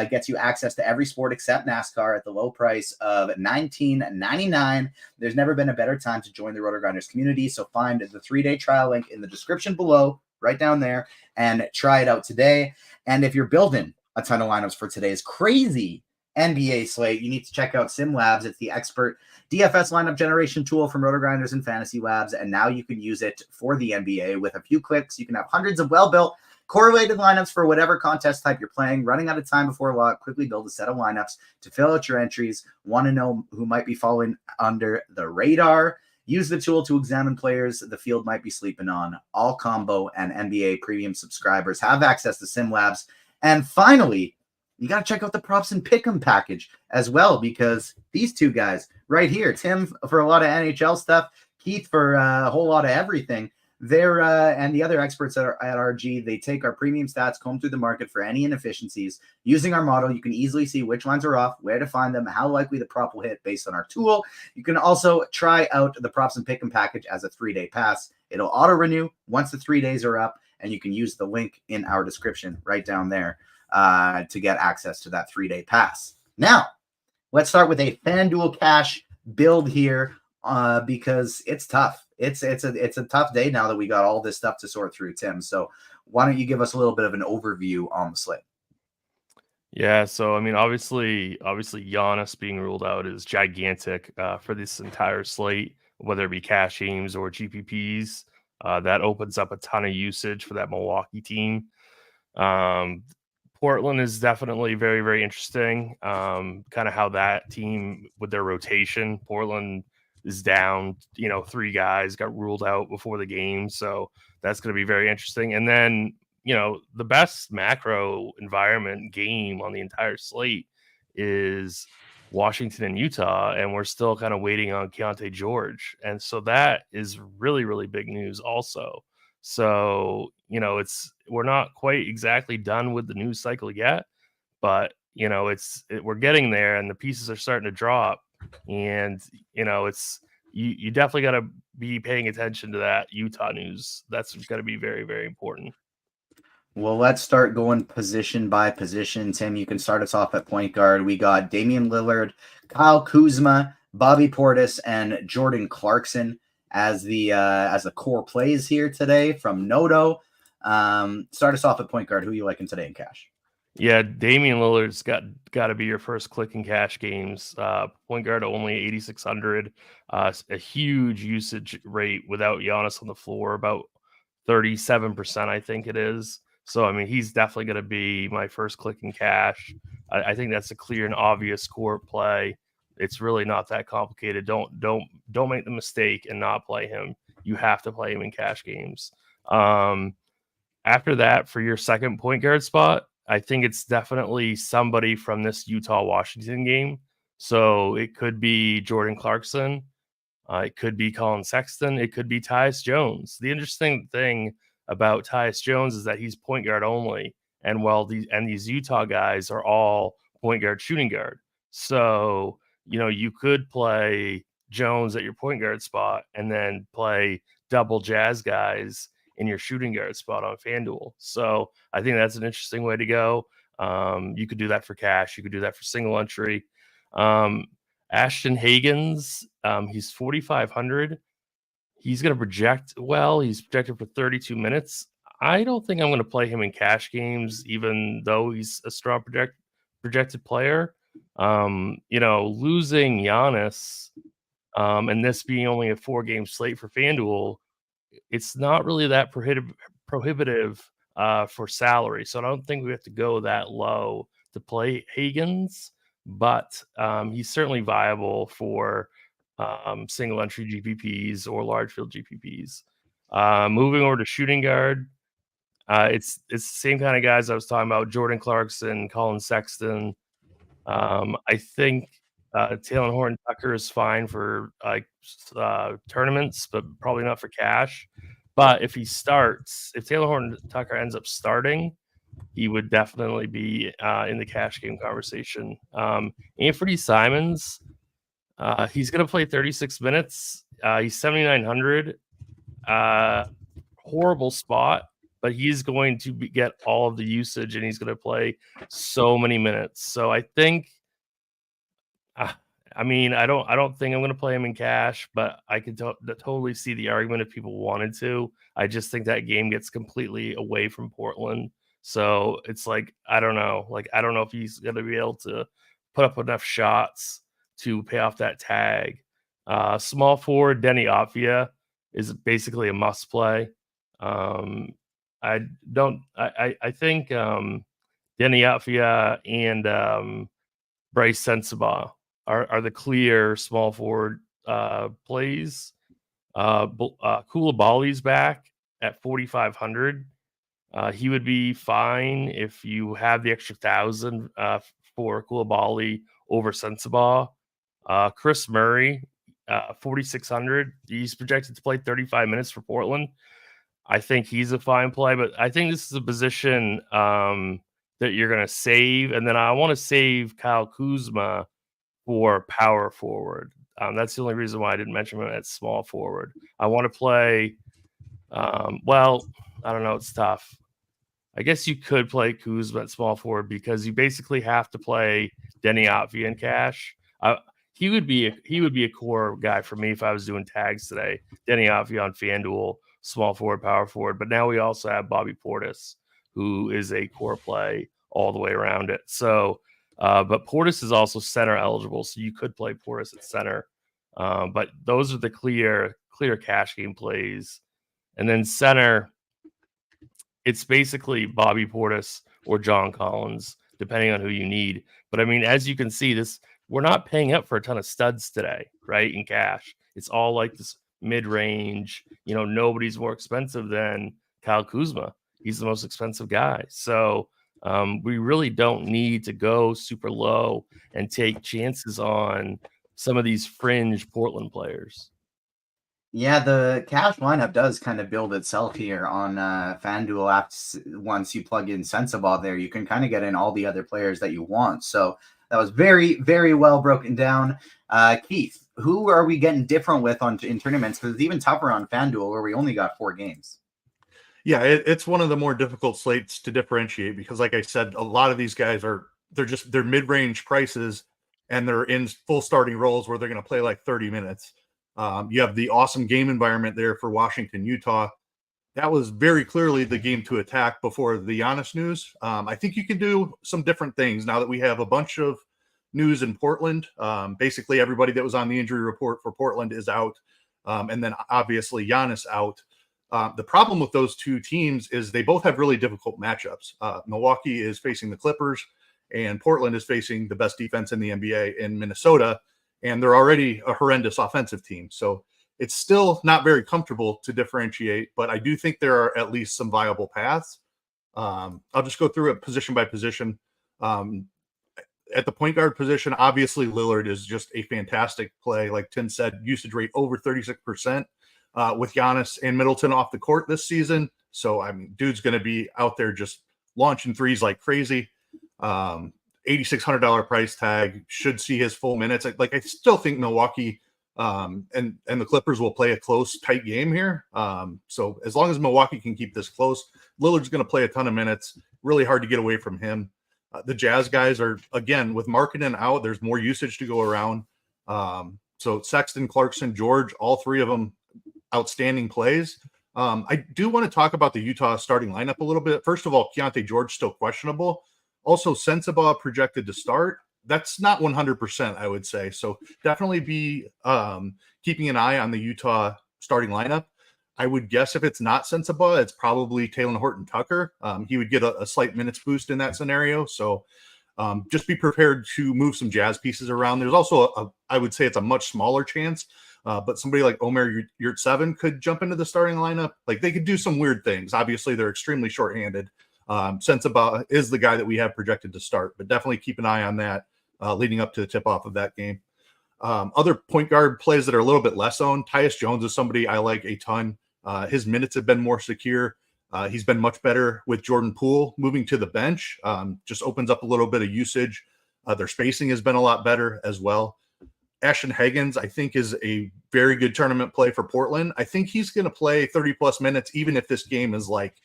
gets you access to every sport except NASCAR at the low price of $19.99. There's never been a better time to join the RotoGrinders community, so find the 3-day trial link in the description below, right down there, and try it out today. And if you're building a ton of lineups for today's crazy NBA slate, you need to check out SimLabs. It's the expert DFS lineup generation tool from RotoGrinders and Fantasy Labs, and now you can use it for the NBA. With a few clicks, you can have hundreds of well-built, correlated lineups for whatever contest type you're playing. Running out of time before lock, quickly build a set of lineups to fill out your entries. Want to know who might be falling under the radar? Use the tool to examine players the field might be sleeping on. All combo and NBA premium subscribers have access to SimLabs. And finally, you got to check out the props and pick'em package as well, because these two guys right here, Tim for a lot of NHL stuff, Keith for a whole lot of everything. They're and the other experts at RG, they take our premium stats, comb through the market for any inefficiencies. Using our model, you can easily see which lines are off, where to find them, how likely the prop will hit based on our tool. You can also try out the props and pick'em package as a 3-day pass. It'll auto renew once the 3 days are up, and you can use the link in our description right down there to get access to that 3-day pass. Now, let's start with a FanDuel cash build here because it's tough. It's a tough day now that we got all this stuff to sort through, Tim. So why don't you give us a little bit of an overview on the slate? Yeah, so I mean, obviously, Giannis being ruled out is gigantic for this entire slate, whether it be cash games or GPPs. That opens up a ton of usage for that Milwaukee team. Portland is definitely very, very interesting. Kind of how that team with their rotation, Portland is down, 3 guys got ruled out before the game. So that's going to be very interesting. And then, the best macro environment game on the entire slate is Washington and Utah. And we're still kind of waiting on Keontae George. And so that is really, really big news also. So, we're not quite exactly done with the news cycle yet, but, we're getting there and the pieces are starting to drop. And, you definitely got to be paying attention to that Utah news. That's going to be very, very important. Well, let's start going position by position. Tim, you can start us off at point guard. We got Damian Lillard, Kyle Kuzma, Bobby Portis, and Jordan Clarkson as the core plays here today from Noto. Start us off at point guard. Who are you liking today in cash? Yeah, Damian Lillard's got to be your first click in cash games. Point guard only 8,600. A huge usage rate without Giannis on the floor, about 37%, I think it is. So I mean, he's definitely going to be my first click in cash. I think that's a clear and obvious core play. It's really not that complicated. Don't make the mistake and not play him. You have to play him in cash games. After that, for your second point guard spot, I think it's definitely somebody from this Utah-Washington game. So it could be Jordan Clarkson. It could be Colin Sexton. It could be Tyus Jones. The interesting thing about Tyus Jones is that he's point guard only. And these Utah guys are all point guard, shooting guard. So, you could play Jones at your point guard spot and then play double Jazz guys in your shooting guard spot on FanDuel. So I think that's an interesting way to go. You could do that for cash. You could do that for single entry. Ashton Hagans, he's 4,500. He's going to project well. He's projected for 32 minutes. I don't think I'm going to play him in cash games, even though he's a strong projected player. Losing Giannis and this being only a 4-game slate for FanDuel, it's not really that prohibitive for salary. So I don't think we have to go that low to play Hagans, but he's certainly viable for single entry GPPs or large field GPPs. Moving over to shooting guard, it's the same kind of guys I was talking about: Jordan Clarkson, Colin Sexton. I think Taylor Horton Tucker is fine for tournaments, but probably not for cash. But if Taylor Horton Tucker ends up starting, he would definitely be in the cash game conversation. Anthony Simons, he's going to play 36 minutes. He's 7,900. Horrible spot, but he's going to get all of the usage, and he's going to play so many minutes. So I think, I don't think I'm going to play him in cash, but I could totally see the argument if people wanted to. I just think that game gets completely away from Portland. So it's like, I don't know. I don't know if he's going to be able to put up enough shots to pay off that tag. Small forward Denny Avdia is basically a must play. I think Denny Avdia and Bryce Sensabaugh are the clear small forward plays. Koulibaly's back at 4,500. He would be fine if you have the extra 1,000 for Koulibaly over Sensabaugh. Chris Murray, 4,600. He's projected to play 35 minutes for Portland. I think he's a fine play, but I think this is a position that you're going to save. And then I want to save Kyle Kuzma for power forward. That's the only reason why I didn't mention him at small forward. I want to play, I don't know. It's tough. I guess you could play Kuzma at small forward because you basically have to play Denny Avdia in cash. He would be a core guy for me if I was doing tags today. Denny Avdia on FanDuel, small forward, power forward. But now we also have Bobby Portis, who is a core play all the way around it. So, but Portis is also center eligible, so you could play Portis at center. But those are the clear cash game plays. And then center, it's basically Bobby Portis or John Collins, depending on who you need. But I mean, as you can see, we're not paying up for a ton of studs today, right? In cash, it's all like this mid-range. Nobody's more expensive than Kyle Kuzma. He's the most expensive guy. So we really don't need to go super low and take chances on some of these fringe Portland players. Yeah, the cash lineup does kind of build itself here on FanDuel. Once you plug in Sensabaugh there, you can kind of get in all the other players that you want. So that was very, very well broken down. Keith, who are we getting different with in tournaments? Because it's even tougher on FanDuel where we only got 4 games. Yeah, it's one of the more difficult slates to differentiate because, like I said, a lot of these guys they're mid-range prices and they're in full starting roles where they're going to play like 30 minutes. You have the awesome game environment there for Washington, Utah. That was very clearly the game to attack before the Giannis news. I think you can do some different things now that we have a bunch of news in Portland. Basically, everybody that was on the injury report for Portland is out. And then obviously Giannis out. The problem with those two teams is they both have really difficult matchups. Milwaukee is facing the Clippers and Portland is facing the best defense in the NBA in Minnesota. And they're already a horrendous offensive team. So it's still not very comfortable to differentiate, but I do think there are at least some viable paths. I'll just go through it position by position. At the point guard position, obviously Lillard is just a fantastic play. Like Tim said, usage rate over 36% with Giannis and Middleton off the court this season. So, I mean, dude's going to be out there just launching threes like crazy. $8,600 price tag, should see his full minutes. I still think Milwaukee and the Clippers will play a close, tight game here. So as long as Milwaukee can keep this close, Lillard's going to play a ton of minutes. Really hard to get away from him. The Jazz guys are, again, with Markkanen out, there's more usage to go around. So Sexton, Clarkson, George, all three of them outstanding plays. I do want to talk about the Utah starting lineup a little bit. First of all, Keontae George still questionable. Also, Sensabaugh projected to start. That's not 100%, I would say. So definitely be keeping an eye on the Utah starting lineup. I would guess if it's not Sensabaugh, it's probably Talen Horton-Tucker. He would get a slight minutes boost in that scenario. So just be prepared to move some Jazz pieces around. There's also, I would say it's a much smaller chance, but somebody like Omer Yurtseven could jump into the starting lineup. Like they could do some weird things. Obviously, they're extremely shorthanded. Sensabaugh is the guy that we have projected to start, but definitely keep an eye on that leading up to the tip-off of that game. Other point guard plays that are a little bit less owned. Tyus Jones is somebody I like a ton. His minutes have been more secure. He's been much better with Jordan Poole moving to the bench. Just opens up a little bit of usage. Their spacing has been a lot better as well. Ashton Higgins, I think, is a very good tournament play for Portland. I think he's going to play 30-plus minutes, even if this game is like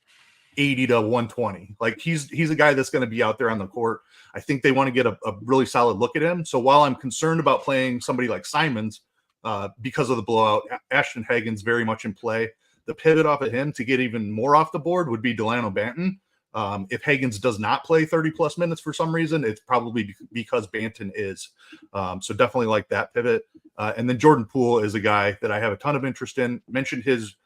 80 to 120. Like he's a guy that's going to be out there on the court. I think they want to get a really solid look at him. So while I'm concerned about playing somebody like Simons because of the blowout, Ashton Higgins very much in play. The pivot off of him to get even more off the board would be Delano Banton. If Higgins does not play 30-plus minutes for some reason, it's probably because Banton is. So definitely like that pivot. And then Jordan Poole is a guy that I have a ton of interest in. Mentioned his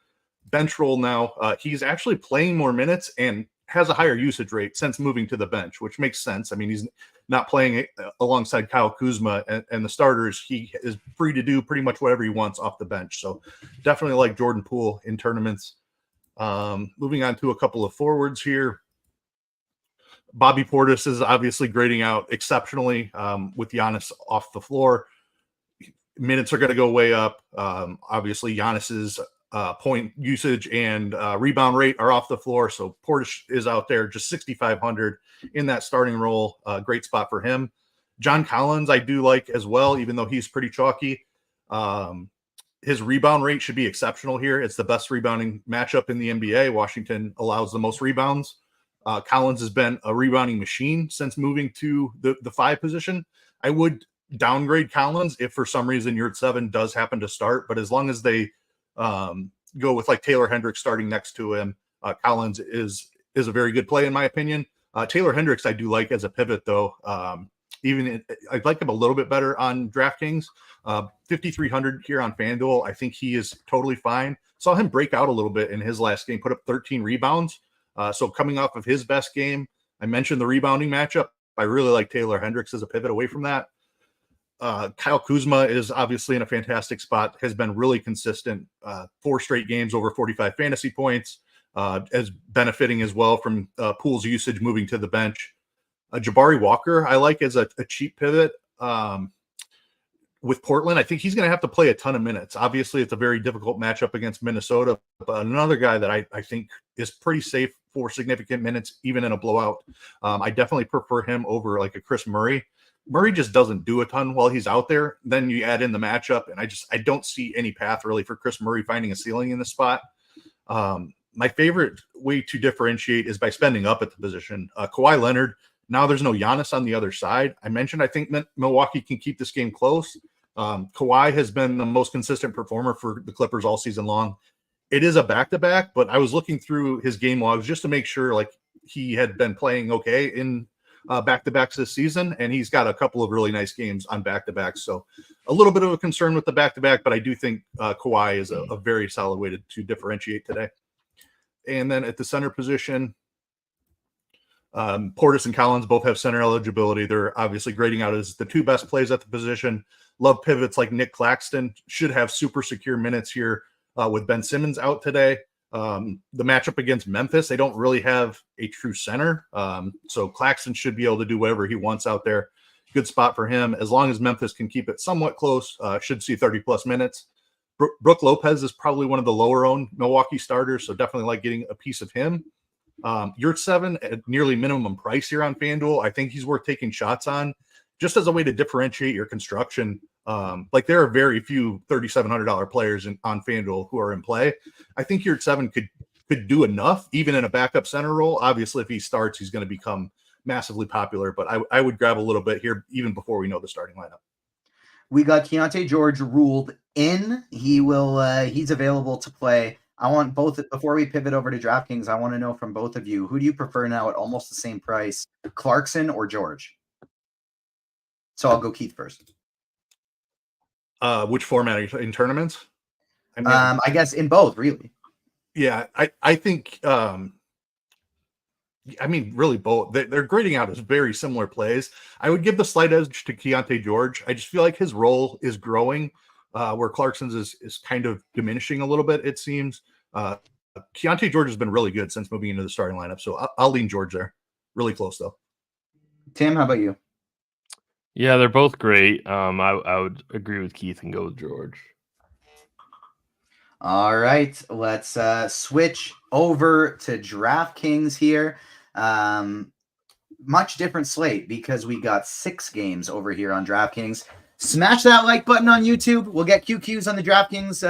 bench role now. He's actually playing more minutes and has a higher usage rate since moving to the bench, which makes sense. I mean, he's not playing alongside Kyle Kuzma and the starters. He is free to do pretty much whatever he wants off the bench. So definitely like Jordan Poole in tournaments. Moving on to a couple of forwards here. Bobby Portis is obviously grading out exceptionally with Giannis off the floor. Minutes are going to go way up. Obviously, Giannis's point usage and rebound rate are off the floor. So Portis is out there just 6,500 in that starting role. Great spot for him. John Collins, I do like as well, even though he's pretty chalky. His rebound rate should be exceptional here. It's the best rebounding matchup in the NBA. Washington allows the most rebounds. Collins has been a rebounding machine since moving to the 5 position. I would downgrade Collins if for some reason Yurtseven does happen to start, but as long as they go with like Taylor Hendricks starting next to him, Collins is a very good play in my opinion. Taylor Hendricks I do like as a pivot though. I'd like him a little bit better on DraftKings. 5,300 here on FanDuel. I think he is totally fine. Saw him break out a little bit in his last game, put up 13 rebounds. So coming off of his best game, I mentioned the rebounding matchup. I really like Taylor Hendricks as a pivot away from that. Kyle Kuzma is obviously in a fantastic spot, has been really consistent, 4 straight games over 45 fantasy points, as benefiting as well from Poole's usage moving to the bench. Jabari Walker, I like as a cheap pivot. With Portland, I think he's going to have to play a ton of minutes. Obviously, it's a very difficult matchup against Minnesota, but another guy that I think is pretty safe for significant minutes, even in a blowout. I definitely prefer him over like a Chris Murray. Murray just doesn't do a ton while he's out there. Then you add in the matchup, and I don't see any path really for Chris Murray finding a ceiling in the spot. My favorite way to differentiate is by spending up at the position. Kawhi Leonard, now there's no Giannis on the other side. I mentioned I think Milwaukee can keep this game close. Kawhi has been the most consistent performer for the Clippers all season long. It is a back-to-back, but I was looking through his game logs just to make sure like he had been playing okay in back-to-backs this season, and he's got a couple of really nice games on back-to-backs. So a little bit of a concern with the back-to-back, but I do think Kawhi is a very solid way to differentiate today. And then at the center position, Portis and Collins both have center eligibility. They're obviously grading out as the 2 best plays at the position. Love pivots like Nick Claxton. Should have super secure minutes here with Ben Simmons out today. The matchup against Memphis, they don't really have a true center. So Claxton should be able to do whatever he wants out there. Good spot for him. As long as Memphis can keep it somewhat close, should see 30-plus minutes. Brook Lopez is probably one of the lower-owned Milwaukee starters, so definitely like getting a piece of him. Yurtseven at nearly minimum price here on FanDuel. I think he's worth taking shots on just as a way to differentiate your construction. Like there are very few $3,700 players on FanDuel who are in play. I think Yurtseven could do enough, even in a backup center role. Obviously, if he starts, he's going to become massively popular, but I would grab a little bit here even before we know the starting lineup. We got Keontae George ruled in. He's available to play. I want both. Before we pivot over to DraftKings, I want to know from both of you, who do you prefer now at almost the same price, Clarkson or George? So I'll go Keith first. Which format in tournaments? I guess in both, really. Yeah, I think really both. They're grading out as very similar plays. I would give the slight edge to Keontae George. I just feel like his role is growing, where Clarkson's is kind of diminishing a little bit, it seems. Keontae George has been really good since moving into the starting lineup, so I'll lean George there. Really close, though. Tim, how about you? Yeah, they're both great. I would agree with Keith and go with George. All right, let's switch over to DraftKings here. Much different slate because we got 6 games over here on DraftKings. Smash that like button on YouTube. We'll get QQs on the DraftKings.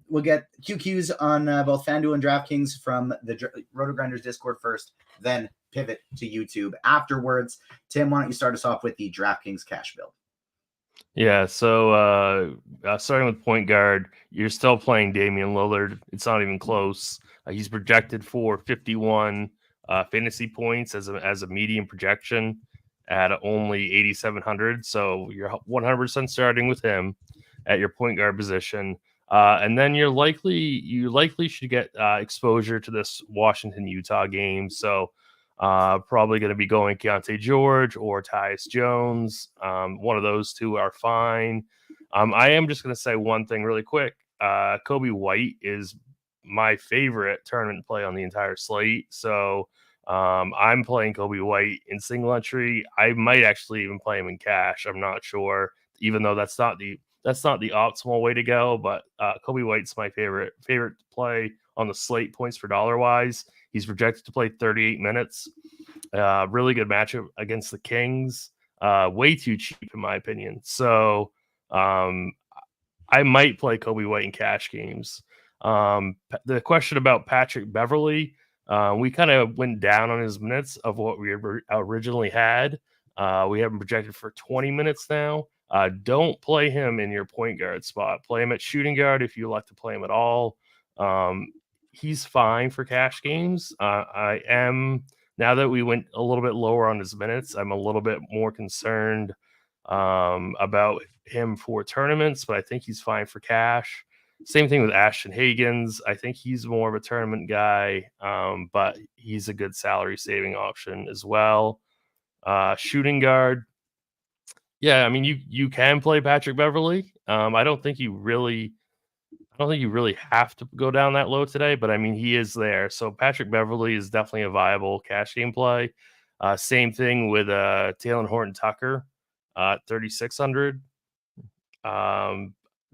We'll get QQs on both FanDuel and DraftKings from the RotoGrinders Discord first, then pivot to YouTube afterwards. Tim, why don't you start us off with the DraftKings cash build? Yeah, so starting with point guard, you're still playing Damian Lillard. It's not even close. He's projected for 51 fantasy points as a median projection at only 8,700. So you're 100% starting with him at your point guard position. And then you likely should get exposure to this Washington-Utah game. So probably going to be going Keontae George or Tyus Jones. One of those two are fine. I am just going to say one thing really quick. Kobe White is my favorite tournament play on the entire slate. So I'm playing Kobe White in single entry. I might actually even play him in cash. I'm not sure, even though that's not the optimal way to go. But Kobe White's my favorite play on the slate points per dollar wise. He's projected to play 38 minutes. Really good matchup against the Kings. Way too cheap in my opinion. So I might play Kobe White in cash games. The question about Patrick Beverley, we kind of went down on his minutes of what we originally had. We have him projected for 20 minutes now. Don't play him in your point guard spot. Play him at shooting guard if you like to play him at all. He's fine for cash games. I am, now that we went a little bit lower on his minutes, I'm a little bit more concerned about him for tournaments, but I think he's fine for cash. Same thing with Ashton Hagans. I think he's more of a tournament guy, but he's a good salary saving option as well. Shooting guard. Yeah, I mean, you can play Patrick Beverley. I don't think you really have to go down that low today, but I mean, he is there. So Patrick Beverley is definitely a viable cash game play. Same thing with Talen Horton-Tucker, 3,600.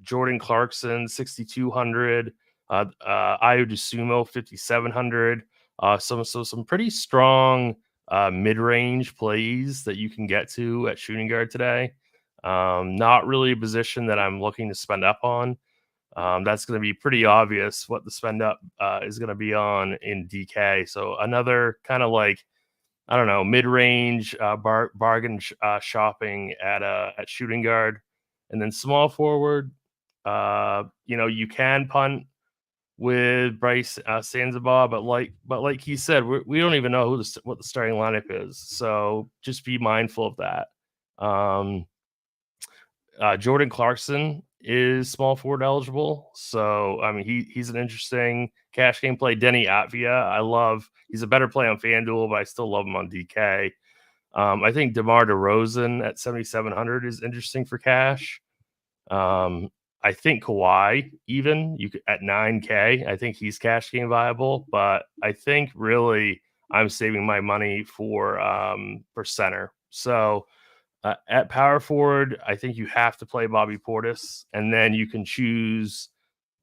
Jordan Clarkson, 6,200. Ayo Dosunmu, 5,700. Some pretty strong mid-range plays that you can get to at shooting guard today. Not really a position that I'm looking to spend up on. That's going to be pretty obvious what the spend up is going to be on in DK. So another kind of like, I don't know, mid-range bargain shopping at shooting guard. And then small forward, you can punt with Bryce Sandoval, but like he said, we don't even know what the starting lineup is. So just be mindful of that. Jordan Clarkson is small forward eligible. So, I mean, he's an interesting cash game play. Denny Atvia, he's a better play on FanDuel, but I still love him on DK. I think DeMar DeRozan at 7,700 is interesting for cash. I think Kawhi, even you could at 9K, I think he's cash game viable, but I think really I'm saving my money for center. So at power forward, I think you have to play Bobby Portis, and then you can choose,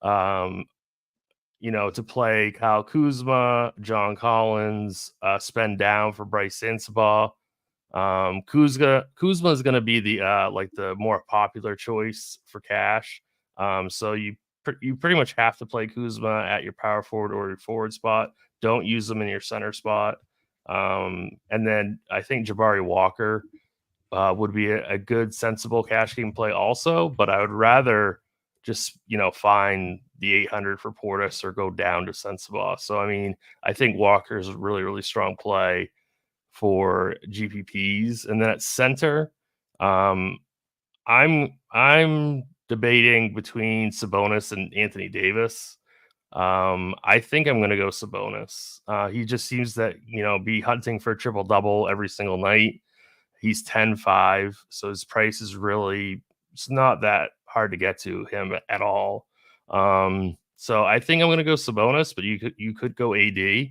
to play Kyle Kuzma, John Collins, spend down for Bryce Sandoval. Kuzma is going to be the more popular choice for cash. So you pretty much have to play Kuzma at your power forward or your forward spot. Don't use them in your center spot. And then I think Jabari Walker would be a good, sensible cash game play also, but I would rather just, find the 800 for Portis or go down to sensible. So, I mean, I think Walker's a really, really strong play for GPPs. And then at center, I'm debating between Sabonis and Anthony Davis. I think I'm going to go Sabonis. He just seems that, be hunting for a triple double every single night. He's 10-5, so his price is really, it's not that hard to get to him at all. So I think I'm going to go Sabonis, but you could go AD.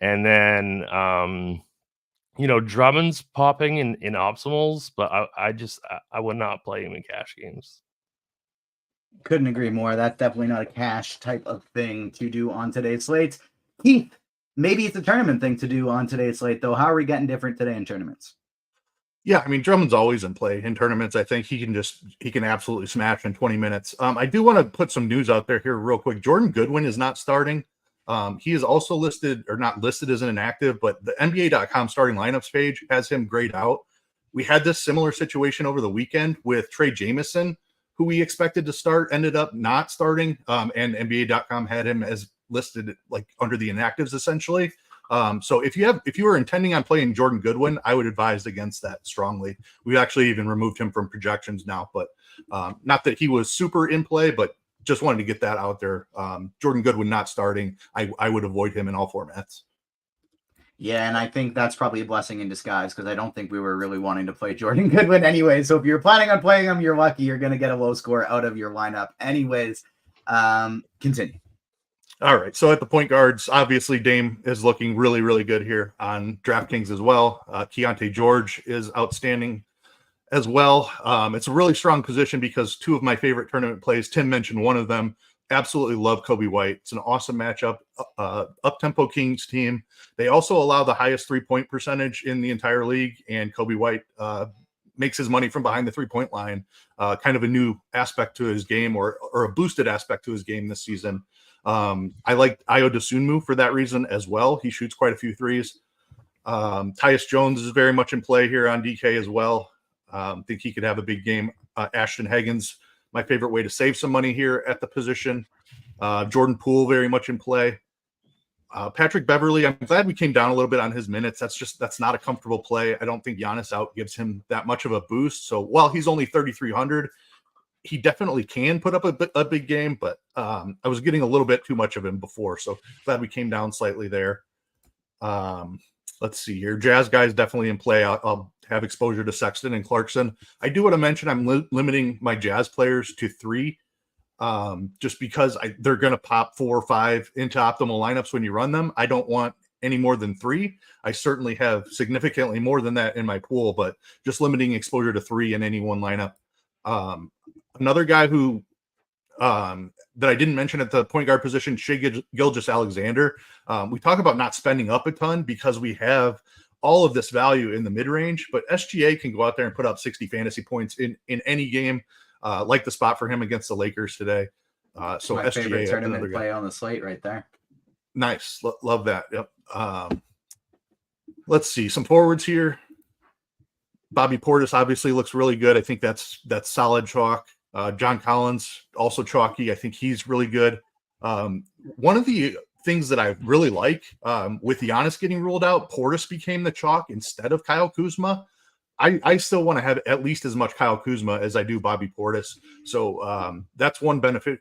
And then, Drummond's popping in optimals, but I would not play him in cash games. Couldn't agree more. That's definitely not a cash type of thing to do on today's slate. Keith, maybe it's a tournament thing to do on today's slate, though. How are we getting different today in tournaments? Yeah, I mean, Drummond's always in play in tournaments. I think he can absolutely smash in 20 minutes. I do want to put some news out there here real quick. Jordan Goodwin is not starting. He is also listed, or not listed as an inactive, but the NBA.com starting lineups page has him grayed out. We had this similar situation over the weekend with Trey Jamison, who we expected to start, ended up not starting, and NBA.com had him as listed like under the inactives essentially. So if you were intending on playing Jordan Goodwin, I would advise against that strongly. We actually even removed him from projections now, but not that he was super in play, but just wanted to get that out there. Jordan Goodwin not starting, I would avoid him in all formats. Yeah, and I think that's probably a blessing in disguise because I don't think we were really wanting to play Jordan Goodwin anyway. So if you're planning on playing him, you're lucky. You're going to get a low score out of your lineup anyways. Continue. All right. So at the point guards, obviously Dame is looking really, really good here on DraftKings as well. Keontae George is outstanding as well. It's a really strong position because two of my favorite tournament plays, Tim mentioned one of them. Absolutely love Kobe White. It's an awesome matchup. Up-tempo Kings team. They also allow the highest three-point percentage in the entire league, and Kobe White makes his money from behind the three-point line. Kind of a new aspect to his game, or a boosted aspect to his game this season. I like Ayo Dosunmu for that reason as well. He shoots quite a few threes. Tyus Jones is very much in play here on DK as well. Think he could have a big game. Ashton Higgins, my favorite way to save some money here at the position. Jordan Poole very much in play. Patrick Beverley, I'm glad we came down a little bit on his minutes. That's not a comfortable play. I don't think Giannis out gives him that much of a boost. So while he's only 3,300, he definitely can put up a big game, but I was getting a little bit too much of him before. So glad we came down slightly there. Let's see here. Jazz guys definitely in play. I'll have exposure to Sexton and Clarkson. I do want to mention I'm limiting my Jazz players to 3 just because they're going to pop 4 or 5 into optimal lineups when you run them. I don't want any more than 3. I certainly have significantly more than that in my pool, but just limiting exposure to 3 in any one lineup. Another guy who that I didn't mention at the point guard position, Shai Gilgeous-Alexander. We talk about not spending up a ton because we have all of this value in the mid-range, but SGA can go out there and put up 60 fantasy points in any game, like the spot for him against the Lakers today. So my SGA, favorite tournament play on the slate right there. Nice. Love that. Yep. Let's see some forwards here. Bobby Portis obviously looks really good. I think that's solid chalk. John Collins, also chalky. I think he's really good. One of the things that I really like with Giannis getting ruled out, Portis became the chalk instead of Kyle Kuzma. I still want to have at least as much Kyle Kuzma as I do Bobby Portis. So that's one benefit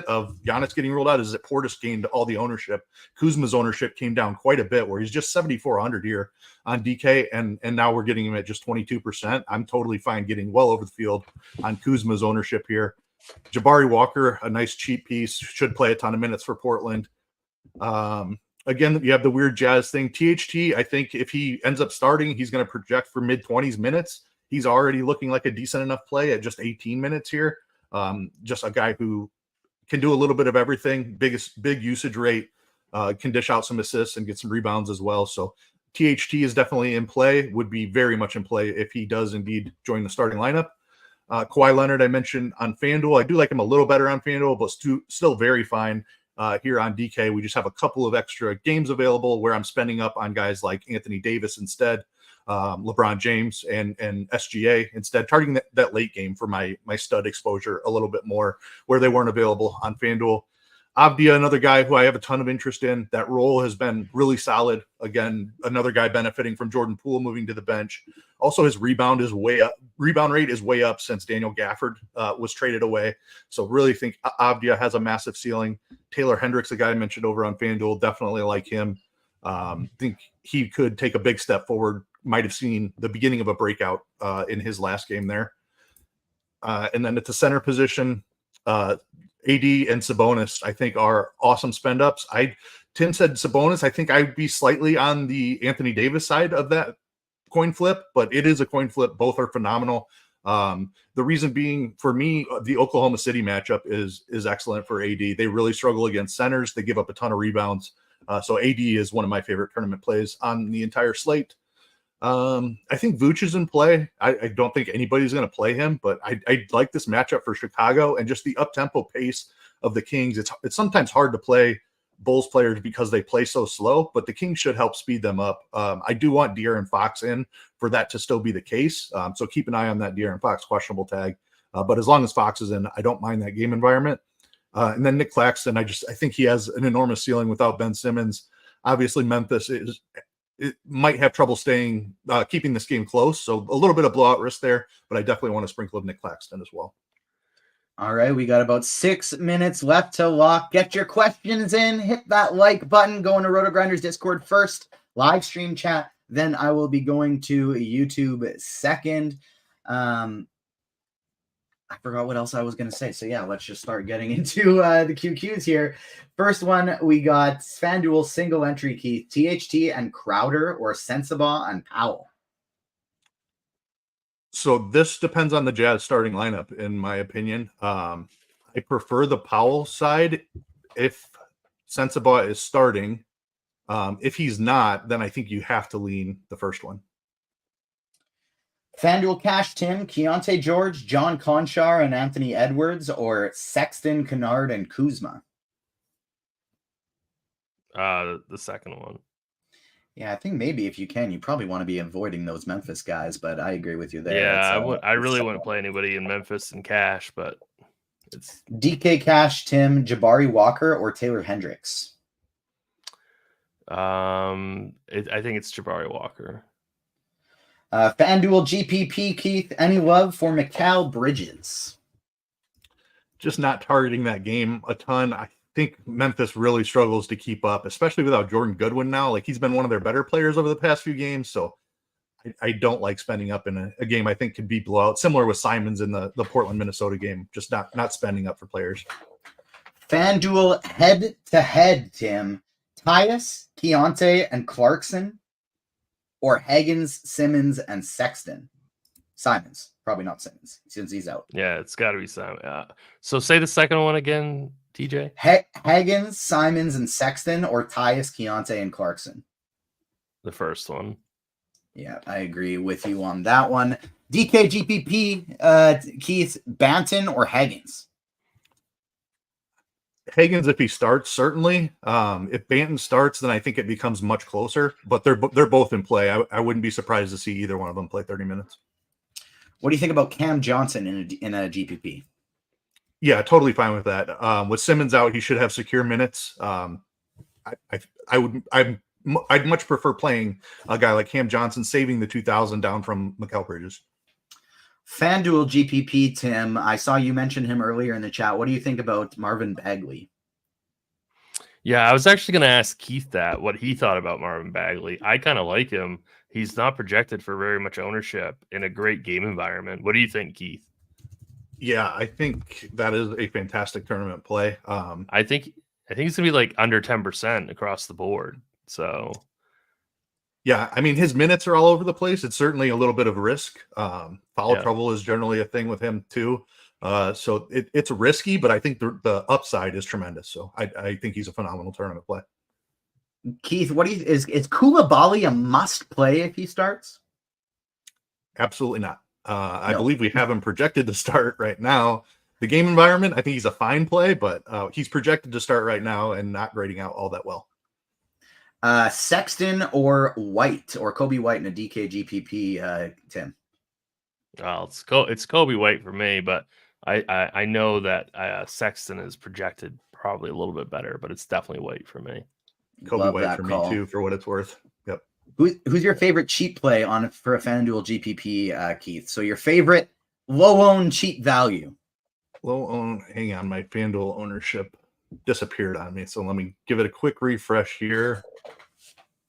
of Giannis getting ruled out is that Portis gained all the ownership. Kuzma's ownership came down quite a bit, where he's just 7,400 here on DK, and now we're getting him at just 22%. I'm totally fine getting well over the field on Kuzma's ownership here. Jabari Walker, a nice cheap piece, should play a ton of minutes for Portland. Again, you have the weird Jazz thing. THT, I think if he ends up starting, he's going to project for mid-20s minutes. He's already looking like a decent enough play at just 18 minutes here. Just a guy who can do a little bit of everything. Big usage rate, can dish out some assists and get some rebounds as well. So THT is definitely in play, would be very much in play if he does indeed join the starting lineup. Kawhi Leonard, I mentioned on FanDuel. I do like him a little better on FanDuel, but still very fine. Here on DK, we just have a couple of extra games available where I'm spending up on guys like Anthony Davis instead. LeBron James and SGA, instead targeting that late game for my stud exposure a little bit more where they weren't available on FanDuel. Avdia, another guy who I have a ton of interest in. That role has been really solid. Again, another guy benefiting from Jordan Poole moving to the bench. Also, his rebound rate is way up since Daniel Gafford was traded away. So really think Avdia has a massive ceiling. Taylor Hendricks, a guy I mentioned over on FanDuel, definitely like him. Think he could take a big step forward. Might have seen the beginning of a breakout in his last game there. And then at the center position, AD and Sabonis, I think, are awesome spend ups. Tim said Sabonis. I think I'd be slightly on the Anthony Davis side of that coin flip, but it is a coin flip. Both are phenomenal. The reason being, for me, the Oklahoma City matchup is excellent for AD. They really struggle against centers. They give up a ton of rebounds. So AD is one of my favorite tournament plays on the entire slate. I think Vooch is in play. I don't think anybody's going to play him, but I like this matchup for Chicago and just the up-tempo pace of the Kings. It's sometimes hard to play Bulls players because they play so slow, but the Kings should help speed them up. I do want De'Aaron Fox in for that to still be the case. So keep an eye on that De'Aaron Fox questionable tag. But as long as Fox is in, I don't mind that game environment. And then Nick Claxton, I think he has an enormous ceiling without Ben Simmons. Obviously, Memphis it might have trouble keeping this game close. So a little bit of blowout risk there, but I definitely want to sprinkle of Nick Claxton as well. All right, we got about 6 minutes left to lock. Get your questions in. Hit that like button. Go into RotoGrinders Discord first. Live stream chat. Then I will be going to YouTube second. I forgot what else I was going to say. So yeah, let's just start getting into the QQs here. First one, we got FanDuel single entry, Keith. THT and Crowder or Sensabaugh and Powell? So this depends on the Jazz starting lineup, in my opinion. I prefer the Powell side if Sensabaugh is starting. If he's not, then I think you have to lean the first one. FanDuel Cash Tim, Keontae George, John Conchar, and Anthony Edwards, or Sexton, Kennard, and Kuzma? The second one. Yeah, I think maybe if you can, you probably want to be avoiding those Memphis guys, but I agree with you there. Yeah, I really wouldn't play anybody in Memphis and Cash, but it's DK Cash, Tim, Jabari Walker, or Taylor Hendricks? I think it's Jabari Walker. FanDuel GPP, Keith, any love for Mikal Bridges? Just not targeting that game a ton. I think Memphis really struggles to keep up, especially without Jordan Goodwin now. Like, he's been one of their better players over the past few games, so I don't like spending up in a game I think could be blowout. Similar with Simons in the Portland, Minnesota game. Just not spending up for players. FanDuel head-to-head, Tim. Tyus, Keontae, and Clarkson, or Higgins, Simmons, and Sexton? Simons. Probably not Simmons, since he's out. Yeah, it's got to be Simon. So say the second one again, TJ. Higgins, Simons, and Sexton, or Tyus, Keontae, and Clarkson? The first one. Yeah, I agree with you on that one. DKGPP, Keith, Banton, or Higgins? Higgins, if he starts, certainly. If Banton starts, then I think it becomes much closer. But they're both in play. I wouldn't be surprised to see either one of them play 30 minutes. What do you think about Cam Johnson in a GPP? Yeah, totally fine with that. With Simmons out, he should have secure minutes. I'd much prefer playing a guy like Cam Johnson, saving the 2,000 down from Mikal Bridges. FanDuel GPP, Tim, I saw you mention him earlier in the chat. What do you think about Marvin Bagley? Yeah, I was actually going to ask Keith what he thought about Marvin Bagley. I kind of like him. He's not projected for very much ownership in a great game environment. What do you think, Keith? Yeah, I think that is a fantastic tournament play. I think he's going to be like under 10% across the board. So, yeah, I mean, his minutes are all over the place. It's certainly a little bit of risk. Foul trouble is generally a thing with him too. So it's risky, but I think the upside is tremendous. So I think he's a phenomenal tournament play. Keith, is Koulibaly a must play if he starts? Absolutely not. I believe we have him projected to start right now. The game environment, I think he's a fine play, but he's projected to start right now and not grading out all that well. Sexton or White, or Kobe White in a DK GPP, Tim? Well, it's Kobe White for me, but I know that Sexton is projected probably a little bit better, but it's definitely White for me. Kobe White for me too, for what it's worth. Yep. Who's your favorite cheap play for a FanDuel GPP, Keith? So your favorite low-owned cheap value. Low-owned, hang on, my FanDuel ownership disappeared on me. So let me give it a quick refresh here.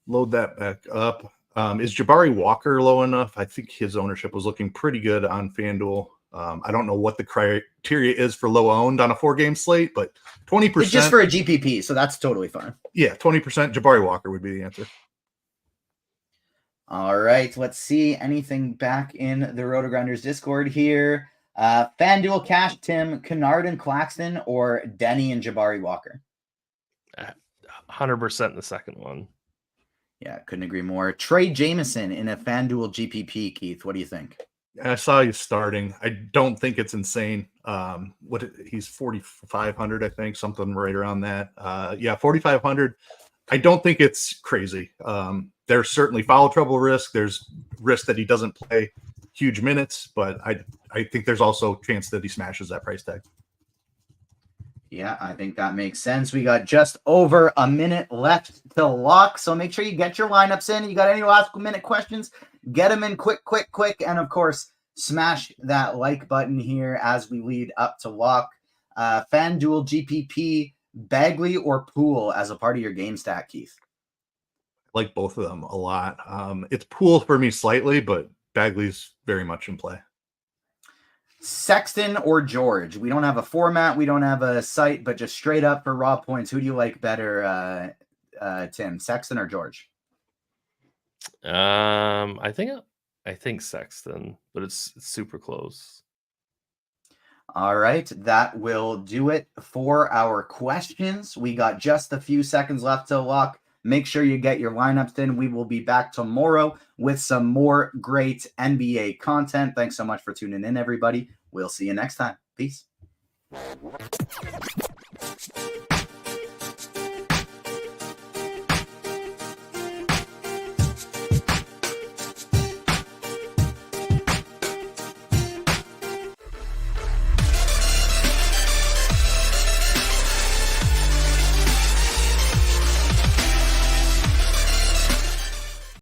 Load that back up. Is Jabari Walker low enough? I think his ownership was looking pretty good on FanDuel. I don't know what the criteria is for low owned on a 4-game slate, but 20%. It's just for a GPP, so that's totally fine. Yeah, 20%. Jabari Walker would be the answer. All right, let's see anything back in the RotoGrinders Discord here. FanDuel Cash, Tim, Kennard and Claxton, or Denny and Jabari Walker? 100% the second one. Yeah, couldn't agree more. Trey Jameson in a FanDuel GPP, Keith. What do you think? I saw you starting. I don't think it's insane. He's 4,500, I think, something right around that. 4,500. I don't think it's crazy. There's certainly foul trouble risk. There's risk that he doesn't play huge minutes, but I think there's also a chance that he smashes that price tag. Yeah, I think that makes sense. We got just over a minute left to lock, so make sure you get your lineups in. You got any last minute questions? Get them in quick. And, of course, smash that like button here as we lead up to lock. FanDuel GPP, Bagley or Poole as a part of your game stack, Keith? I like both of them a lot. It's Poole for me slightly, but Bagley's very much in play. Sexton or George? We don't have a format. We don't have a site, but just straight up for raw points, who do you like better, Tim? Sexton or George? I think Sexton, but it's super close. All right, that will do it for our questions. We got just a few seconds left to lock. Make sure you get your lineups in. We will be back tomorrow with some more great NBA content. Thanks so much for tuning in, everybody. We'll see you next time. Peace.